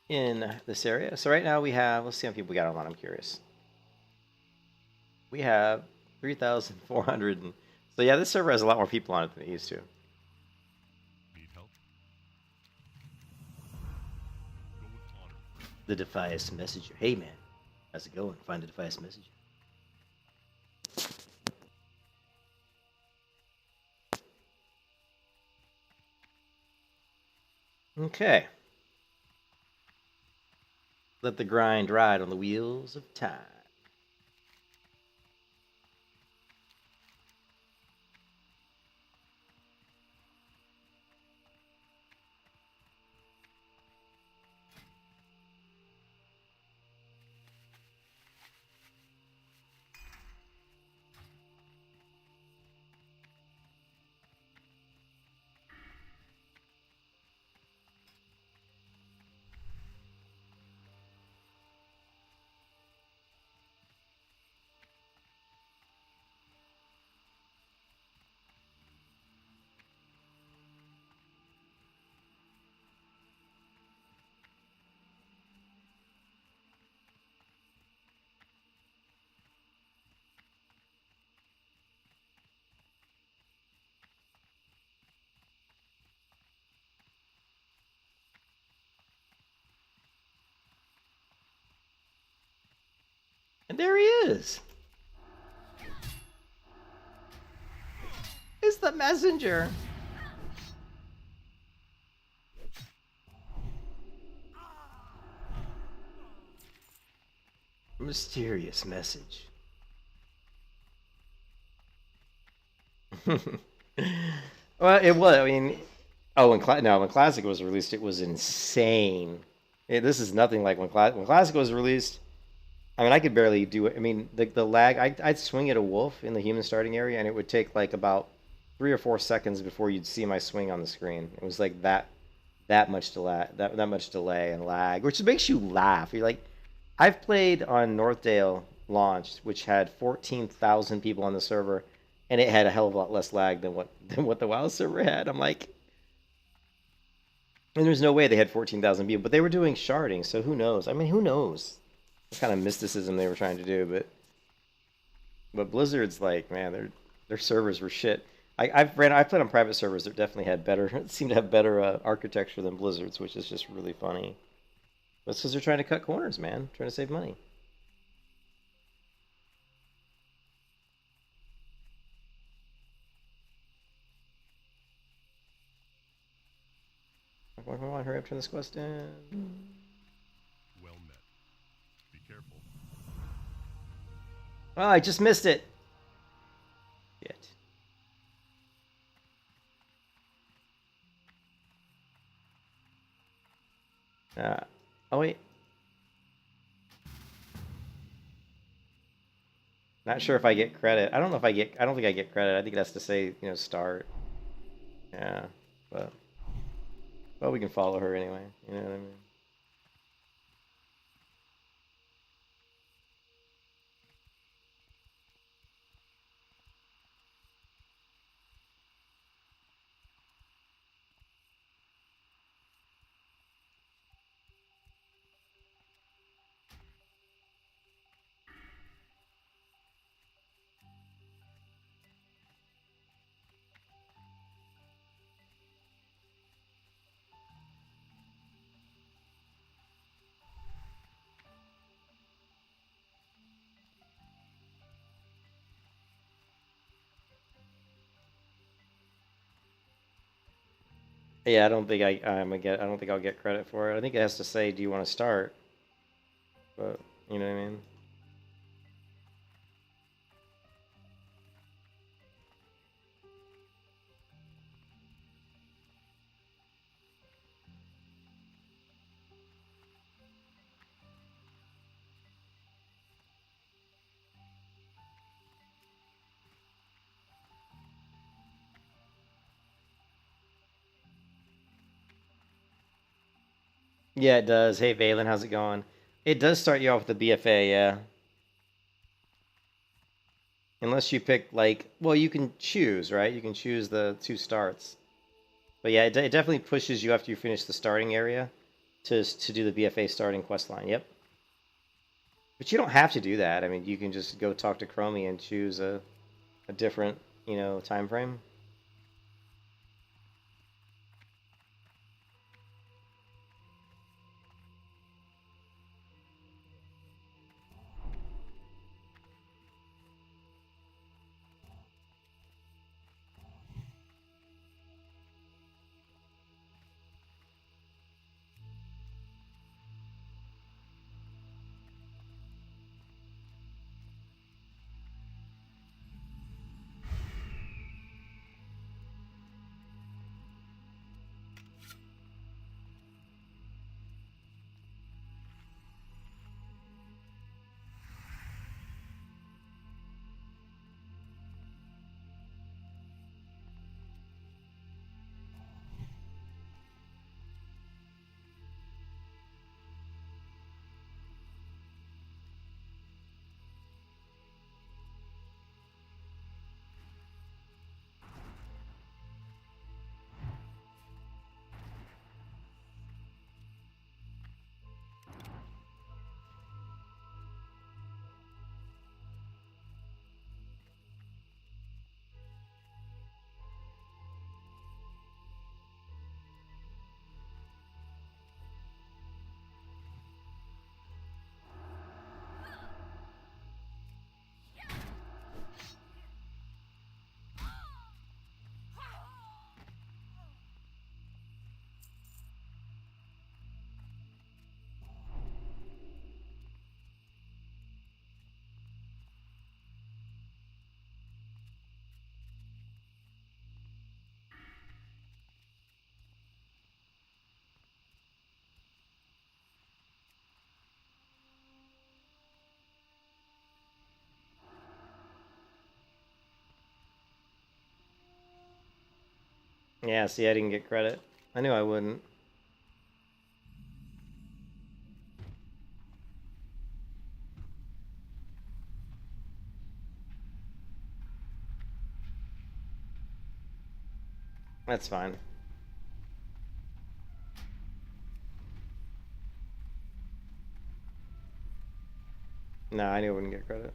Speaker 1: in this area. So right now we have, let's see how many people we got online. I'm curious. We have 3,400. So yeah, this server has a lot more people on it than it used to.
Speaker 4: Need help? Go with honor.
Speaker 1: The Defias Messenger. Hey man, how's it going? Find the Defias Messenger. Okay. Let the grind ride on the wheels of time. And there he is. It's the messenger. Mysterious message. Well, it was. I mean, oh, when Classic was released, it was insane. This is nothing like when Classic was released. I mean, I could barely do it. I mean, the lag. I'd swing at a wolf in the human starting area, and it would take like about 3 or 4 seconds before you'd see my swing on the screen. It was like that much delay, that much delay and lag, which makes you laugh. You're like, I've played on Northdale launched, which had 14,000 people on the server, and it had a hell of a lot less lag than what the WoW server had. I'm like, and there's no way they had 14,000 people, but they were doing sharding, so who knows? I mean, who knows what kind of mysticism they were trying to do? But Blizzard's like, man, their servers were shit. I played on private servers that definitely had better, seemed to have better architecture than Blizzard's, which is just really funny. That's because they're trying to cut corners, man, trying to save money. Come on, hurry up, turn this quest in.
Speaker 4: Well met. Be careful.
Speaker 1: Oh, I just missed it. Shit. Oh wait. Not sure if I get credit. I don't know if I get. I don't think I get credit. I think it has to say, start. Yeah, but we can follow her anyway. You know what I mean? Yeah, I don't think I don't think I'll get credit for it. I think it has to say, "Do you want to start?" But you know what I mean? Yeah, it does. Hey, Valen, how's it going? It does start you off with the BFA, yeah. Unless you pick, like... Well, you can choose, right? You can choose the 2 starts. But yeah, it definitely pushes you after you finish the starting area to do the BFA starting quest line. Yep. But you don't have to do that. I mean, you can just go talk to Chromie and choose a different, you know, time frame. Yeah, see, I didn't get credit. I knew I wouldn't. That's fine. No, I knew I wouldn't get credit.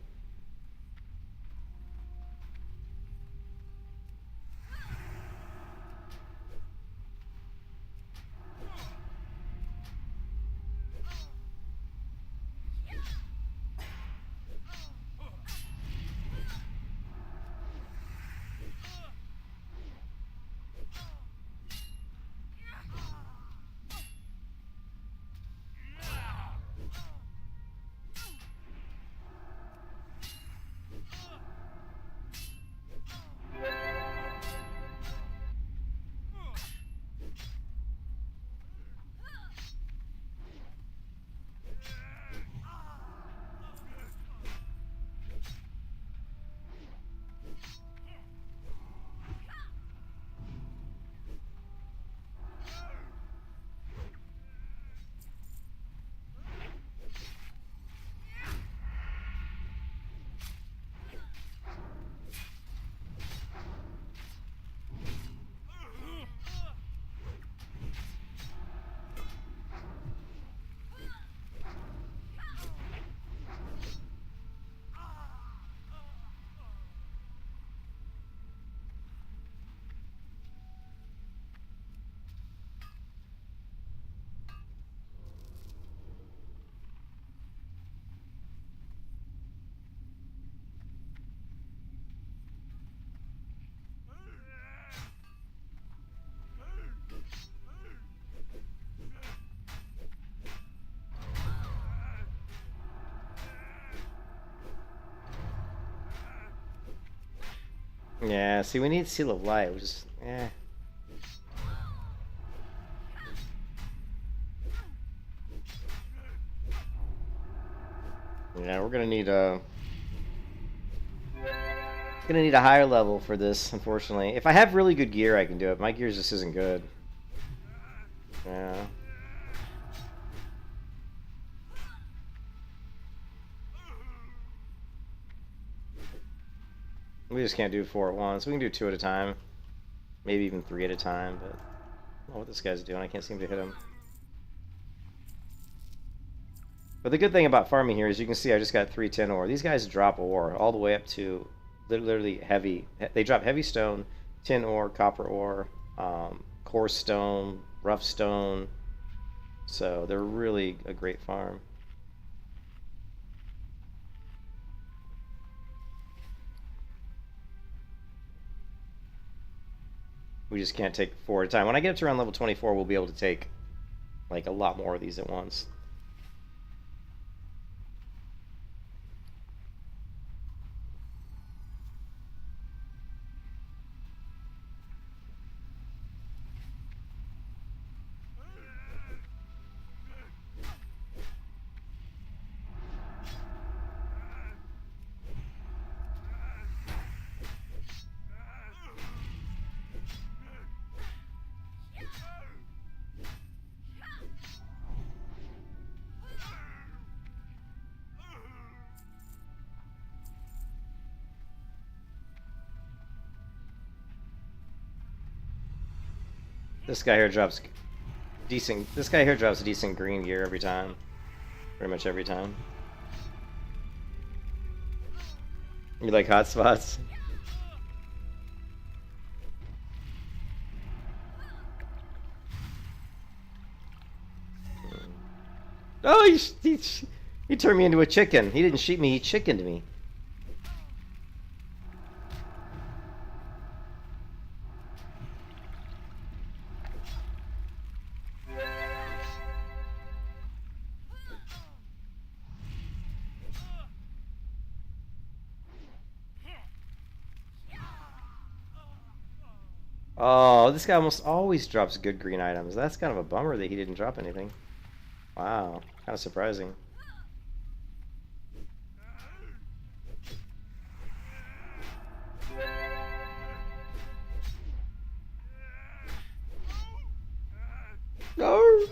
Speaker 1: Yeah, see, we need Seal of Light, which is, eh. Yeah, we're gonna need a higher level for this, unfortunately. If I have really good gear, I can do it. My gear just isn't good. Yeah. We just can't do 4 at once. We can do 2 at a time. Maybe even 3 at a time, but I don't know what this guy's doing. I can't seem to hit him. But the good thing about farming here is you can see I just got 3 tin ore. These guys drop ore all the way up to literally heavy. They drop heavy stone, tin ore, copper ore, coarse stone, rough stone. So they're really a great farm. We just can't take 4 at a time. When I get up to around level 24, we'll be able to take like a lot more of these at once. This guy here drops decent. This guy here drops decent green gear every time, pretty much every time. You like hot spots? Oh, he turned me into a chicken. He didn't shoot me. He chickened me. Oh, this guy almost always drops good green items. That's kind of a bummer that he didn't drop anything. Wow, kind of surprising. No.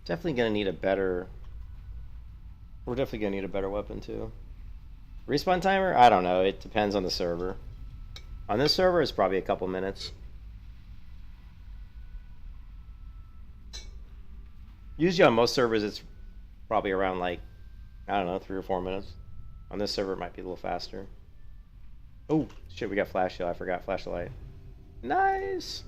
Speaker 1: Definitely gonna need a better. We're definitely gonna need a better weapon too. Respawn timer? I don't know. It depends on the server. On this server, it's probably a couple minutes. Usually on most servers, it's probably around like, I don't know, 3 or 4 minutes. On this server, it might be a little faster. Oh, shit, we got flashlight. I forgot flashlight. Nice!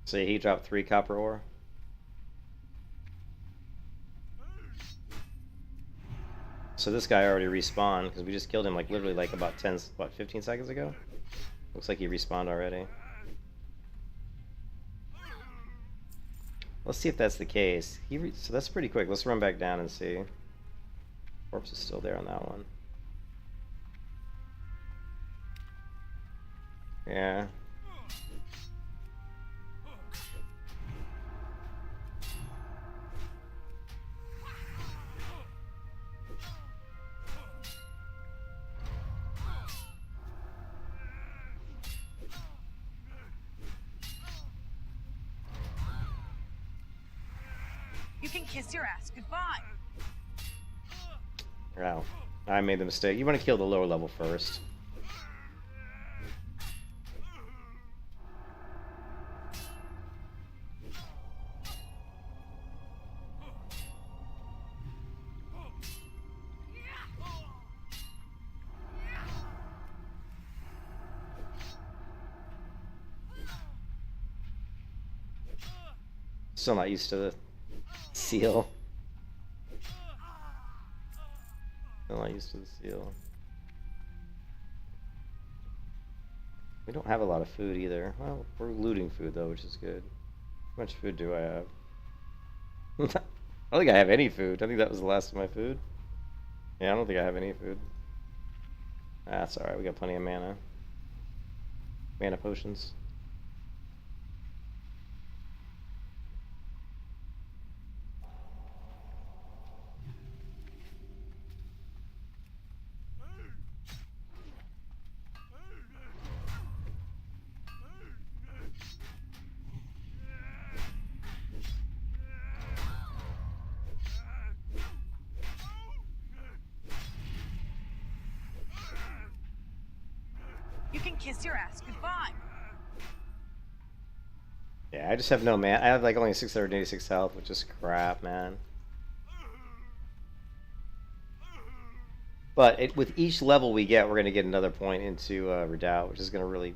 Speaker 1: So he dropped 3 copper ore. So this guy already respawned because we just killed him like literally like about 15 seconds ago? Looks like he respawned already. Let's see if that's the case. So that's pretty quick. Let's run back down and see. Corpse is still there on that one. Yeah.
Speaker 2: You can kiss your ass goodbye.
Speaker 1: Wow. I made the mistake. You want to kill the lower level first. Still not used to the seal. Still not used to the seal. We don't have a lot of food either. Well, we're looting food though, which is good. How much food do I have? I don't think I have any food. I think that was the last of my food. Yeah, I don't think I have any food. That's alright, we got plenty of mana. Mana potions.
Speaker 2: You can kiss your ass goodbye.
Speaker 1: Yeah, I just have no mana. I have like only 686 health, which is crap, man. But with each level we get, we're going to get another point into Redoubt, which is going to really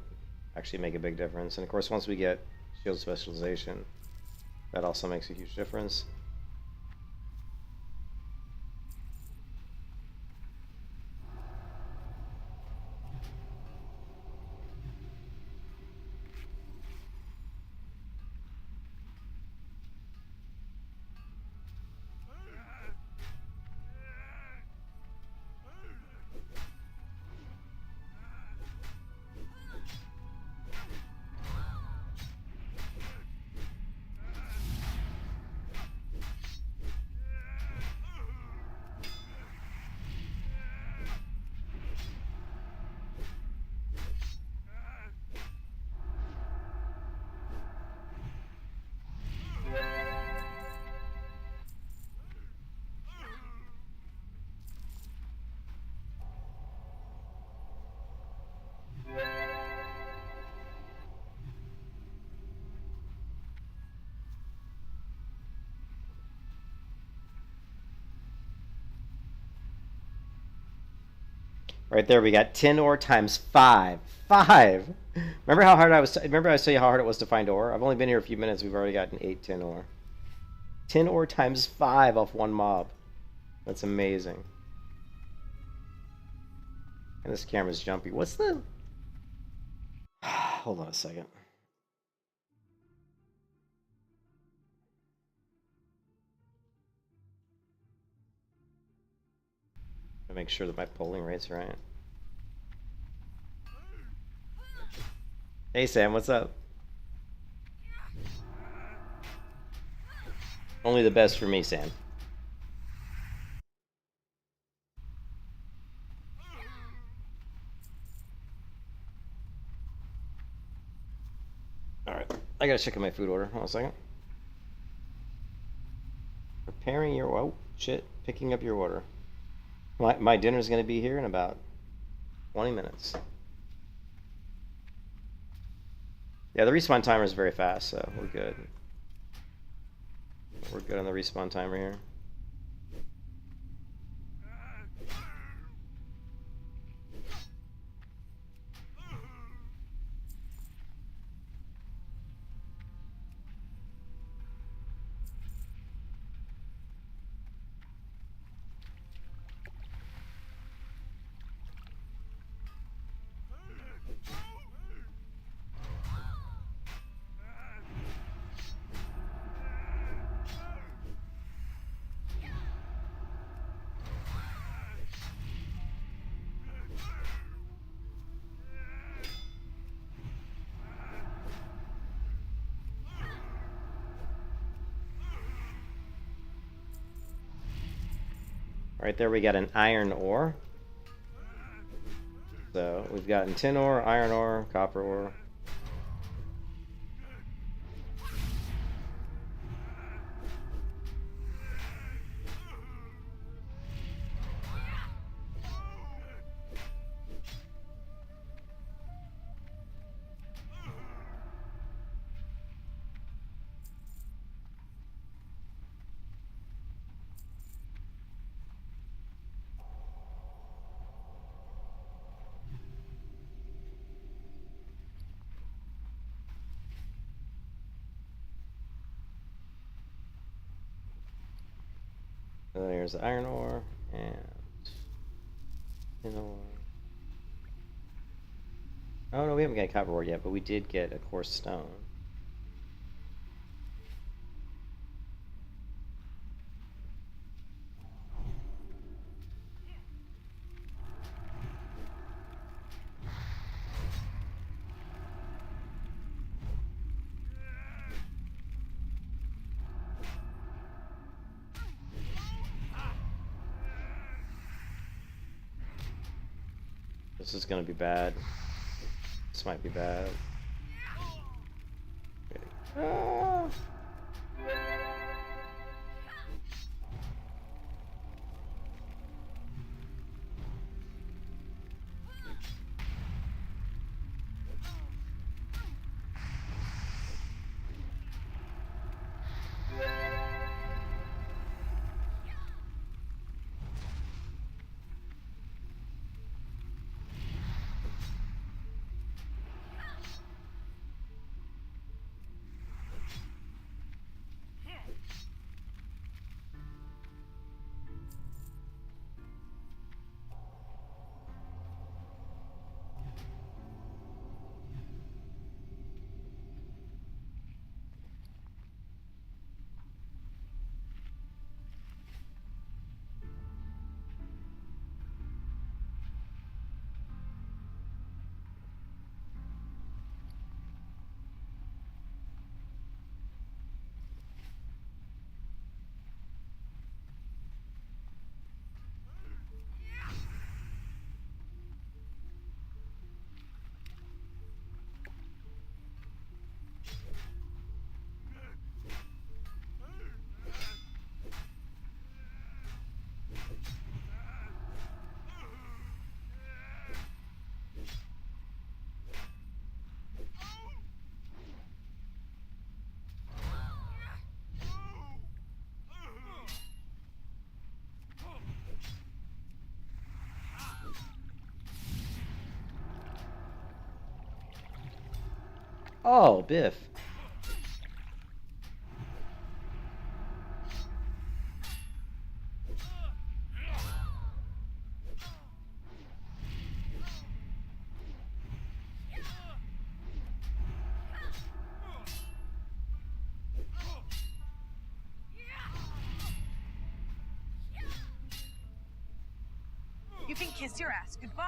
Speaker 1: actually make a big difference. And of course, once we get shield specialization, that also makes a huge difference. Right there, we got 10 ore times 5. 5! Remember how hard I was? Remember I was telling you how hard it was to find ore? I've only been here a few minutes. We've already gotten 8, 10 ore. 10 ore times 5 off one mob. That's amazing. And this camera's jumpy. What's the... Hold on a second. To make sure that my polling rate's right. Hey Sam, what's up? Only the best for me, Sam. Alright, I gotta check on my food order. Hold on a second. Preparing your... Oh, shit. Picking up your order. My dinner's gonna be here in about 20 minutes. Yeah, the respawn timer is very fast, so we're good. We're good on the respawn timer here. Right there we got an iron ore. So we've gotten tin ore, iron ore, copper ore. And then here's the iron ore and tin ore. Oh no, we haven't got a copper ore yet, but we did get a coarse stone. This is gonna be bad. This might be bad. Ah. Oh, Biff.
Speaker 2: You can kiss your ass goodbye.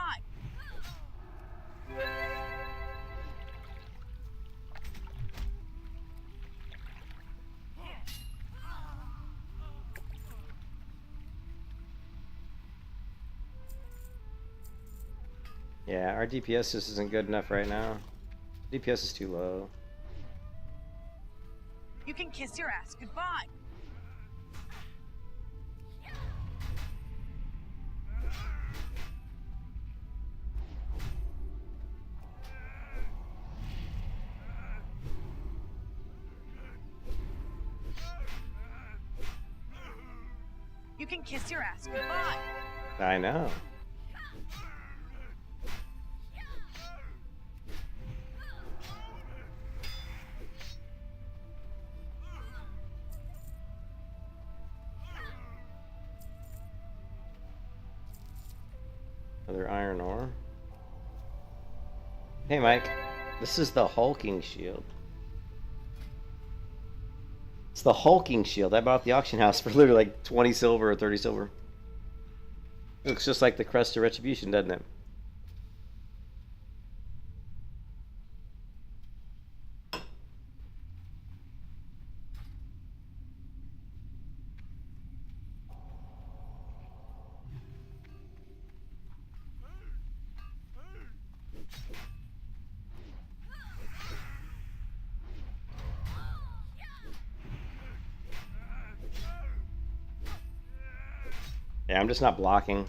Speaker 1: Yeah, our DPS just isn't good enough right now. DPS is too low.
Speaker 2: You can kiss your ass goodbye. You can kiss your ass goodbye.
Speaker 1: I know. Another iron ore. Hey Mike, this is the hulking shield. It's the hulking shield I bought at the auction house for literally like 20 silver or 30 silver. It looks just like the crest of retribution, doesn't it? Yeah, I'm just not blocking.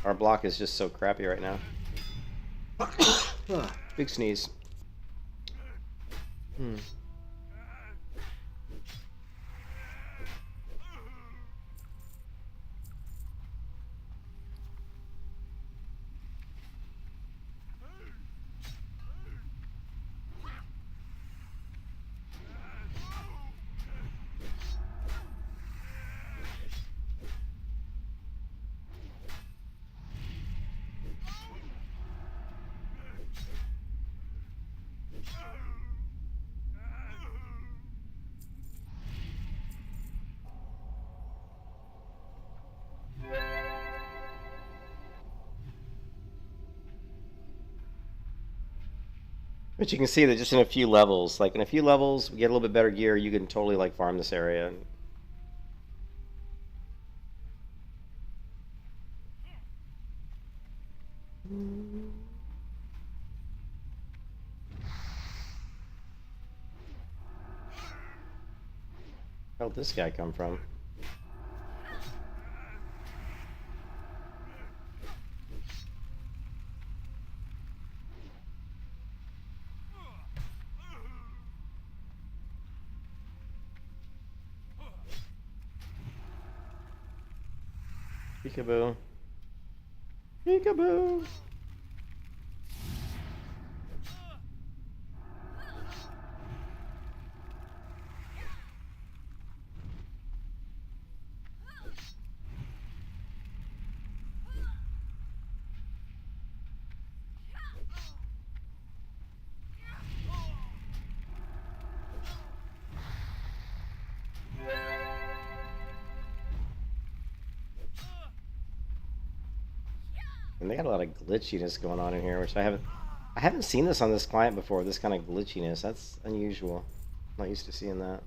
Speaker 1: Our block is just so crappy right now. Big sneeze. But you can see that just in a few levels, like in a few levels, we get a little bit better gear, you can totally like farm this area. Where'd this guy come from? Peekaboo. Peekaboo. And they got a lot of glitchiness going on in here, which I haven't seen this on this client before, this kind of glitchiness. That's unusual. I'm not used to seeing that.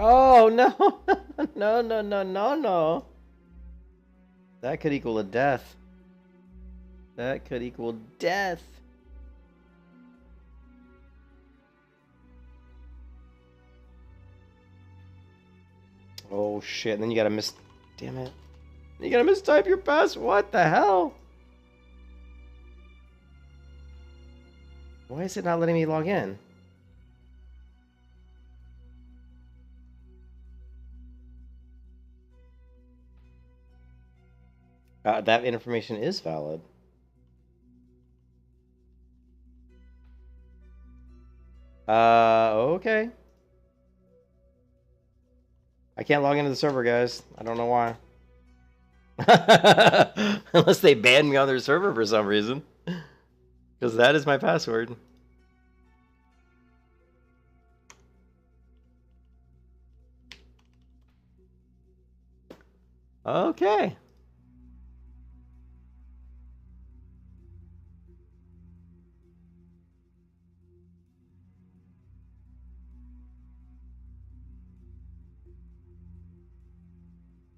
Speaker 1: Oh no! No, no, no, no, no. That could equal a death. That could equal death. Oh shit, and then you gotta damn it. You gotta mistype your password. What the hell? Why is it not letting me log in? That information is valid. Okay. I can't log into the server, guys. I don't know why. Unless they banned me on their server for some reason. Because that is my password. Okay.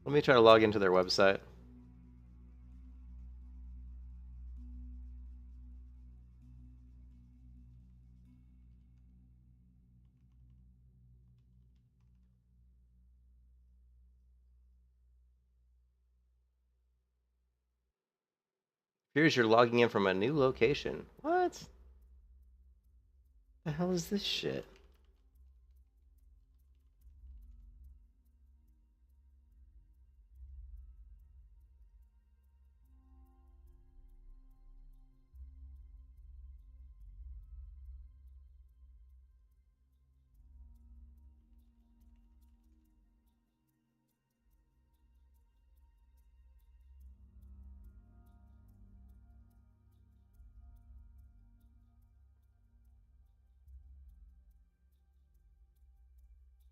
Speaker 1: Let me try to log into their website. Here's you're logging in from a new location. What? The hell is this shit?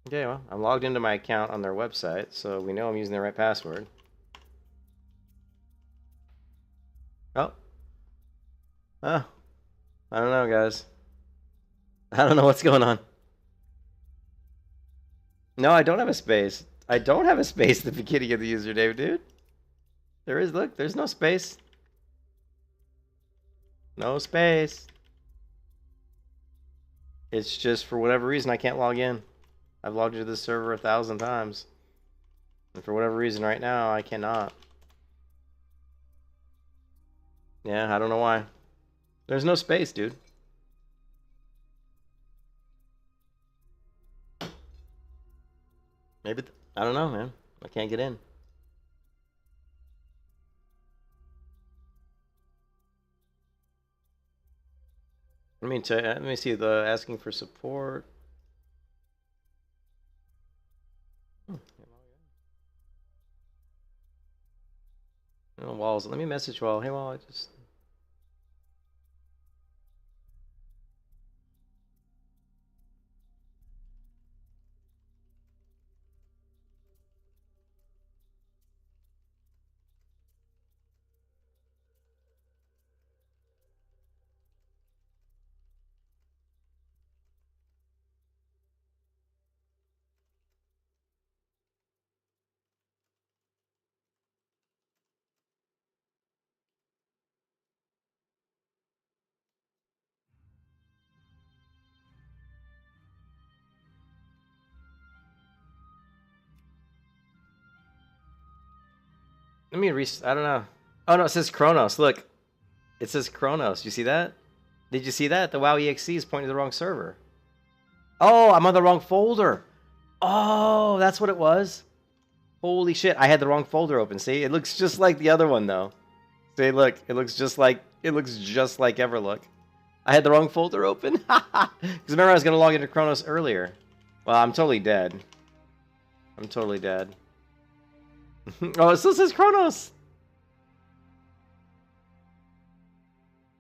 Speaker 1: Okay, well, I'm logged into my account on their website, so we know I'm using the right password. Oh. Oh. I don't know, guys. I don't know what's going on. No, I don't have a space. I don't have a space at the beginning of the username, dude. There is, look, there's no space. No space. It's just for whatever reason I can't log in. I've logged into this server 1,000 times. And for whatever reason right now, I cannot. Yeah, I don't know why. There's no space, dude. Maybe I don't know, man. I can't get in. Let me see the asking for support. Oh, Walls. Let me message Wall. Hey, Wall. I just. Let me I don't know. Oh no, it says Kronos. Look, it says Kronos. You see that? Did you see that? The WoW EXE is pointing to the wrong server. Oh, I'm on the wrong folder. Oh, that's what it was. Holy shit! I had the wrong folder open. See, it looks just like the other one though. See, look, it looks just like EVERLOOK. I had the wrong folder open. Because remember, I was gonna log into Kronos earlier. Well, I'm totally dead. I'm totally dead. Oh, it still says Kronos.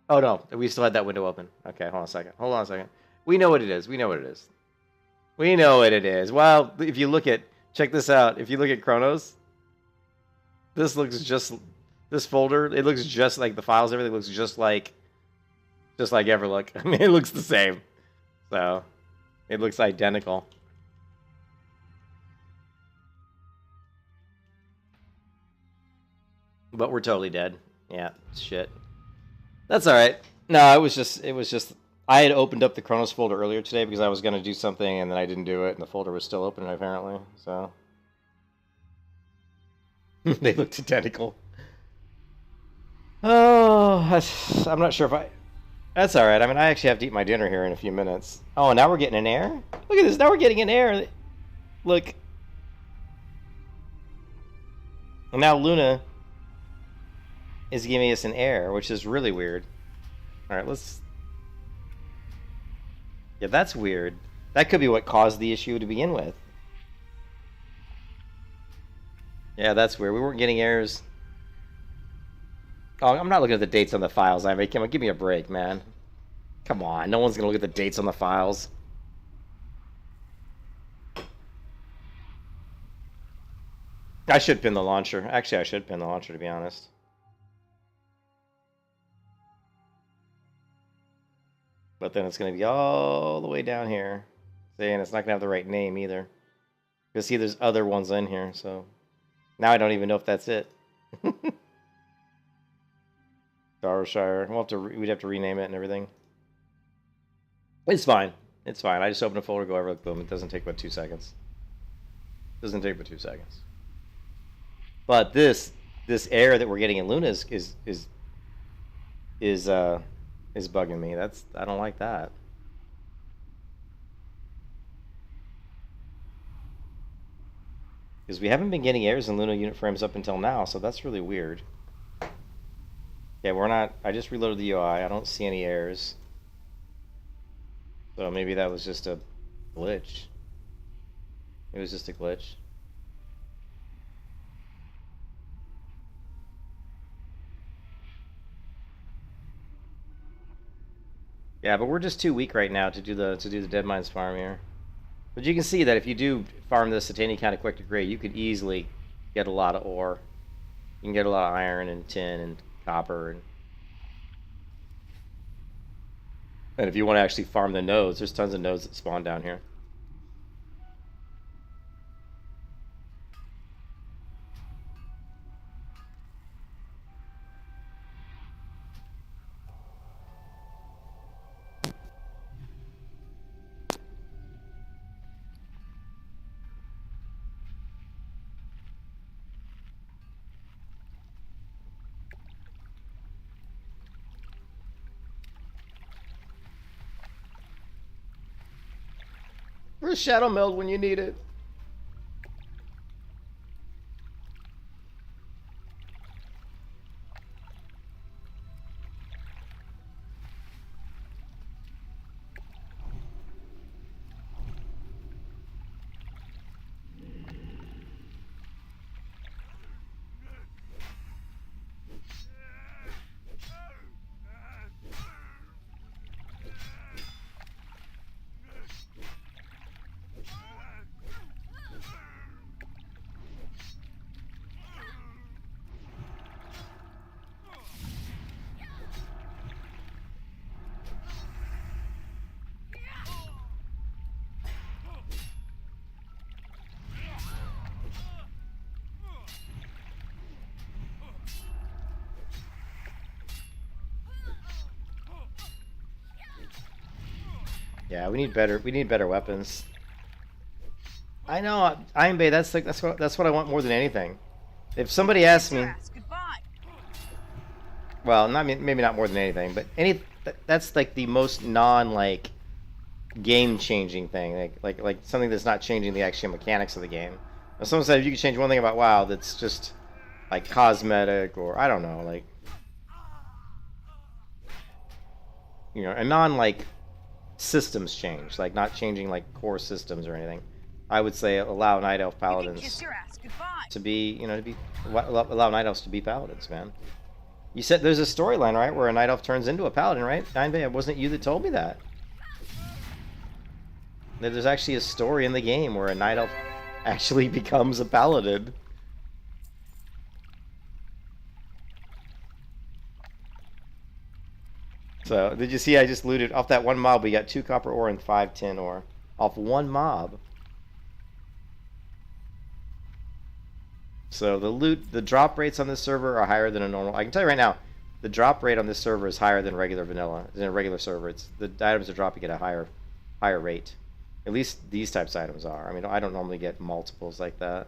Speaker 1: Oh no, we still had that window open. Okay, hold on a second. Hold on a second. We know what it is. We know what it is. We know what it is. Well, if you look at, check this out. If you look at Kronos, this looks just, this folder, it looks just like the files. Everything looks just like EVERLOOK. I mean, it looks the same. So, it looks identical. But we're totally dead. Yeah, shit. That's all right. No, it was just I had opened up the Kronos folder earlier today because I was going to do something and then I didn't do it and the folder was still open apparently. So they looked identical. Oh, I'm not sure if I. That's all right. I mean, I actually have to eat my dinner here in a few minutes. Oh, now we're getting an air. Look at this. Now we're getting an air. Look. And now Luna is giving us an air, which is really weird. All right, let's. Yeah, that's weird. That could be what caused the issue to begin with. Yeah, that's weird. We weren't getting errors. Oh, I'm not looking at the dates on the files. I mean, come on, give me a break, man. Come on, no one's gonna look at the dates on the files. I should pin the launcher. Actually, I should pin the launcher, to be honest. But then it's going to be all the way down here. See, and it's not going to have the right name either. Because see, there's other ones in here, so... Now I don't even know if that's it. Darshire. We'd have to rename it and everything. It's fine. It's fine. I just open a folder, go over, boom. It doesn't take but 2 seconds. Doesn't take but 2 seconds. But this error that we're getting in Luna is bugging me. I don't like that. Because we haven't been getting errors in Luna unit frames up until now, so that's really weird. Yeah, we're not. I just reloaded the UI. I don't see any errors. So maybe that was just a glitch. It was just a glitch. Yeah, but we're just too weak right now to do the Dead Mines farm here. But you can see that if you do farm this at any kind of quick degree, you could easily get a lot of ore. You can get a lot of iron and tin and copper and if you want to actually farm the nodes, there's tons of nodes that spawn down here. Where's Shadow Meld when you need it? Yeah, we need better weapons. I know, Iron Bay. That's what I want more than anything. If somebody asks me, well, maybe not more than anything, but that's like the most non game changing thing, like something that's not changing the actual mechanics of the game. If someone said if you could change one thing about WoW, that's just like cosmetic, or I don't know, like, you know, a non systems change, like not changing like core systems or anything. I would say allow Night Elf Paladins to be, you know, allow Night Elves to be Paladins, man. You said there's a storyline, right, where a Night Elf turns into a Paladin, right? It wasn't you that told me that. There's actually a story in the game where a Night Elf actually becomes a Paladin. So, did you see I just looted off that one mob? We got 2 copper ore and 5 tin ore off one mob. So the drop rates on this server are higher than a normal. I can tell you right now, the drop rate on this server is higher than regular vanilla. In a regular server, it's the items are dropping at a higher rate. At least these types of items are. I mean, I don't normally get multiples like that.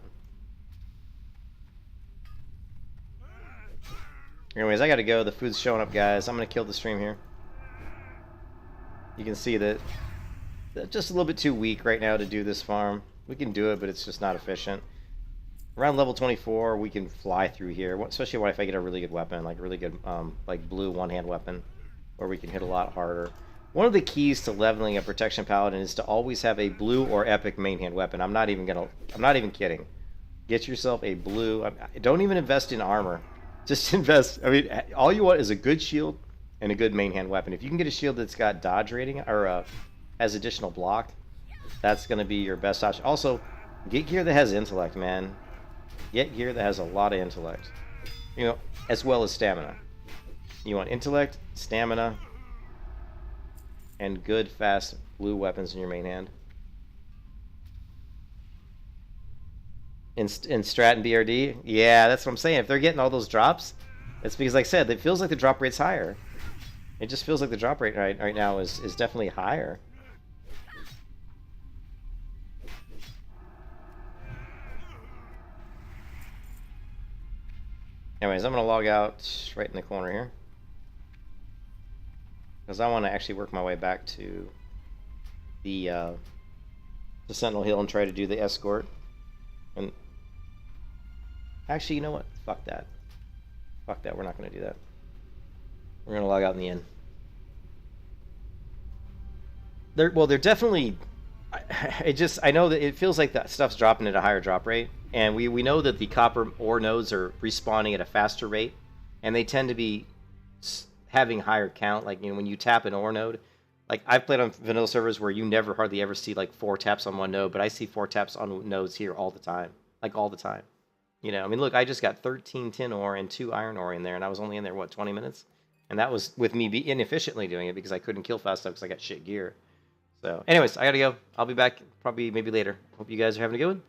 Speaker 1: Anyways, I gotta go. The food's showing up, guys. I'm gonna kill the stream here. You can see that just a little bit too weak right now to do this farm. We can do it, but it's just not efficient. Around level 24, we can fly through here, especially if I get a really good weapon, like a really good like blue one-hand weapon, where we can hit a lot harder. One of the keys to leveling a Protection Paladin is to always have a blue or epic main hand weapon. I'm not even kidding. Get yourself a blue. Don't even invest in armor. Just invest. I mean, all you want is a good shield and a good main hand weapon. If you can get a shield that's got dodge rating or has additional block, that's going to be your best option. Also, get gear that has intellect, man. Get gear that has a lot of intellect, you know, as well as stamina. You want intellect, stamina, and good, fast blue weapons in your main hand. In Strat and BRD, yeah, that's what I'm saying. If they're getting all those drops, it's because, like I said, it feels like the drop rate's higher. It just feels like the drop rate right now is definitely higher. Anyways, I'm going to log out right in the corner here, because I want to actually work my way back to the Sentinel Hill and try to do the escort. And actually, you know what? Fuck that. Fuck that. We're not going to do that. We're going to log out in the end. They're definitely... I know that it feels like that stuff's dropping at a higher drop rate, and we know that the copper ore nodes are respawning at a faster rate, and they tend to be having higher count. Like, you know, when you tap an ore node, like I've played on vanilla servers where you never hardly ever see like 4 taps on one node, but I see 4 taps on nodes here all the time, like all the time. You know, I mean, look, I just got 13 tin ore and 2 iron ore in there, and I was only in there, what, 20 minutes? And that was with me inefficiently doing it because I couldn't kill fast enough because I got shit gear. So, anyways, I gotta go. I'll be back probably maybe later. Hope you guys are having a good one.